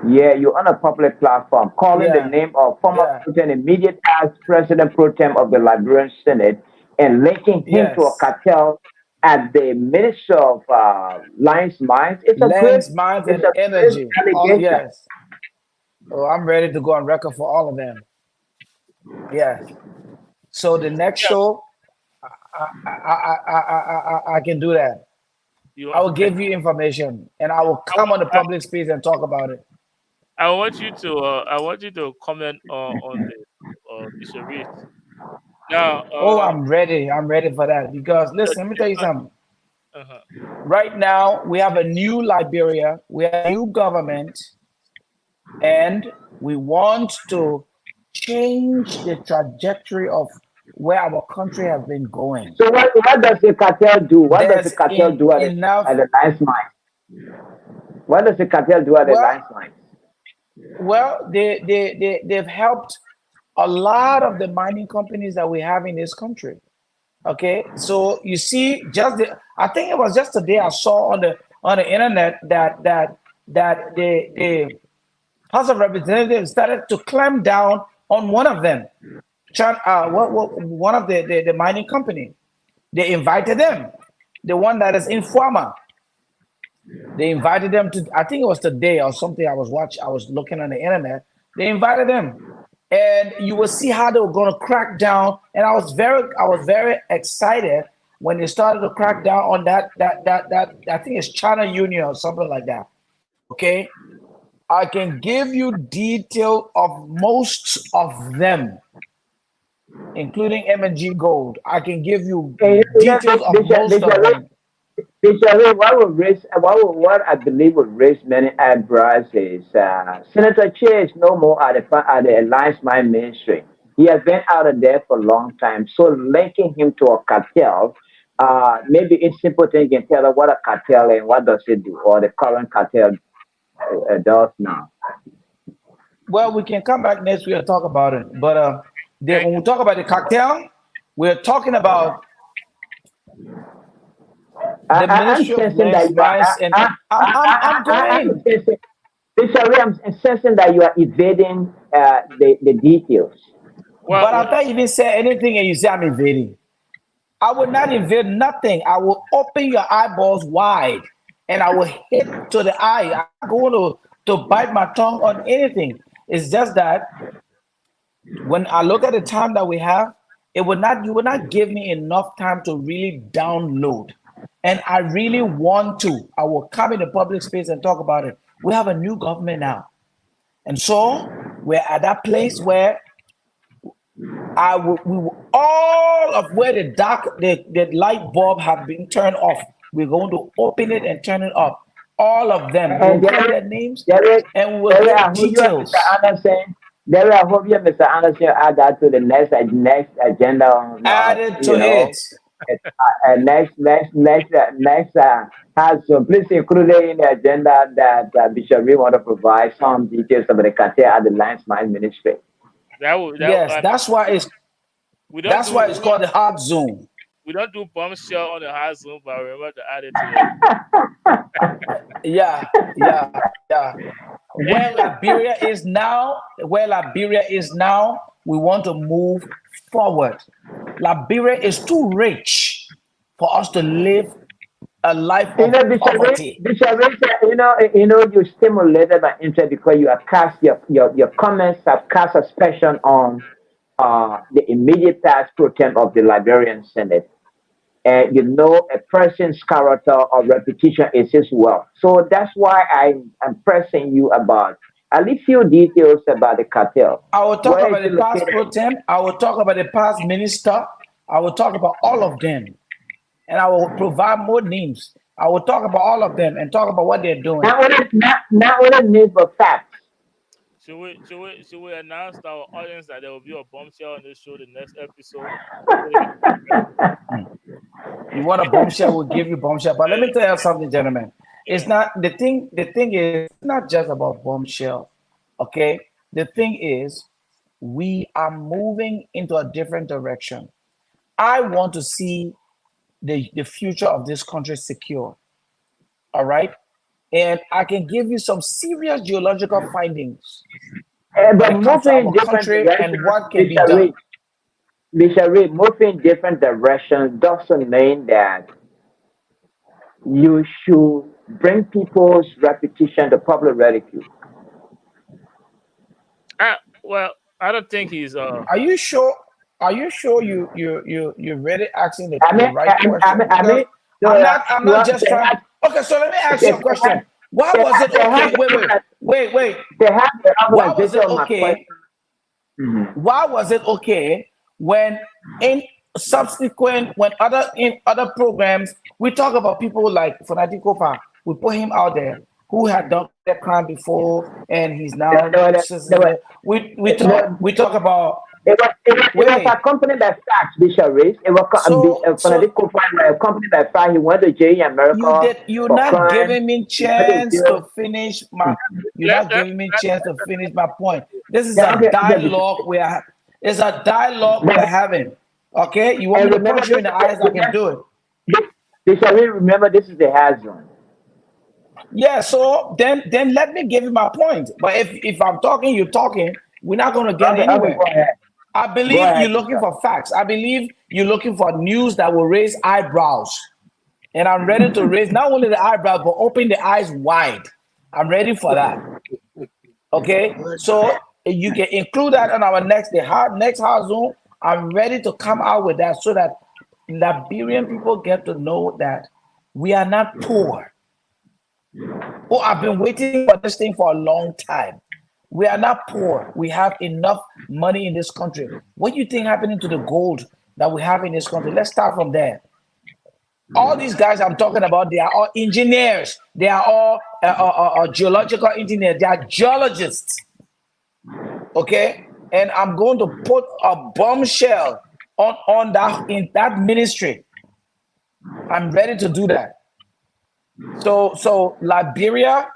yeah, you're on a public platform calling the Yeah, name of former yeah, president, immediate past president pro tem of the Liberian Senate, and linking him to a yes. cartel at the Ministry of Lines Mines. Lens, minds, It's and a grave energy. All allegation. yes. Oh, I'm ready to go on record for all of them. Yeah. So the next Yeah, show, I can do that. you. I will give you information, and I will come on the public space and talk about it. I want you to. I want you to comment on the Bishop Reed. Now, Oh, I'm ready. I'm ready for that because listen, let me tell you something. uh-huh. Right now, we have a new Liberia. We have a new government, and we want to change the trajectory of where our country has been going. So what does the cartel do? What does the There's cartel do at enough. the Lines Mines? What does the cartel do at the Lines Mines? Well, they've helped a lot of the mining companies that we have in this country. Okay, so you see, I think it was just today I saw on the internet that the House of Representatives started to clamp down on one of them, one of the mining company. They invited them, the one that is Informa. They invited them to, I think it was today or something. I was looking on the internet. They invited them, and you will see how they were going to crack down. And I was very excited when they started to crack down on that I think it's China Union or something like that. Okay, I can give you detail of most of them, including M&G Gold. I can give you details of most of them. Bishop, what I believe would raise many eyebrows is Senator Che is no more at the Alliance Mine Ministry. He has been out of there for a long time. So linking him to a cartel, maybe in simple thing you can tell us what a cartel and what does it do, or the current cartel does now. Well, we can come back next week and talk about it. But when we talk about the cartel, we're talking about the Ministry of Lands, Mines, and I'm going. Bishop, I'm sensing that you are evading the details. But I've not even said anything, and you say I'm evading. I will not evade nothing. I will open your eyeballs wide, and I will hit to the eye. I'm going to bite my tongue on anything. It's just that when I look at the time that we have, you will not give me enough time to really download. And I really want to. I will come in the public space and talk about it. We have a new government now. And so we're at that place where all of where the light bulb have been turned off, we're going to open it and turn it off. All of them. We'll get their names and we'll get details. There, I hope you, Mr. Anderson, add that to the next agenda. Add it to it. Next has please include it in the agenda that Bishop Reed want to provide some details about the cartel at the Lines Mine Ministry. That's why it's called the hot zone. We don't do bombshell on the hot zone, but remember to add it to it. Yeah. Where Liberia is now, we want to move forward. Liberia is too rich for us to live a life of poverty. Bishop, you stimulated my interest because you have cast your comments have cast aspersion on the immediate past pro tem of the Liberian Senate. And a person's character or reputation is his wealth. So that's why I'm pressing you about at least few details about the cartel. I will talk about the past pro tem. I will talk about the past minister. I will talk about all of them. And I will provide more names. I will talk about all of them and talk about what they're doing. Not only names, but facts. Should we announce to our audience that there will be a bombshell on this show the next episode? You want a bombshell, we'll give you bombshell. But let me tell you something, gentlemen. It's not the thing is not just about bombshell. Okay? The thing is, we are moving into a different direction. I want to see the future of this country secure. All right. And I can give you some serious geological findings But when it comes to moving in our different country directions, and what can be Mr. done. Reed, Mr. Reed, moving in different directions doesn't mean that you should bring people's reputation to public ridicule. Well, I don't think he's. Are you sure? Are you sure you're really asking the, I mean, the right question? I mean, Because I'm not just trying. Okay, so let me ask you a question. Why was it okay? Wait. They have the Why was it organization of my okay? question. Why was it okay when in subsequent when in other programs we talk about people like Fonadi Kopa, we put him out there who had done that crime before and he's now we talk about it was accompanied by facts, Bishop Reese. It was Fonadi Kopa accompanied by facts. He went to jail in America. You're not giving me chance to finish my. You're not giving me chance to finish my point. This is a dialogue we are. It's a dialogue we're having. Okay, you want me to punch you in the eyes? I can do it. Bishop Reese, remember this is the hard zone. Yeah. So then let me give you my point. But if I'm talking, you're talking. We're not going to get anywhere. I believe you're looking for facts. I believe you're looking for news that will raise eyebrows. And I'm ready to raise not only the eyebrows, but open the eyes wide. I'm ready for that. Okay? So you can include that on our next hard zone. I'm ready to come out with that so that Liberian people get to know that we are not poor. Oh, I've been waiting for this thing for a long time. We are not poor. We have enough money in this country. What do you think happening to the gold that we have in this country? Let's start from there. All these guys I'm talking about, they are all engineers. They are all geological engineers. They are geologists. Okay? And I'm going to put a bombshell on that in that ministry. I'm ready to do that. So Liberia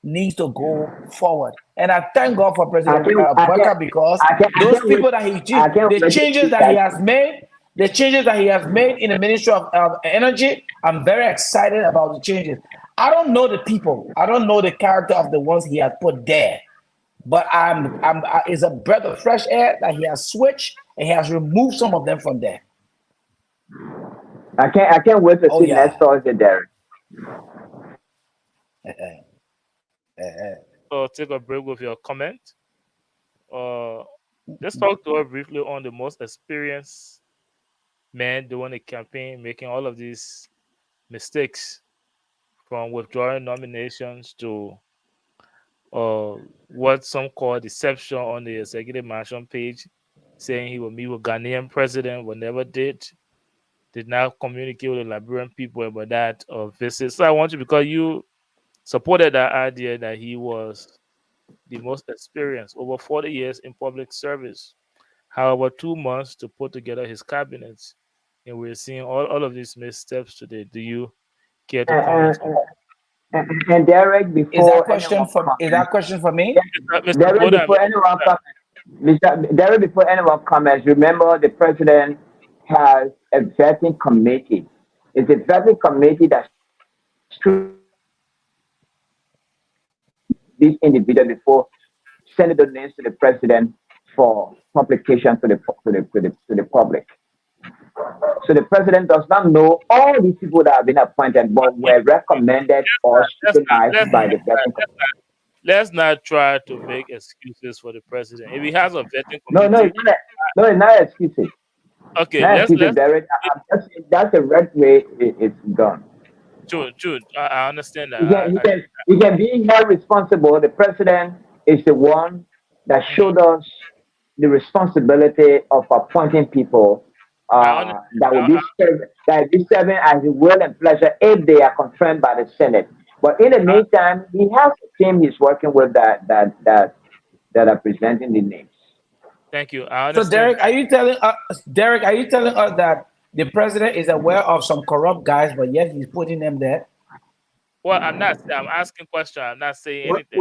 needs to go forward. And I thank God for President Bouaka because those people that the changes that he has made in the Ministry of Energy, I'm very excited about the changes. I don't know the people. I don't know the character of the ones he has put there. But it's a breath of fresh air that he has switched and he has removed some of them from there. I can't wait to see next Thursday, Derek. So take a break with your comment. Let's talk to her briefly on the most experienced man doing the campaign, making all of these mistakes from withdrawing nominations to what some call deception on the executive mansion page, saying he will meet with Ghanaian president, but never did not communicate with the Liberian people about that visit. So I want you, because you supported that idea that he was the most experienced, over 40 years in public service. However, 2 months to put together his cabinet, and we're seeing all of these missteps today. Do you care to comment on that? And Derek, before is that question for me? Derek, before anyone comments, remember the president has a vetting committee. It's a vetting committee that this individual before sending the names to the president for publication to the public. So the president does not know all these people that have been appointed, but were recommended or scrutinized by the vetting committee. Let's not try to make excuses for the president. If he has a vetting committee, no, it's not excuses. Okay, that's the right way it's done. Jude, I understand that. You can be held responsible. The president is the one that showed us the responsibility of appointing people that will be serving as a will and pleasure if they are confirmed by the Senate. But in the meantime, he has a team he's working with that are presenting the names. Thank you. So Derek, are you telling us that the president is aware of some corrupt guys, but yet he's putting them there? Well, I'm not. I'm asking questions. I'm not saying anything.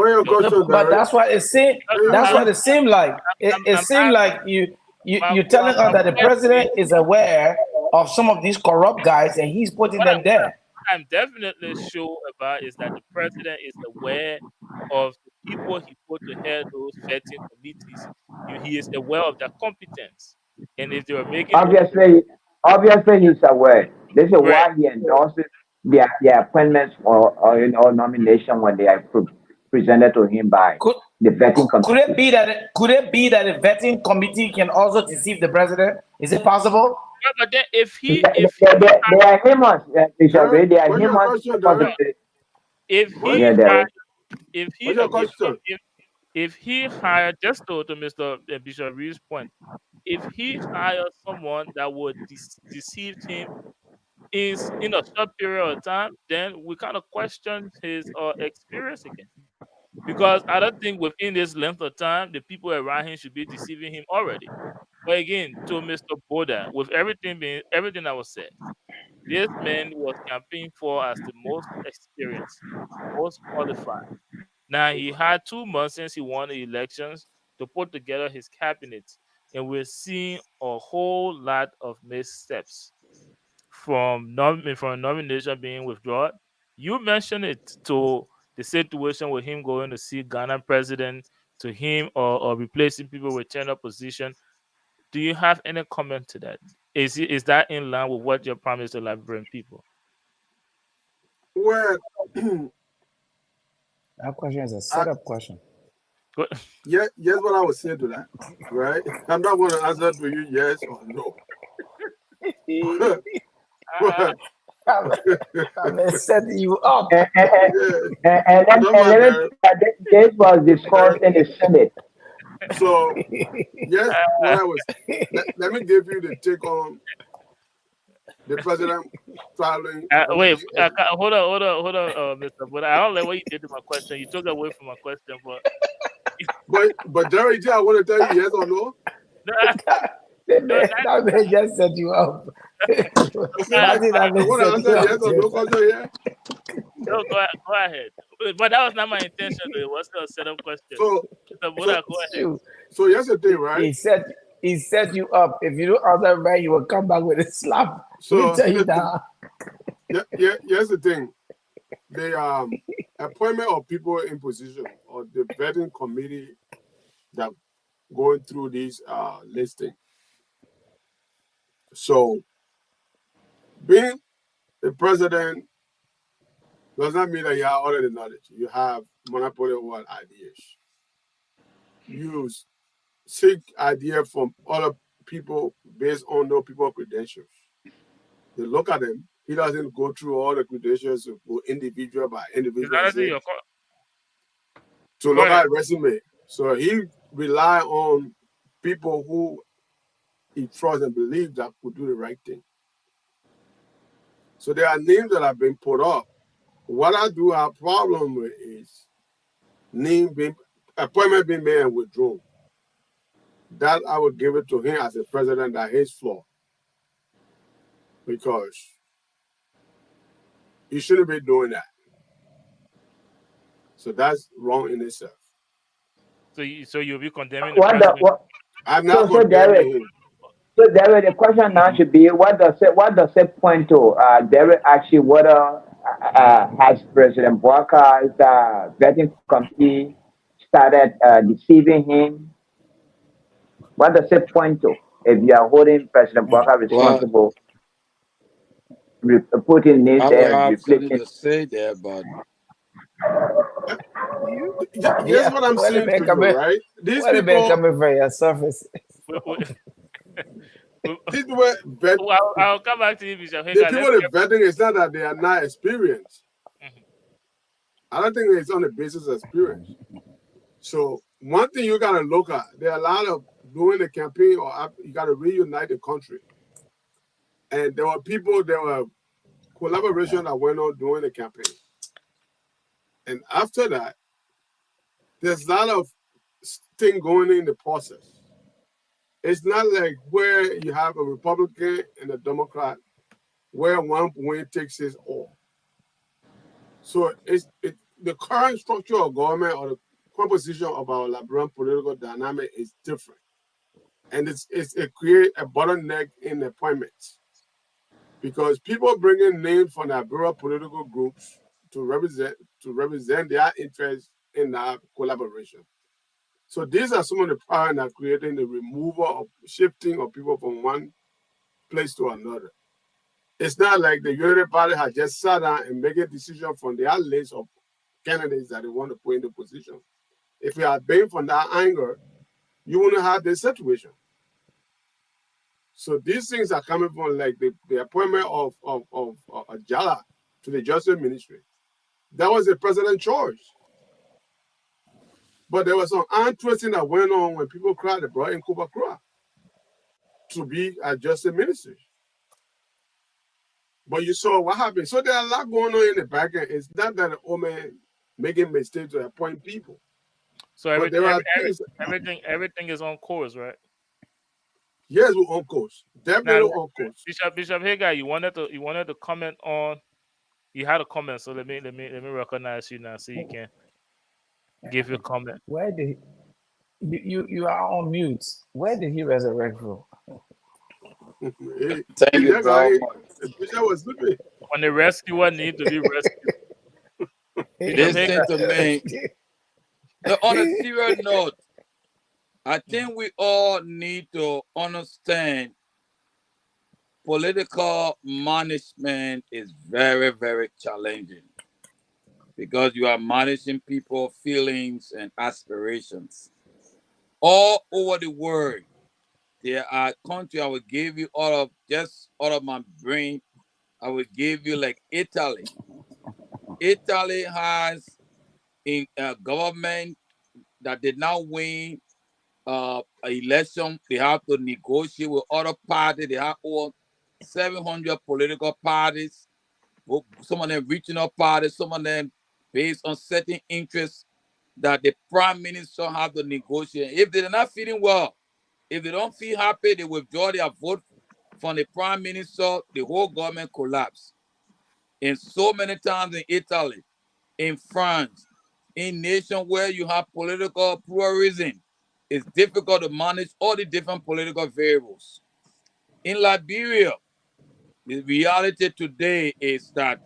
But that's what it seemed. That's what it seemed like. It seemed like you're telling us that the president is aware of some of these corrupt guys, and he's putting them there. I'm definitely sure about is that the president is aware of the people he put to head those vetting committees. He is aware of their competence, and if they are making Obviously, he's aware. This is Right. why he endorses their appointments or nomination when they are presented to him by the vetting committee. Could it be that the vetting committee can also deceive the president? Is it possible? Yeah, but then if he They are humans, Bishop Ray, they are What's your humans. question, Derek? if he Yeah, Derek. if he hired, just to Mr. Bishop Reed's point, if he hired someone that would deceive him is in a short period of time, then we kind of question his experience again. Because I don't think within this length of time, the people around him should be deceiving him already. But again, to Mr. Boda, with everything that was said, this man was campaigning for as the most experienced, most qualified. Now he had 2 months since he won the elections to put together his cabinet, and we're seeing a whole lot of missteps from nomination being withdrawn. You mentioned it to the situation with him going to see Ghana president, to him or replacing people with tenure position. Do you have any comment to that? Is that in line with what you promised the Liberian people? Well, That question is a setup question. yes, what I would say to that, right? I'm not going to answer to you yes or no. I'm setting you up. And this was discussed in the Senate. So, yes, what I was. Let me give you the take on the president traveling. Wait, hold on, Mr. But I don't like what you did to my question. You took away from my question, but Jerry, I want to tell you yes or no. That man just set you up. I want to answer yes or no question here. No, go ahead. But that was not my intention. It was a setup question. So, go ahead. So here's the thing, right? He set you up. If you don't answer right, you will come back with a slap. So tell you now. Here's the thing. The appointment of people in position or the vetting committee that going through this listing. So being the president does not mean that you have all of the knowledge. You have monopoly over ideas. You seek ideas from other people based on those people's credentials. They look at them. He doesn't go through all the credentials to go individual by individual to look at resume. So he rely on people who he trusts and believes that could do the right thing. So there are names that have been put up. What I do have a problem with is appointment being made and withdrawn. That I would give it to him as a president at his floor. Because he shouldn't be doing that. So that's wrong in itself. So you'll be condemning the president? I'm not condemning him. So Derek, the question now should be, what does it point to? Derek actually, whether has President Walker's vetting committee started deceiving him? What does it point to? If you are holding President Walker responsible, putting this there, replacing. To say there, but here's what I'm saying to you, right? These people coming from your surface. I'll come back to you, Bishop. The people that vetting is not that they are not experienced. I don't think it's on the basis of experience. So one thing you gotta look at, there are a lot of doing the campaign or you gotta reunite the country. And there were collaboration that went on during the campaign. And after that, there's a lot of thing going in the process. It's not like where you have a Republican and a Democrat, where one wing takes his all. So the current structure of government or the composition of our Liberian political dynamic is different. And it creates a bottleneck in appointments. because people bringing names from their various political groups to represent their interests in that collaboration. So these are some of the powers that are creating the removal of shifting of people from one place to another. It's not like the Unity Party has just sat down and make a decision from their list of candidates that they want to put in the position. If you are being from that angle, you wouldn't have this situation. So these things are coming from like the appointment of Jala to the Justice Ministry. That was the president's choice. But there was some arm twisting that went on when people cried. They brought in Kuba Kra to be a Justice Ministry. But you saw what happened. So there's a lot going on in the back end. It's not that the old man making mistakes to appoint people. So everything is on course, right? Yes, we're on course. Definitely Now, on course. Bishop Hagar, you wanted to comment on. You had a comment, so let me recognize you now, so you can give your comment. Where did you are on mute? Where did he resurrect from? Thank you very much. Bishop was sleeping. When the rescuer need to be rescued. Listen to me. So on a serious note, I think we all need to understand political management is very, very challenging because you are managing people's feelings and aspirations. All over the world, there are countries I will give you out of my brain. I will give you like Italy. Italy has a government that did not win an election. They have to negotiate with other parties. They have over 700 political parties, some of them regional parties, some of them based on certain interests that the prime minister have to negotiate. If they're not feeling well, if they don't feel happy, they withdraw their vote from the prime minister, the whole government collapse. And so many times in Italy, in France, in nations where you have political pluralism, it's difficult to manage all the different political variables. In Liberia, the reality today is that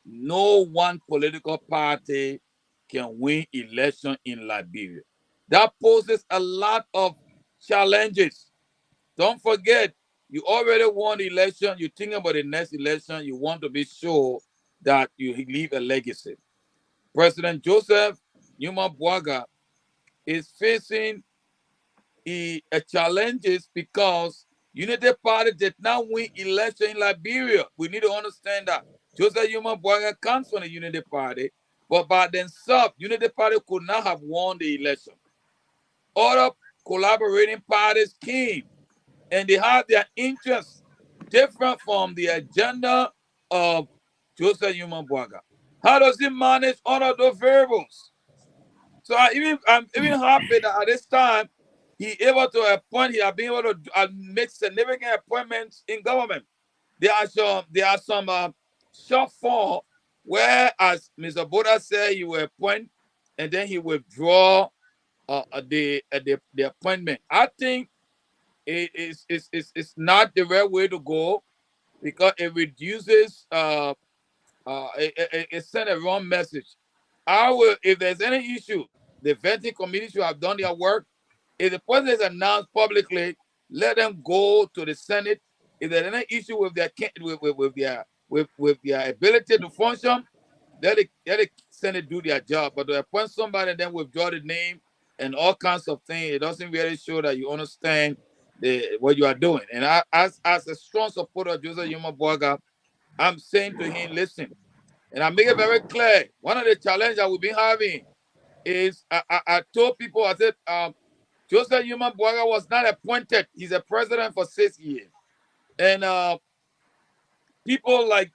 no one political party can win election in Liberia. That poses a lot of challenges. Don't forget, you already won the election. You think about the next election. You want to be sure that you leave a legacy. President Joseph Numa Bwaga is facing challenges because Unity Party did not win election in Liberia. We need to understand that. Joseph Numa Bwaga comes from the Unity Party, but by themselves, Unity Party could not have won the election. Other collaborating parties came, and they had their interests different from the agenda of Joseph Numa Bwaga. How does he manage all of those variables? So I'm even happy that at this time he able to appoint. He has been able to make significant appointments in government. There are some short fall where, as Mr. Boda said, he will appoint and then he withdraw the appointment. I think it's not the right way to go because it reduces it sent a wrong message. If there's any issue, the vetting committee should have done their work. If the president is announced publicly, let them go to the Senate. If there's any issue with their ability to function, let the Senate do their job. But to appoint somebody and then withdraw the name and all kinds of things, it doesn't really show that you understand what you are doing. And as a strong supporter of Joseph Numa Bwaga, I'm saying to him, listen, and I make it very clear. One of the challenges that we've been having is I told people, I said, Joseph Numa Bwaga was not appointed. He's a president for 6 years. And people like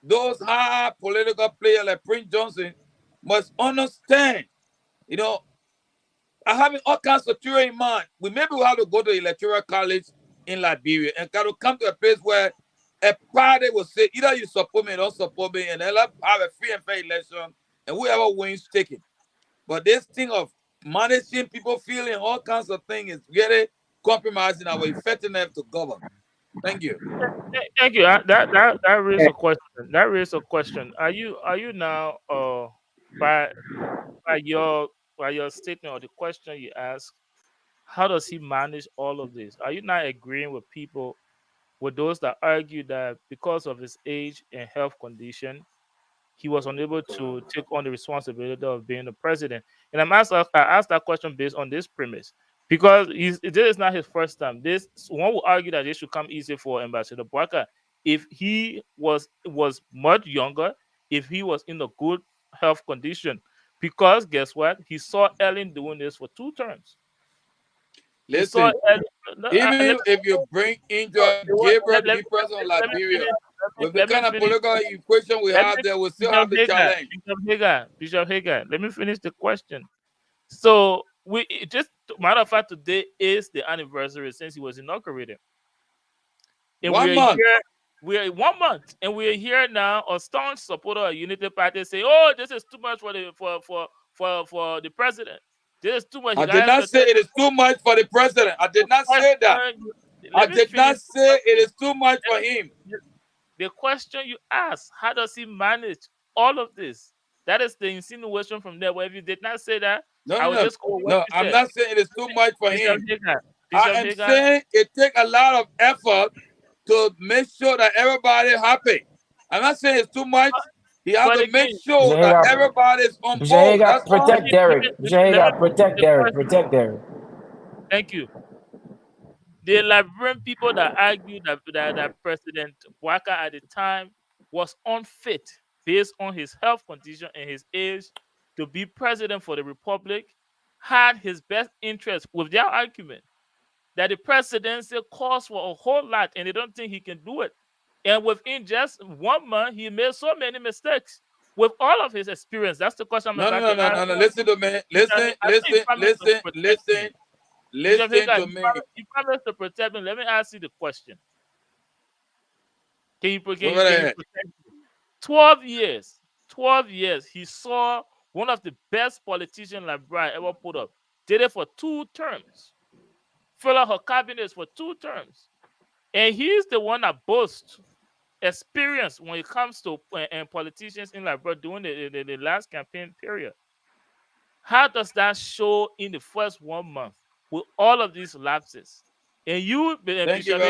those high political players like Prince Johnson must understand, I have all kinds of theory in mind. Maybe we'll have to go to the electoral college in Liberia and kind of come to a place where a party will say, either you support me or don't support me, and they'll have a free and fair election, and whoever wins, take it. But this thing of managing people feeling all kinds of things is really compromising our effectiveness to govern. Thank you. Thank you. That raised a question. That raised a question. Are you now by by your by your statement or the question you asked? How does he manage all of this? Are you not agreeing with people, with those that argue that because of his age and health condition, he was unable to take on the responsibility of being the president? And I asked that question based on this premise because this is not his first time. This one will argue that this should come easy for Ambassador Bwaka if he was much younger, if he was in a good health condition. Because guess what? He saw Ellen doing this for 2 terms. Listen, even if you bring in George Gabriel to be president of Liberia, with the kind of political equation we have there, we still have the challenge. Bishop Hager, let me finish the question. So matter of fact, today is the anniversary since he was inaugurated. And 1 month. We're 1 month, and we're here now. A staunch supporter of Unity Party say, "Oh, this is too much for the president. This is too much." I did not say it is too much for the president. I did not say that. I did not say it is too much for him. The question you asked, how does he manage all of this? That is the insinuation from there. Well, if you did not say that, I'm not saying it is too much for him. I am saying it takes a lot of effort to make sure that everybody is happy. I'm not saying it's too much. He has to make sure that everybody is on board. Protect Derek. Protect Derek. Thank you. The Liberian people that argued that President Bwaka at the time was unfit based on his health condition and his age to be president for the republic had his best interest with their argument that the presidency calls for a whole lot and they don't think he can do it. And within just 1 month, he made so many mistakes with all of his experience. That's the question I'm about to ask. No. Listen to me. Listen to me. You promised to protect me. Let me ask you the question. Can you protect me? 12 years, he saw one of the best politicians Liberia ever put up. Did it for 2 terms. Fill out her cabinets for 2 terms. And he's the one that boasts experience when it comes to politicians in Liberia during the last campaign period. How does that show in the first 1 month with all of these lapses? And Bishop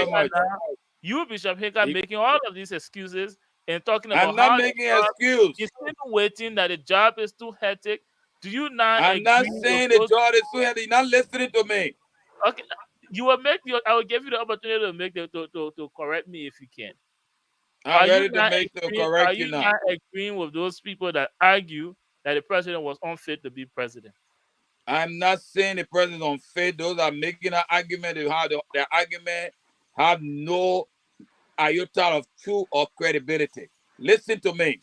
Hager, making all of these excuses and talking about I'm not making an excuse. Insinuating that the job is too hectic. Do you not? I'm not saying the job is too hectic. You're not listening to me. Okay, I will give you the opportunity to make to correct me if you can. I'm ready to make the correct you now. Are you not agreeing with those people that argue that the president was unfit to be president? I'm not saying the president is unfit. Those are making an argument. Their argument have no iota of truth or credibility. Listen to me.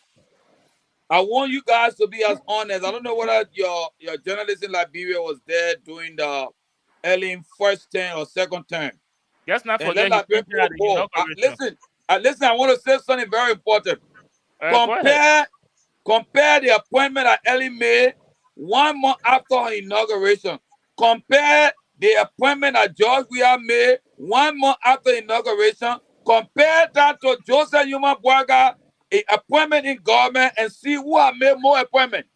I want you guys to be as honest. I don't know whether your journalist in Liberia was there during the early first term or second term. Let's not forget. Listen, I want to say something very important. Compare the appointment that Ellie made 1 month after her inauguration. Compare the appointment that George Weah made 1 month after inauguration. Compare that to Joseph Yuma Bwaka, an appointment in government, and see who have made more appointments.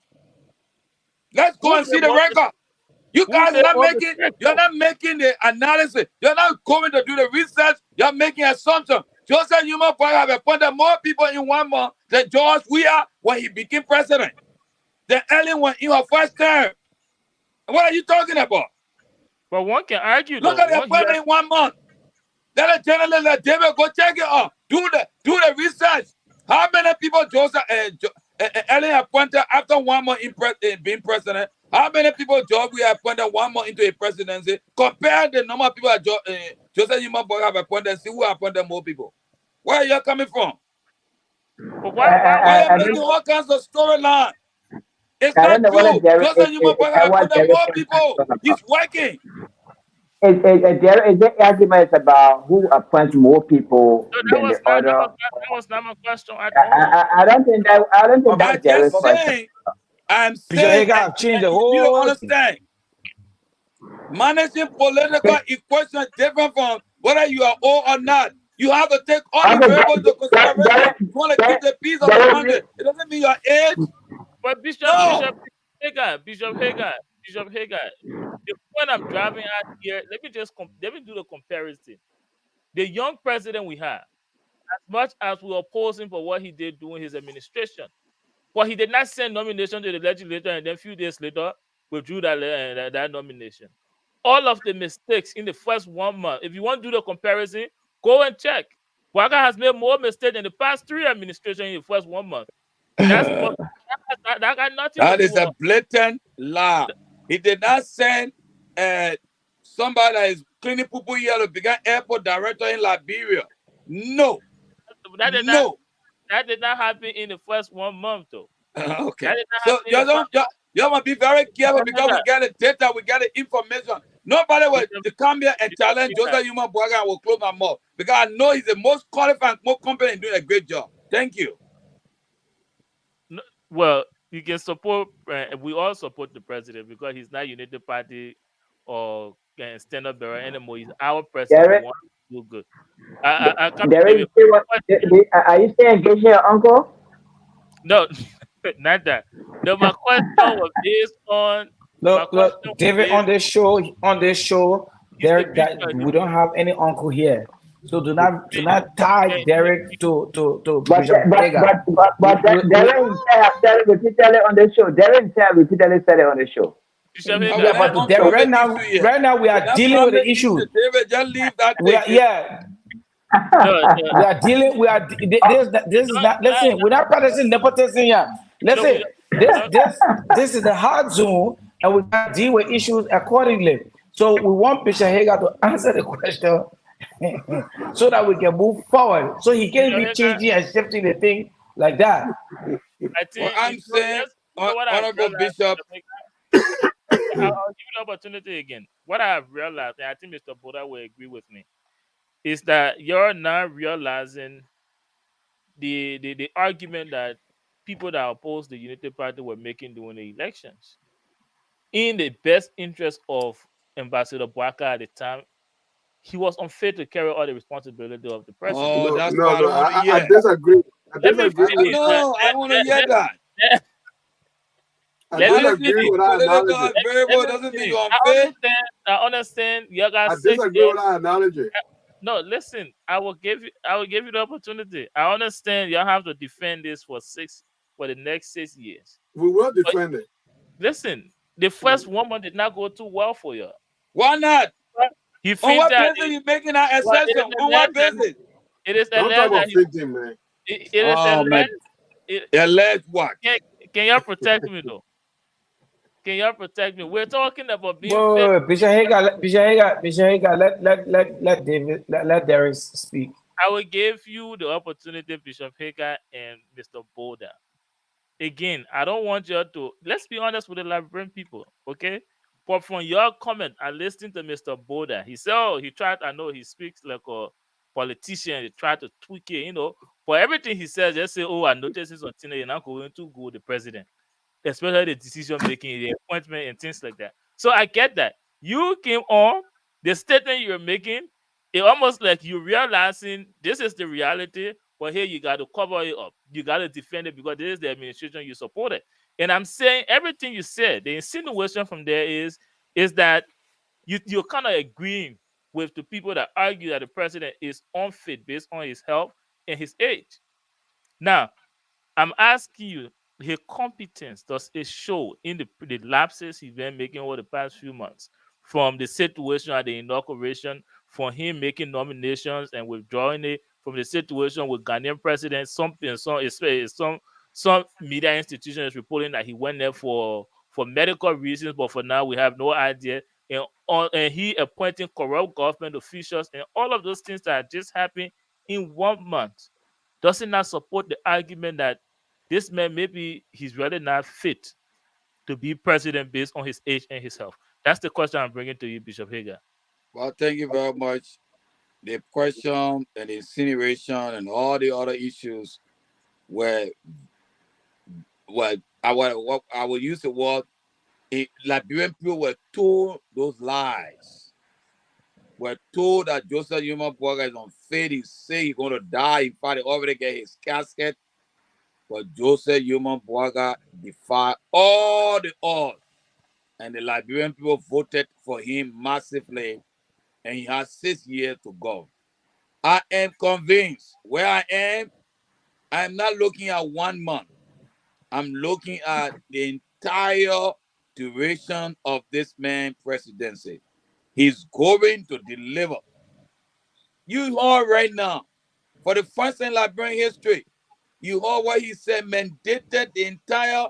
Let's go and see the record. You guys are not making the analysis. You're not going to do the research. You're making assumptions. Joseph Yuma Bwaka have appointed more people in 1 month than George Weah when he became president. Then Ellen went in her first term. What are you talking about? But one can argue. Look at the appointment in 1 month. Let a journalist like David go check it out. Do the research. How many people Joseph Ellen appointed after 1 month in being president? How many people George we appointed 1 month into a presidency? Compare the number of people that Joseph Yuma Bwaka have appointed and see who appointed more people. Where are you coming from? Why are you making all kinds of storyline? It's not true. Joseph Yuma Bwaka have appointed more people. He's working. The argument about who appoints more people than the other. That was not my question at all. I don't think that's Jerry's question. I'm saying, change the whole. You don't understand. Managing political equation different from whether you are old or not. You have to take all the Okay, variables into consideration. You want to keep the peace of the country. It doesn't mean your age. But Bishop No. Hagar, the point I'm driving at here, let me do the comparison. The young president we have, as much as we oppose him for what he did during his administration, but he did not send nomination to the legislature and then a few days later withdrew that nomination. All of the mistakes in the first 1 month, if you want to do the comparison, go and check. Waka has made more mistakes in the past 3 administrations in the first 1 month. That got nothing That to is do a with blatant lie. He did not send somebody that is cleaning people here to become airport director in Liberia. No. that did not happen in the first 1 month, though. Okay. So you must be very careful because we get the data, we get the information. Nobody will come here and challenge Joseph Yuma Boaga and will close my mouth because I know he's the most qualified, most competent in doing a great job. Thank you. No, well, you can support. We all support the president because he's not United Party or stand up bearer anymore. He's our president. Derek? We want to do good. I can't Derek, are you still engaging your uncle? No, not that. No, my question was based on. Look, David, on this show, Derek, that we don't have any uncle here, so do not tie Derek to But Bishop Hagar. Derek himself said it repeatedly on the show. Derek himself repeatedly said it on the show. Yeah, but Derek, right now we are dealing with the issue. David, just leave that. We are dealing. This is not. Listen, we're not practicing nepotism here. Listen, this is the hard zone, and we got to deal with issues accordingly. So we want Bishop Hagar to answer the question so that we can move forward. So he can't be changing and shifting the thing like that. I think I'm saying, Honorable Bishop. I'll give you the opportunity again. What I have realized, and I think Mr. Boda will agree with me, is that you're not realizing the argument that people that oppose the Unity Party were making during the elections. In the best interest of Ambassador Boakai at the time, he was unfit to carry all the responsibility of the president. Oh, that's no, what I I disagree. I disagree. No, I want to hear that. I disagree with that analogy. Doesn't mean you're unfair. I understand. You guys I disagree with that analogy. No, listen. I will give you the opportunity. I understand y'all have to defend this for the next 6 years. We will defend it. Listen, the first 1 month did not go too well for you. Why not? On what basis are you making that assertion? On what basis? It is Don't talk about fitting, man. It is alleged. Alleged what? Can y'all protect me though? Can y'all protect me? We're talking about being. Bishop Hagar, let Derek speak. I will give you the opportunity, Bishop Hagar and Mr. Boda. Again, I don't want you to. Let's be honest with the Liberian people, okay? But from your comment, I listened to Mr. Boda. He said, "Oh, he tried. I know he speaks like a politician. He tried to tweak it, But everything he says, just say, oh, I noticed this on Tina. You're not going to go with the president." Especially the decision making, the appointment, and things like that. So I get that. You came on, the statement you're making, it almost like you're realizing this is the reality, but here you got to cover it up. You got to defend it because this is the administration you supported. And I'm saying everything you said, the insinuation from there is that you're kind of agreeing with the people that argue that the president is unfit based on his health and his age. Now, I'm asking you, his competence does it show in the lapses he's been making over the past few months, from the situation at the inauguration, from him making nominations and withdrawing it, from the situation with Ghanaian president, some media institutions reporting that he went there for medical reasons, but for now we have no idea. And he appointing corrupt government officials and all of those things that just happened in 1 month. Does it not support the argument that this man, maybe he's really not fit to be president based on his age and his health? That's the question I'm bringing to you, Bishop Hagar. Well, thank you very much. The question and the insinuation and all the other issues were, I will use the word, Liberian people were told those lies. were told that Joseph Yuma Boaga is unfit. He say he's going to die. In fact, they already get his casket. But Joseph Yuma Boaga defied all the odds. And the Liberian people voted for him massively. And he has 6 years to go. I am convinced where I am, I'm not looking at 1 month. I'm looking at the entire duration of this man's presidency. He's going to deliver. You heard right now, for the first time in Liberian history, you heard what he said, mandated the entire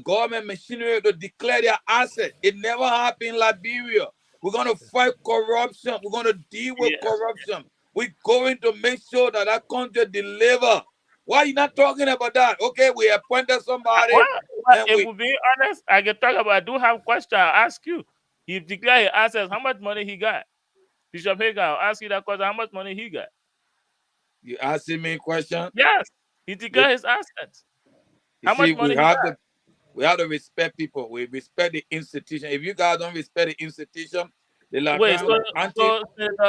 government machinery to declare their asset. It never happened in Liberia. We're going to fight corruption. We're going to deal with corruption. We're going to make sure that that country deliver. Why are you not talking about that? Okay, we appointed somebody. Well, if we be honest, I can talk about. I do have a question. I'll ask you. He declared his assets. How much money he got? Bishop Hagar, I'll ask you that question. How much money he got? You asking me a question? Yes. He declared his assets. How much money he got? We have to respect people. We respect the institution. If you guys don't respect the institution, the Wait, so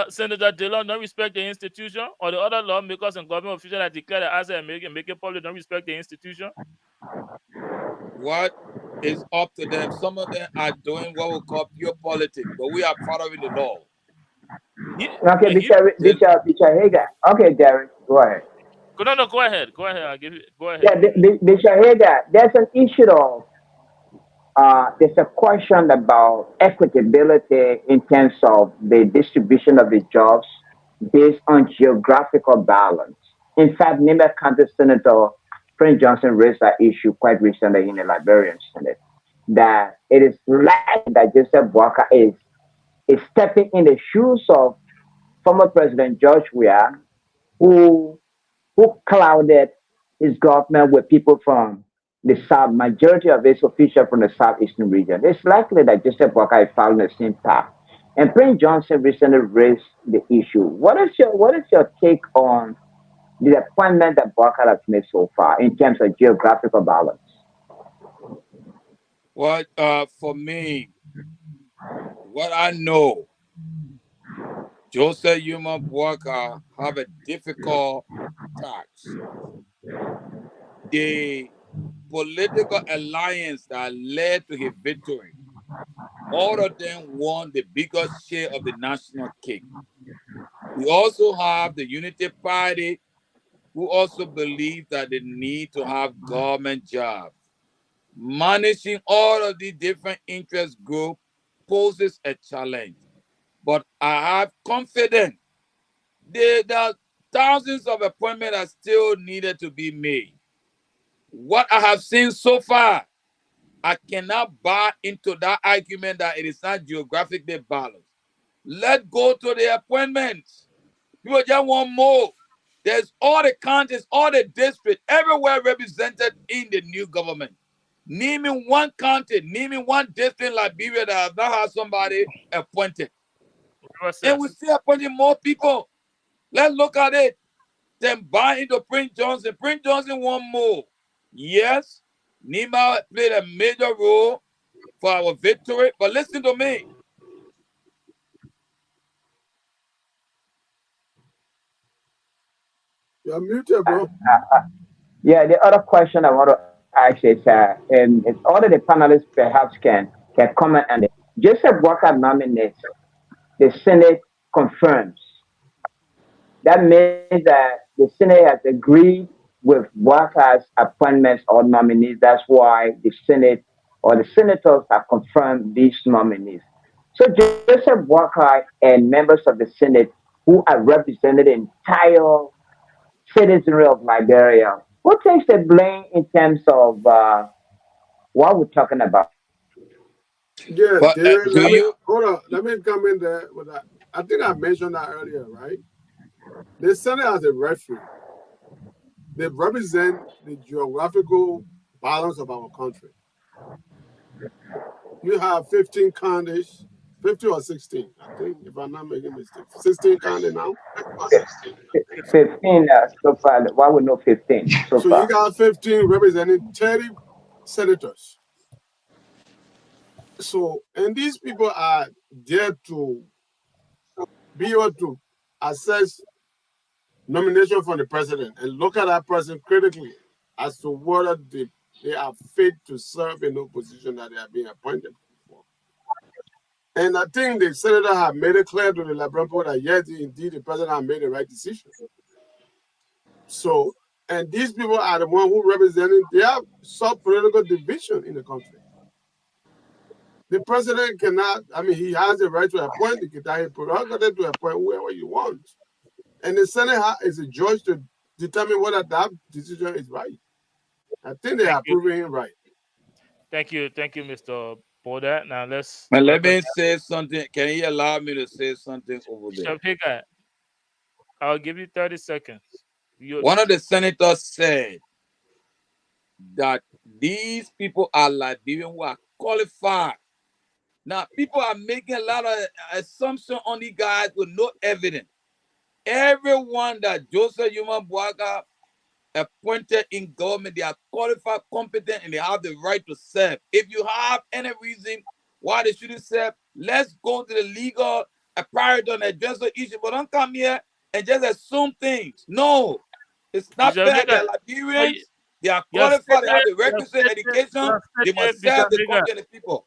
Senator Dillon don't respect the institution, or the other lawmakers and government officials that declare the asset and make it public don't respect the institution? What is up to them? Some of them are doing what we call pure politics, but we are following the law. Okay, Bishop Hagar. Okay, Derek, go ahead. No, go ahead. Go ahead. I'll give you. Go ahead. Yeah, Bishop Hagar, there's an issue of there's a question about equitability in terms of the distribution of the jobs based on geographical balance. In fact, Nimba County Senator Prince Johnson raised that issue quite recently in the Liberian Senate, that it is likely that Joseph Boakai is stepping in the shoes of former President George Weah, who clouded his government with people from the South, majority of his officials from the Southeastern region. It's likely that Joseph Boakai is following the same path. And Prince Johnson recently raised the issue. What is your take on the appointment that Boakai has made so far in terms of geographical balance? Well, for me, what I know, Joseph Yuma Boakai have a difficult task. The political alliance that led to his victory, all of them won the biggest share of the national cake. We also have the Unity Party, who also believe that they need to have government jobs. Managing all of these different interest groups poses a challenge. But I have confidence there are thousands of appointments that still needed to be made. What I have seen so far, I cannot buy into that argument that it is not geographically balanced. Let's go to the appointments. People just want more. There's all the counties, all the districts, everywhere represented in the new government. Naming one county, naming one district in Liberia that has not had somebody appointed. And we still appointing more people. Let's look at it. Then buy into Prince Johnson. Prince Johnson want more. Yes, Nima played a major role for our victory, but listen to me. You're muted, bro. Yeah, the other question I want to ask is, and it's all of the panelists perhaps can comment on it. Joseph Boakai nominates, the Senate confirms. That means that the Senate has agreed with Boakai's appointments or nominees. That's why the Senate or the senators have confirmed these nominees. So Joseph Boakai and members of the Senate who are represented the entire citizenry of Liberia, who takes the blame in terms of what we're talking about? Yeah, But, hold on. Let me come in there with that. I think I mentioned that earlier, right? The Senate has a referee. They represent the geographical balance of our country. You have 15 counties, 50 or 16, I think, if I'm not making a mistake. 16 counties now? 15 so far. Why would know 15 so far? You got 15 representing 30 senators. So, and these people are there to be able to assess nomination from the president and look at that person critically as to whether they are fit to serve in the position that they are being appointed for. And I think the senator have made it clear to the Liberian people that yes, indeed, the president has made the right decision. So, and these people are the ones who representing, they have some political division in the country. The president cannot, I mean, he has the right to appoint, he has prerogative to appoint whoever he wants. And the Senate is a judge to determine whether that decision is right. I think they are proving him right. Thank you, Mr. Boda. Now let's. And let me say something. Can you allow me to say something over there? Bishop Hagar, I'll give you 30 seconds. One of the senators said that these people are Liberians who are qualified. Now, people are making a lot of assumptions on these guys with no evidence. Everyone that Joseph Yuma Boaga appointed in government, they are qualified, competent, and they have the right to serve. If you have any reason why they shouldn't serve, let's go to the legal apparatus and address the issue. But don't come here and just assume things. No, it's not fair. They're Liberians. They are qualified. They have the requisite education. They must serve the country and the people.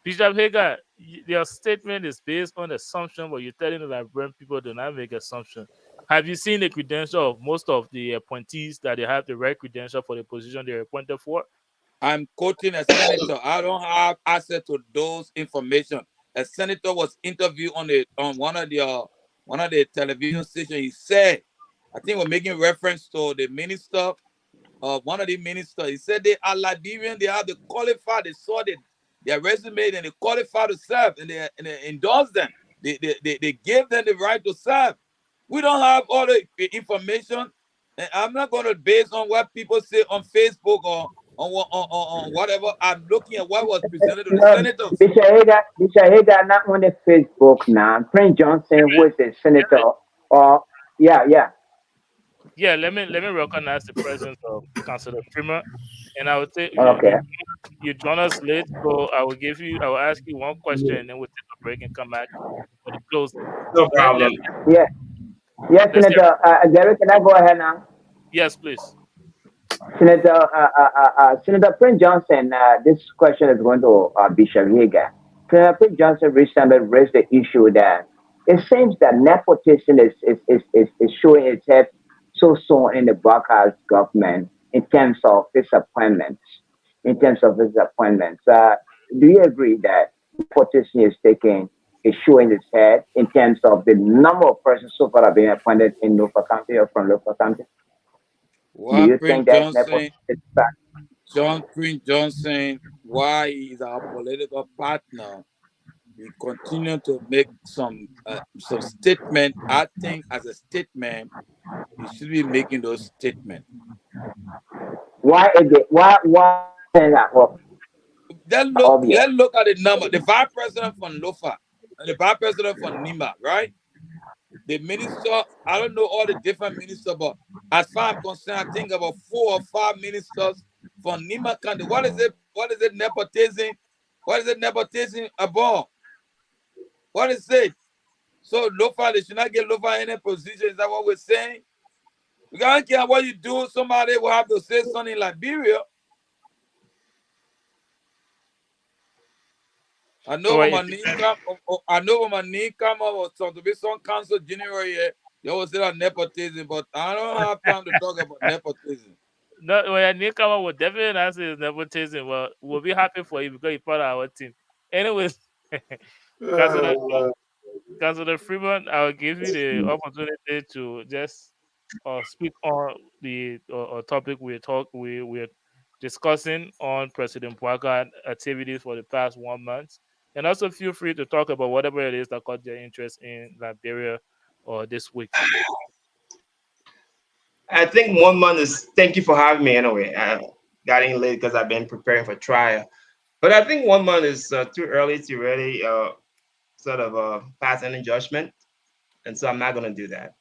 Bishop Hagar, your statement is based on assumption, but you're telling the Liberian people do not make assumptions. Have you seen the credential of most of the appointees that they have the right credential for the position they're appointed for? I'm quoting a senator. I don't have access to those information. A senator was interviewed on one of the television stations. He said, I think we're making reference to the minister, one of the ministers. He said they are Liberian. They have the qualified. They saw their resume and they qualified to serve, and they endorse them. They gave them the right to serve. We don't have all the information, and I'm not going to base on what people say on Facebook or on whatever. I'm looking at what was presented to the senators. Bishop Hagar, not on the Facebook now. Prince Johnson, who is a senator, yeah. Let me recognize the presence of Councilor Freeman, and I would say you join us late, so I will ask you one question, and then we'll take a break and come back for the closing. No problem. Yes, Senator Gary, can I go ahead now? Yes, please. Senator Prince Johnson, this question is going to Bishop Hagar. Senator Prince Johnson recently raised the issue that it seems that nepotism is showing its head so soon in the Barker's government in terms of his appointments. Do you agree that nepotism is showing its head in terms of the number of persons so far being appointed in local county or from local county? Do you think that nepotism is back? John Prince Johnson, why he's our political partner, we continue to make some statement. I think as a statement, he should be making those statements. Why is it? Why say that? Well, let's look at the number. The vice president from Lofa, and the vice president from Nima, right? The minister, I don't know all the different ministers, but as far as I'm concerned, I think about 4 or 5 ministers from Nima County. What is it? Nepotism? What is it nepotism about? What is it? So Lofa, they should not get Lofa in any position. Is that what we're saying? We don't care what you do. Somebody will have to say something in Liberia. I know when my knee come up or to be some council January, they always say that nepotism, but I don't have time to talk about nepotism. No, when your come up would definitely not say it's nepotism. Well, we'll be happy for you because you're part of our team. Anyways, Councilor Freeman, I'll give you the opportunity to just speak on the topic we're discussing on President Boaga activities for the past 1 month. And also feel free to talk about whatever it is that caught your interest in Liberia this week. I think 1 month is, thank you for having me anyway. I got in late because I've been preparing for trial. But I think 1 month is too early to really sort of pass any judgment. And so I'm not going to do that.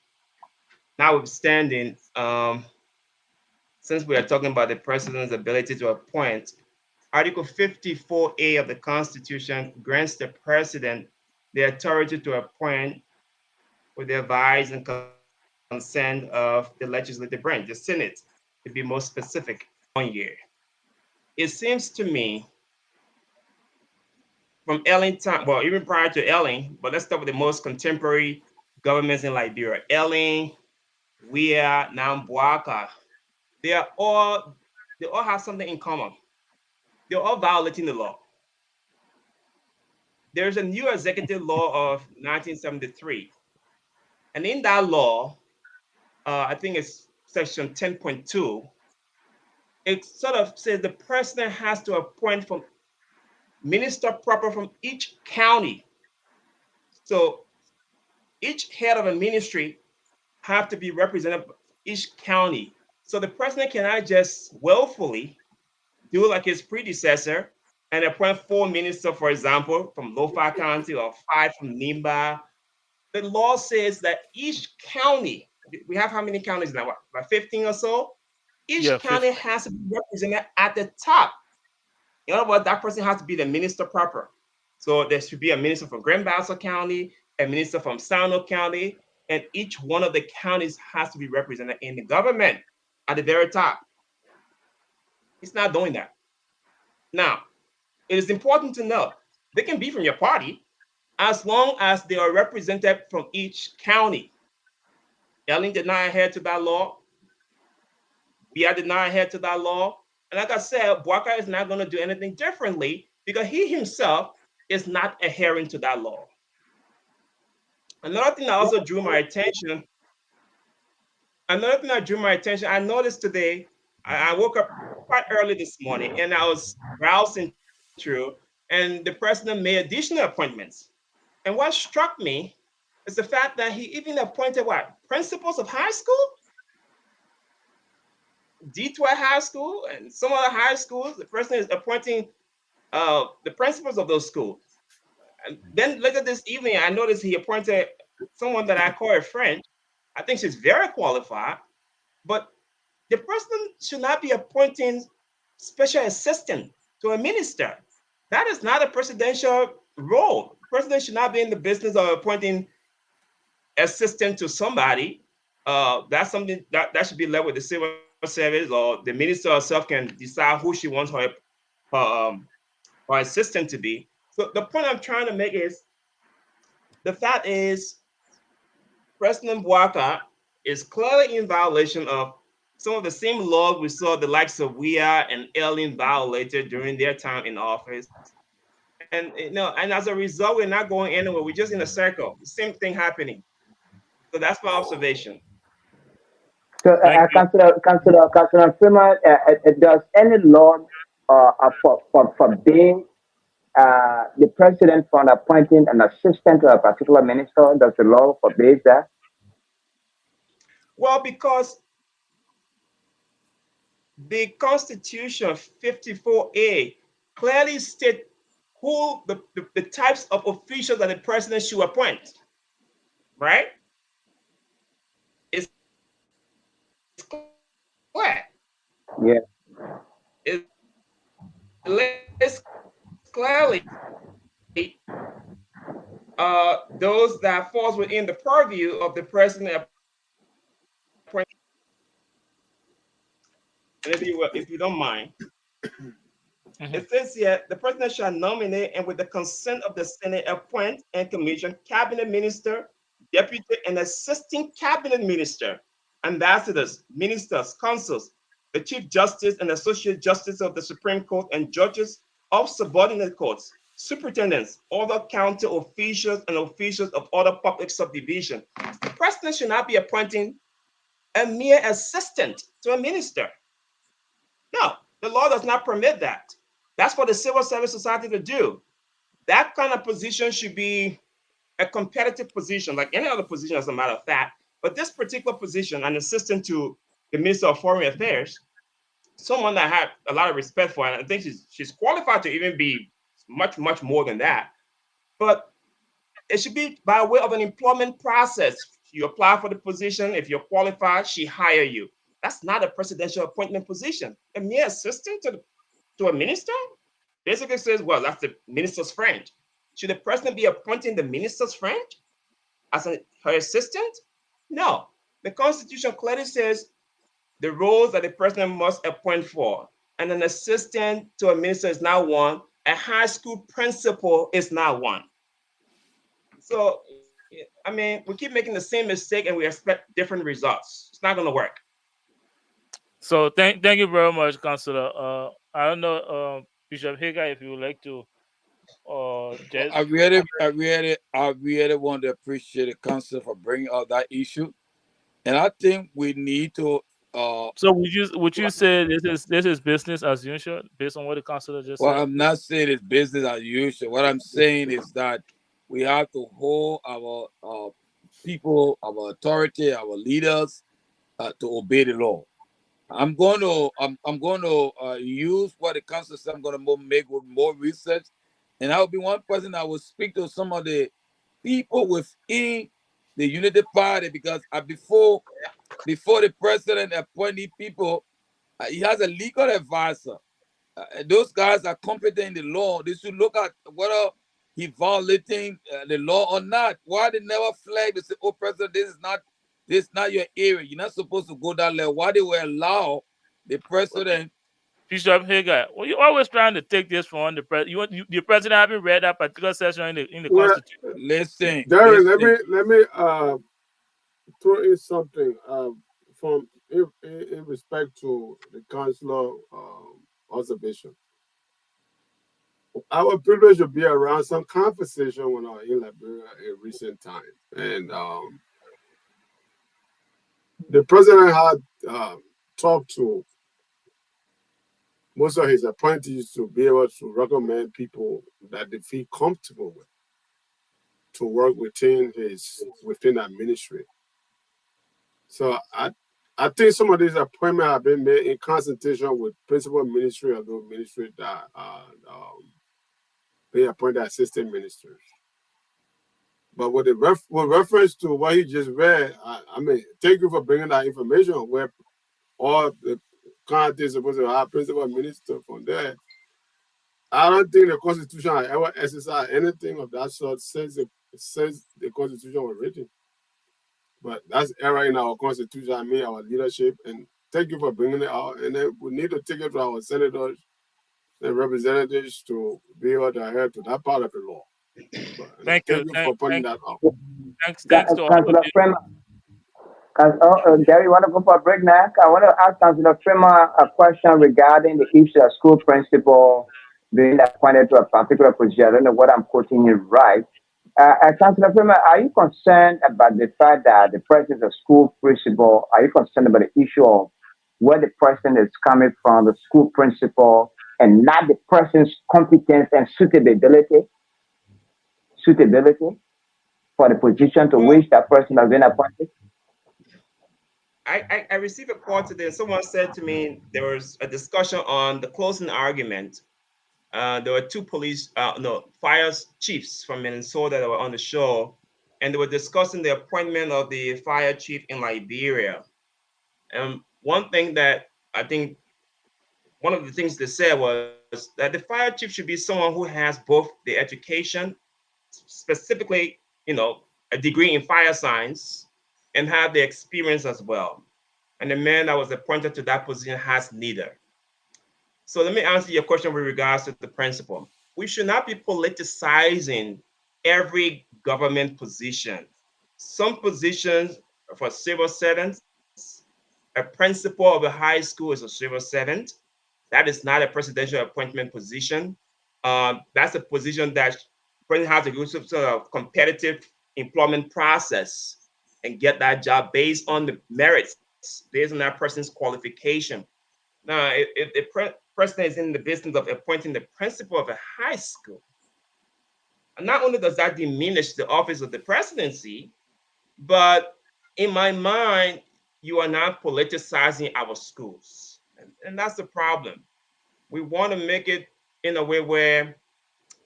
Notwithstanding, since we are talking about the president's ability to appoint, Article 54A of the Constitution grants the president the authority to appoint with the advice and consent of the legislative branch, the Senate, to be more specific, 1 year. It seems to me from Ellen time, well, even prior to Ellen, but let's start with the most contemporary governments in Liberia. Ellen, Weah, now Bouaka, they all have something in common. They're all violating the law. There's a new executive law of 1973. And in that law, I think it's section 10.2, it sort of says the president has to appoint from minister proper from each county. So each head of a ministry have to be represented by each county. So the president cannot just willfully do like his predecessor and appoint 4 ministers, for example, from Lofa County or 5 from Nimba. The law says that each county, we have how many counties now? What, about 15 or so? Each county has to be represented at the top. In other words, that person has to be the minister proper. So there should be a minister from Grand Bassa County, a minister from Sano County, and each one of the counties has to be represented in the government at the very top. It's not doing that. Now, it is important to know they can be from your party as long as they are represented from each county. Ellen did not adhere to that law. We did not adhere to that law. And like I said, Bouaka is not going to do anything differently because he himself is not adhering to that law. Another thing that also drew my attention, I noticed today, I woke up quite early this morning and I was browsing through, and the president made additional appointments. And what struck me is the fact that he even appointed what? Principals of high school? D2 High School and some other high schools. The president is appointing the principals of those schools. And then later this evening, I noticed he appointed someone that I call a friend. I think she's very qualified, but the president should not be appointing special assistant to a minister. That is not a presidential role. The president should not be in the business of appointing assistant to somebody. That's something that should be left with the civil service, or the minister herself can decide who she wants her assistant to be. So the point I'm trying to make is, the fact is, President Bouaka is clearly in violation of some of the same laws we saw the likes of Weah and Ellen violated during their time in office. And and as a result, we're not going anywhere. We're just in a circle. The same thing happening. So that's my observation. So, Councilor Freeman, does any law forbid the president from appointing an assistant to a particular minister? Does the law forbid that? Well, because the Constitution 54A clearly states who the types of officials that the president should appoint, right? It's clear. Yeah. It lists clearly those that falls within the purview of the president. And if you don't mind, it says here, the president shall nominate and with the consent of the Senate appoint and commission cabinet minister, deputy and assisting cabinet minister, ambassadors, ministers, consuls, the chief justice and associate justice of the Supreme Court and judges of subordinate courts, superintendents, other county officials and officials of other public subdivision. The president should not be appointing a mere assistant to a minister. No, the law does not permit that. That's for the civil service society to do. That kind of position should be a competitive position, like any other position, as a matter of fact. But this particular position, an assistant to the Minister of Foreign Affairs, someone that I have a lot of respect for, and I think she's qualified to even be much, much more than that. But it should be by way of an employment process. You apply for the position. If you're qualified, she hire you. That's not a presidential appointment position. A mere assistant to a minister basically says, well, that's the minister's friend. Should the president be appointing the minister's friend as her assistant? No. The Constitution clearly says the roles that the president must appoint for, and an assistant to a minister is not one. A high school principal is not one. So, I mean, we keep making the same mistake and we expect different results. It's not going to work. So thank you very much, Councillor. I don't know, Bishop Hager, if you would like to. I really want to appreciate the council for bringing up that issue, and I think we need to. So would you say this is business as usual based on what the councillor just Well, said? I'm not saying it's business as usual. What I'm saying is that we have to hold our people, our authority, our leaders to obey the law. I'm going to use what the council said. I'm going to make more research, and I will be one person that will speak to some of the people within the Unity Party, because before the president appointed people, he has a legal advisor. Those guys are competent in the law. They should look at whether he violating the law or not. Why they never flag? They say, "Oh, president, this is not your area. You're not supposed to go down there." Why they will allow the president? Bishop Hager, well, you're always trying to take this from the president. The president haven't read that particular section in the Constitution. Listen, Darren, let me throw in something from in respect to the councillor observation. Our privilege to be around some conversation when I was in Liberia in recent time, and the president had talked to most of his appointees to be able to recommend people that they feel comfortable with to work within that ministry. So I think some of these appointments have been made in consultation with principal ministry of those ministries that they appoint assistant ministers. But with reference to what he just read, I mean, thank you for bringing that information where all the county is supposed to have principal minister from there. I don't think the Constitution has ever exercised anything of that sort since the Constitution was written. But that's error in our Constitution, our leadership, and thank you for bringing it out. And then we need to take it to our senators and representatives to be able to adhere to that part of the law. Thank you for pointing that out. Thanks to all of Councillor you. Freeman. Gary, you want to go for a break now? I want to ask Councillor Freeman a question regarding the issue of school principal being appointed to a particular position. I don't know what I'm quoting you right. Councillor Freeman, are you concerned about the fact that the president of school principal, are you concerned about the issue of where the person is coming from, the school principal, and not the person's competence and suitability for the position to which that person has been appointed? I received a call today. Someone said to me there was a discussion on the closing argument. There were two fire chiefs from Minnesota that were on the show, and they were discussing the appointment of the fire chief in Liberia. And one thing that I think, one of the things they said was that the fire chief should be someone who has both the education, specifically, a degree in fire science, and have the experience as well. And the man that was appointed to that position has neither. So let me answer your question with regards to the principal. We should not be politicizing every government position. Some positions for civil servants, a principal of a high school is a civil servant. That is not a presidential appointment position. That's a position that president has to go through sort of competitive employment process and get that job based on the merits, based on that person's qualification. Now, if the president is in the business of appointing the principal of a high school, not only does that diminish the office of the presidency, but in my mind, you are not politicizing our schools. And that's the problem. We want to make it in a way where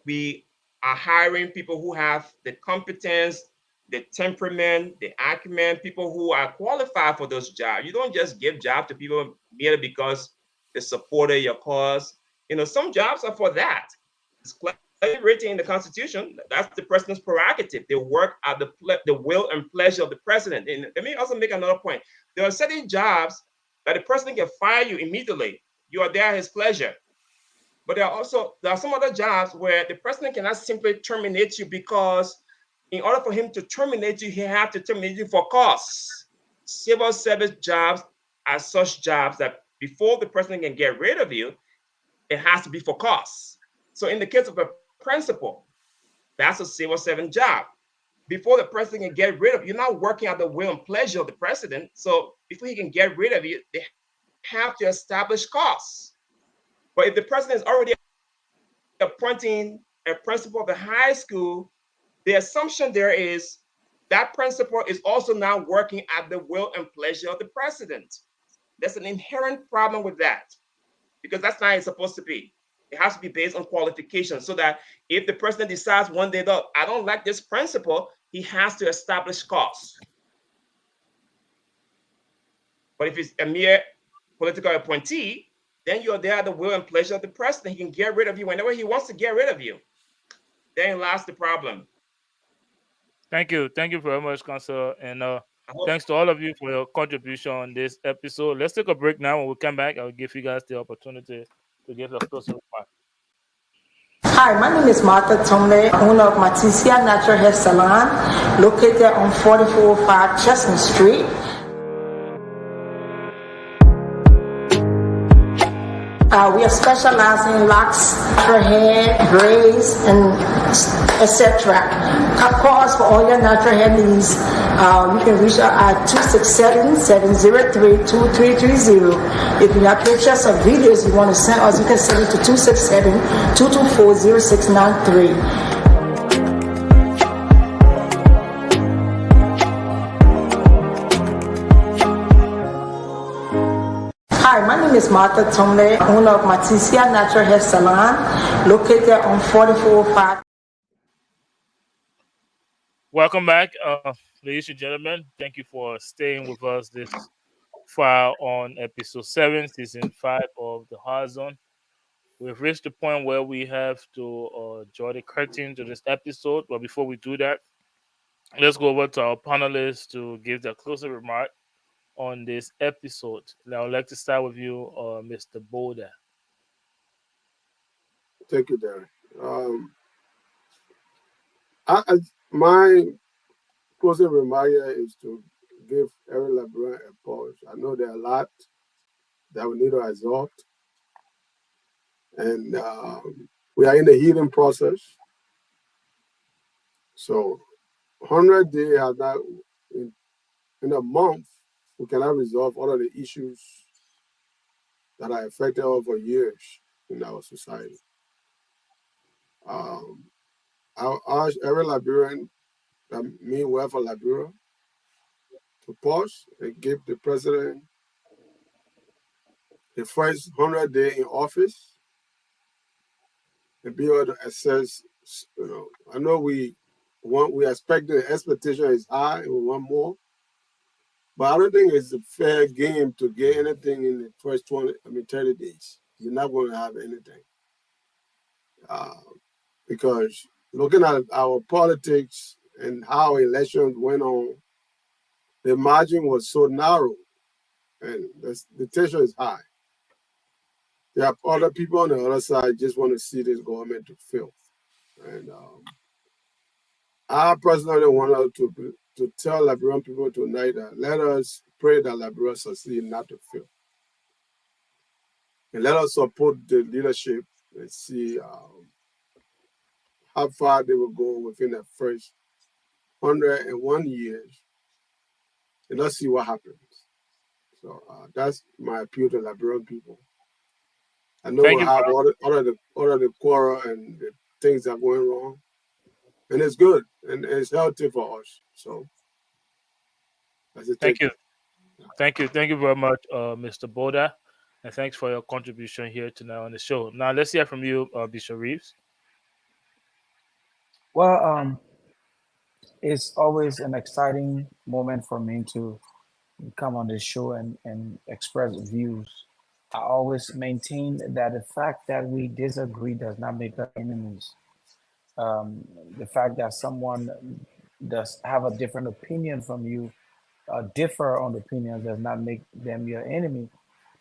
we are hiring people who have the competence, the temperament, the acumen, people who are qualified for those jobs. You don't just give jobs to people merely because they supported your cause. Some jobs are for that. It's written in the Constitution. That's the president's prerogative. They work at the will and pleasure of the president. And let me also make another point. There are certain jobs that the president can fire you immediately. You are there at his pleasure. But there are some other jobs where the president cannot simply terminate you, because in order for him to terminate you, he has to terminate you for cause. Civil service jobs are such jobs that before the president can get rid of you, it has to be for cause. So in the case of a principal, that's a civil servant job. Before the president can get rid of you, you're not working at the will and pleasure of the president. So before he can get rid of you, they have to establish cause. But if the president is already appointing a principal of the high school, the assumption there is that principal is also now working at the will and pleasure of the president. There's an inherent problem with that, because that's not how it's supposed to be. It has to be based on qualifications, so that if the president decides one day that I don't like this principal, he has to establish cause. But if it's a mere political appointee, then you're there at the will and pleasure of the president. He can get rid of you whenever he wants to get rid of you. Then lies the problem. Thank you very much, Councilor, and thanks to all of you for your contribution on this episode. Let's take a break now. When we come back, I'll give you guys the opportunity to give a closer remark. Hi, my name is Martha Tomley, owner of Maticia Natural Hair Salon, located on 4405 Chestnut Street. We are specializing in locks, natural hair, braids, and etc. Calls for all your natural hair needs. You can reach out at 267-703-2330. If you have pictures or videos you want to send us, you can send it to 267-224-0693. Hi, my name is Martha Tomley, owner of Maticia Natural Hair Salon, located on 4405. Welcome back, ladies and gentlemen. Thank you for staying with us this far on episode 7, season 5 of the Hard Zone. We've reached the point where we have to draw the curtain to this episode. But before we do that, let's go over to our panelists to give their closing remark on this episode. Now, I'd like to start with you, Mr. Boda. Thank you, Derek. My closing remark here is to give every Liberian a pause. I know there are a lot that we need to absorb, and we are in the healing process. So, 100 days have not, in a month, we cannot resolve all of the issues that are affected over years in our society. I urge every Liberian that mean well for Liberia to pause and give the president the first 100 days in office and be able to assess. I know we expect the expectation is high and we want more. But I don't think it's a fair game to get anything in the first 30 days. You're not going to have anything. Because looking at our politics and how elections went on, the margin was so narrow and the tension is high. There are other people on the other side just want to see this government to fail. And I personally want to tell Liberian people tonight that let us pray that Liberia succeed, not to fail. And let us support the leadership and see how far they will go within the first 101 years. And let's see what happens. So that's my appeal to Liberian people. I know we have all of the quarrel and the things that are going wrong. And it's good and it's healthy for us. So thank you. Thank you very much, Mr. Boda. And thanks for your contribution here tonight on the show. Now let's hear from you, Bishop Reeves. Well, it's always an exciting moment for me to come on this show and express views. I always maintain that the fact that we disagree does not make us enemies. the fact that someone does have a different opinion from you, differ on opinions, does not make them your enemy.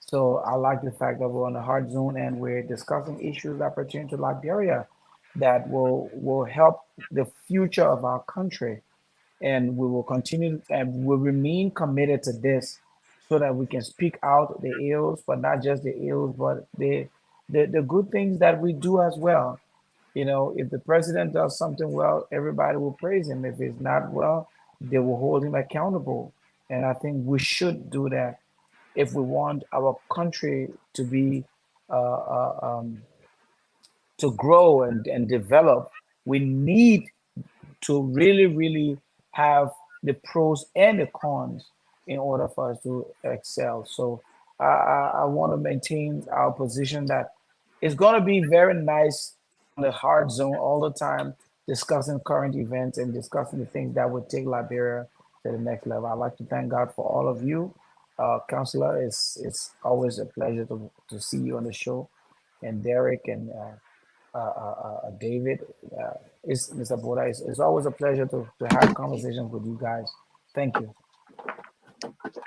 So I like the fact that we're on the hard zone and we're discussing issues that pertain to Liberia that will help the future of our country. And we will continue and will remain committed to this so that we can speak out the ills, but not just the ills, but the good things that we do as well. You know, if the president does something well, everybody will praise him. If it's not well, they will hold him accountable. And I think we should do that if we want our country to be to grow and develop. We need to really have the pros and the cons in order for us to excel. So I want to maintain our position that it's going to be very nice on the hard zone all the time, discussing current events and discussing the things that would take Liberia to the next level. I'd like to thank God for all of you. Counselor, it's always a pleasure to see you on the show, and Derek and David, it's Mr. Boda. It's always a pleasure to have conversations with you guys. Thank you.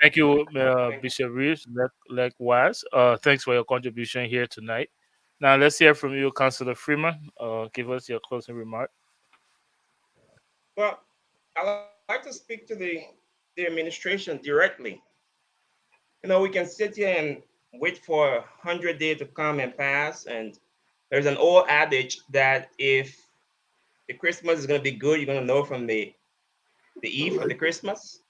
Thank you, Bishop Reeves. Likewise, thanks for your contribution here tonight. Now let's hear from you, Councillor Freeman. Give us your closing remark. Well, I'd like to speak to the administration directly. You know, we can sit here and wait for 100 days to come and pass, and there's an old adage that if the Christmas is going to be good, you're going to know from the eve of the Christmas.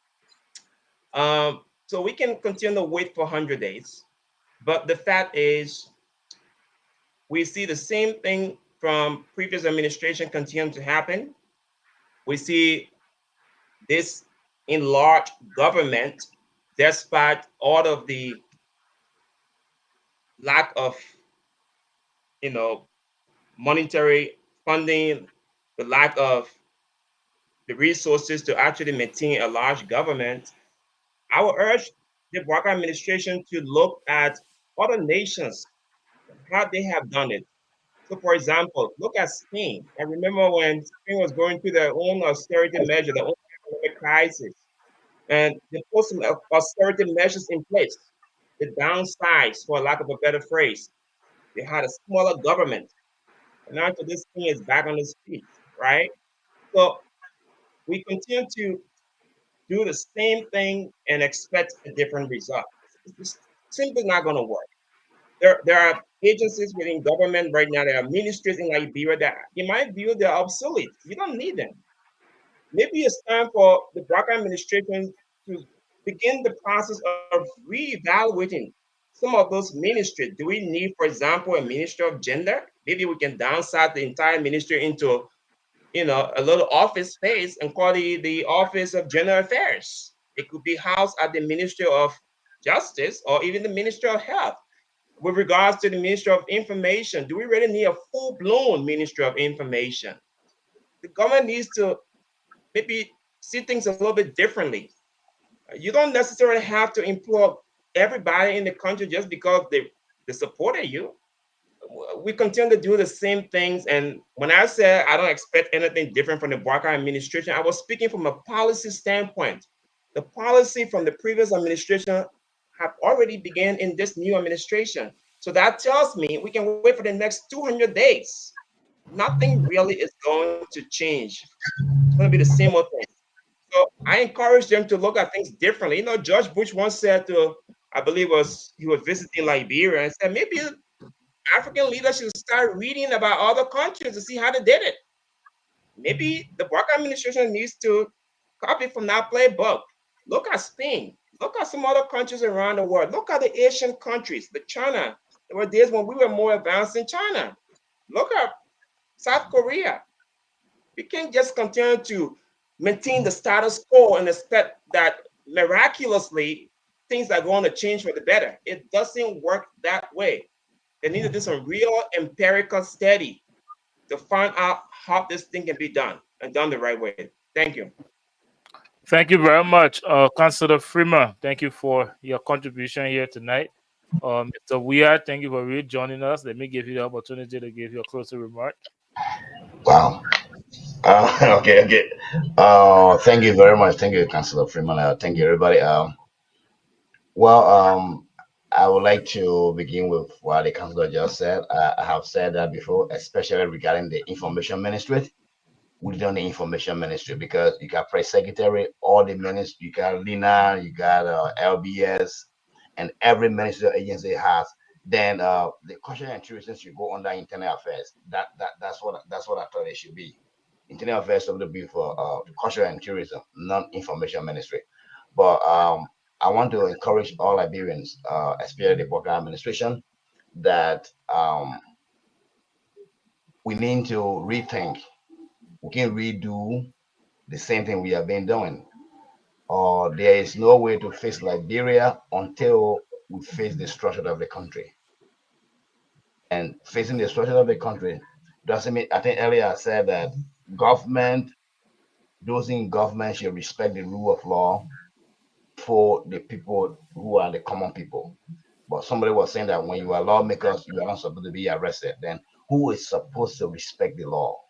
So we can continue to wait for 100 days. But the fact is, we see the same thing from previous administration continue to happen. We see this enlarged government, despite all of the lack of, monetary funding, the lack of the resources to actually maintain a large government. I would urge the Barker administration to look at other nations, how they have done it. So, for example, look at Spain. I remember when Spain was going through their own austerity measure, their own economic crisis, and they put some austerity measures in place. The downsides, for lack of a better phrase, they had a smaller government. And now this thing is back on its feet, right? So we continue to do the same thing and expect a different result. It's simply not going to work. There are agencies within government right now, there are ministries in Liberia that, in my view, they're obsolete. You don't need them. Maybe it's time for the Barker administration to begin the process of reevaluating some of those ministries. Do we need, for example, a ministry of gender? Maybe we can downsize the entire ministry into, a little office space and call it the Office of Gender Affairs. It could be housed at the Ministry of Justice or even the Ministry of Health. With regards to the Ministry of Information, do we really need a full-blown Ministry of Information? The government needs to maybe see things a little bit differently. You don't necessarily have to employ everybody in the country just because they supported you. We continue to do the same things. And when I said I don't expect anything different from the Barker administration, I was speaking from a policy standpoint. The policy from the previous administration have already begun in this new administration. So that tells me we can wait for the next 200 days. Nothing really is going to change. It's going to be the same old thing. So I encourage them to look at things differently. George Bush once said to, I believe he was visiting Liberia, and said maybe African leaders should start reading about other countries to see how they did it. Maybe the Barker administration needs to copy from that playbook. Look at Spain. Look at some other countries around the world. Look at the Asian countries, the China. There were days when we were more advanced in China. Look at South Korea. We can't just continue to maintain the status quo and expect that miraculously things are going to change for the better. It doesn't work that way. They need to do some real empirical study to find out how this thing can be done and done the right way. Thank you. Thank you very much, Councillor Freeman. Thank you for your contribution here tonight. Mr. Weir, thank you for rejoining us. Let me give you the opportunity to give your closing remark. Wow. Okay. Thank you very much. Thank you, Councilor Freeman. Thank you, everybody. Well, I would like to begin with what the councilor just said. I have said that before, especially regarding the information ministry. We done the information ministry because you got press secretary, all the ministry, you got Lina, you got LBS, and every ministry or agency has. Then the culture and tourism should go under internal affairs. That's what I thought it should be. Internal affairs should be for culture and tourism, non-information ministry. But I want to encourage all Liberians, especially the program administration, that we need to rethink. We can redo the same thing we have been doing. Or there is no way to face Liberia until we face the structure of the country. And facing the structure of the country doesn't mean, I think earlier I said that government, those in government should respect the rule of law for the people who are the common people. But somebody was saying that when you are lawmakers, you are not supposed to be arrested. Then who is supposed to respect the law?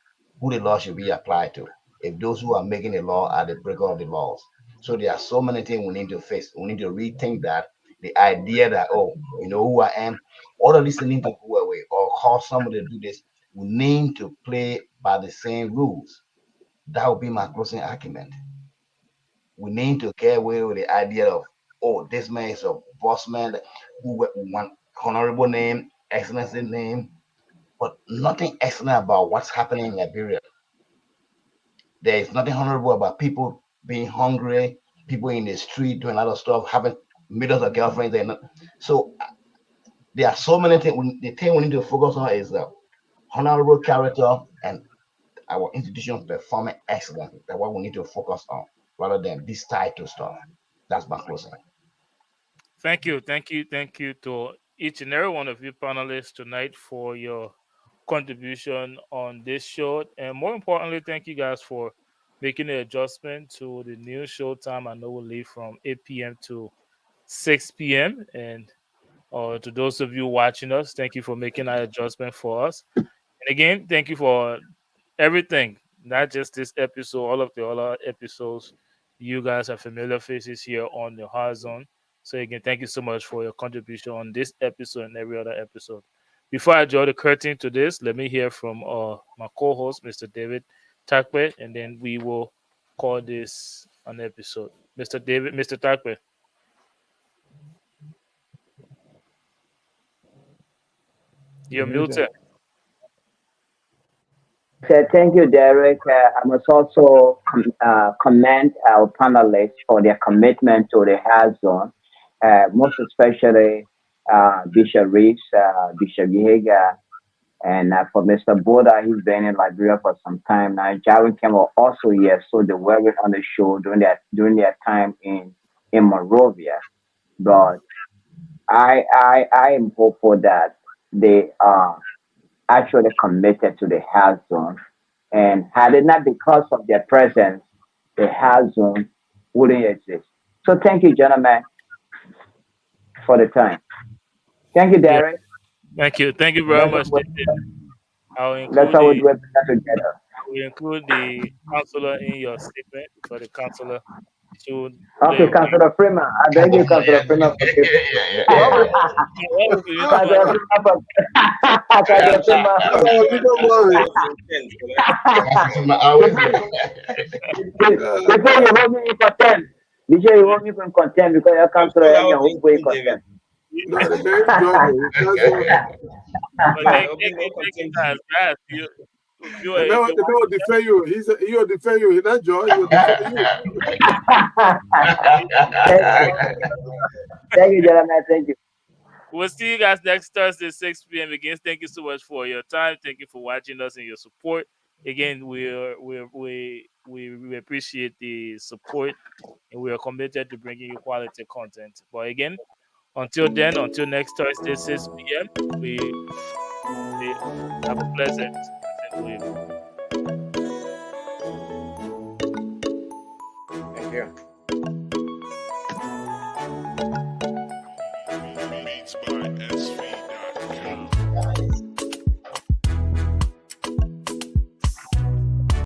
Who the law should be applied to? If those who are making the law are the breaker of the laws. So there are so many things we need to face. We need to rethink that. The idea that, oh, you know who I am, all of this need to go away or cause somebody to do this. We need to play by the same rules. That would be my closing argument. We need to get away with the idea of, oh, this man is a boss man who want honorable name, excellency name, but nothing excellent about what's happening in Liberia. There is nothing honorable about people being hungry, people in the street doing a lot of stuff, having millions of girlfriends. So there are so many things. The thing we need to focus on is the honorable character and our institution performing excellently. That's what we need to focus on rather than this title stuff. That's my closing. Thank you to each and every one of you panelists tonight for your contribution on this show, and more importantly, thank you guys for making the adjustment to the new show time. I know we'll leave from 8 p.m. to 6 p.m. and to those of you watching us, thank you for making that adjustment for us. And again, thank you for everything, not just this episode, all of the other episodes. You guys are familiar faces here on the Hard Zone. So again, thank you so much for your contribution on this episode and every other episode. Before I draw the curtain to this, let me hear from my co-host, Mr. David Takwe, and then we will call this an episode. Mr. Takwe. You're muted. So thank you, Derek. I must also commend our panelists for their commitment to the Hard Zone, most especially Bishop Reeves, Bishop Yeager, and for Mr. Boda. He's been in Liberia for some time now. Jarwin Campbell also here, so they were on the show during their time in Monrovia. But I am hopeful that they are actually committed to the Hard Zone, and had it not because of their presence, the Hard Zone wouldn't exist. So thank you, gentlemen, for the time. Thank you, Derek. Thank you very much. That's how we do it together. We include the counselor in your statement for the counselor should. Okay, Councilor Freeman. I beg you, Councilor Freeman. Before you hold me in contempt, before you hold me in contempt because your Councilor and your home in contempt. They will defend you. He will defend you. He's not Joe. He will defend you. Thank you, gentlemen. Thank you. We'll see you guys next Thursday, 6 p.m. Again, thank you so much for your time. Thank you for watching us and your support. Again, we appreciate the support, and we are committed to bringing you quality content. But again, until next Thursday, 6 p.m., we have a pleasant week. Thank you.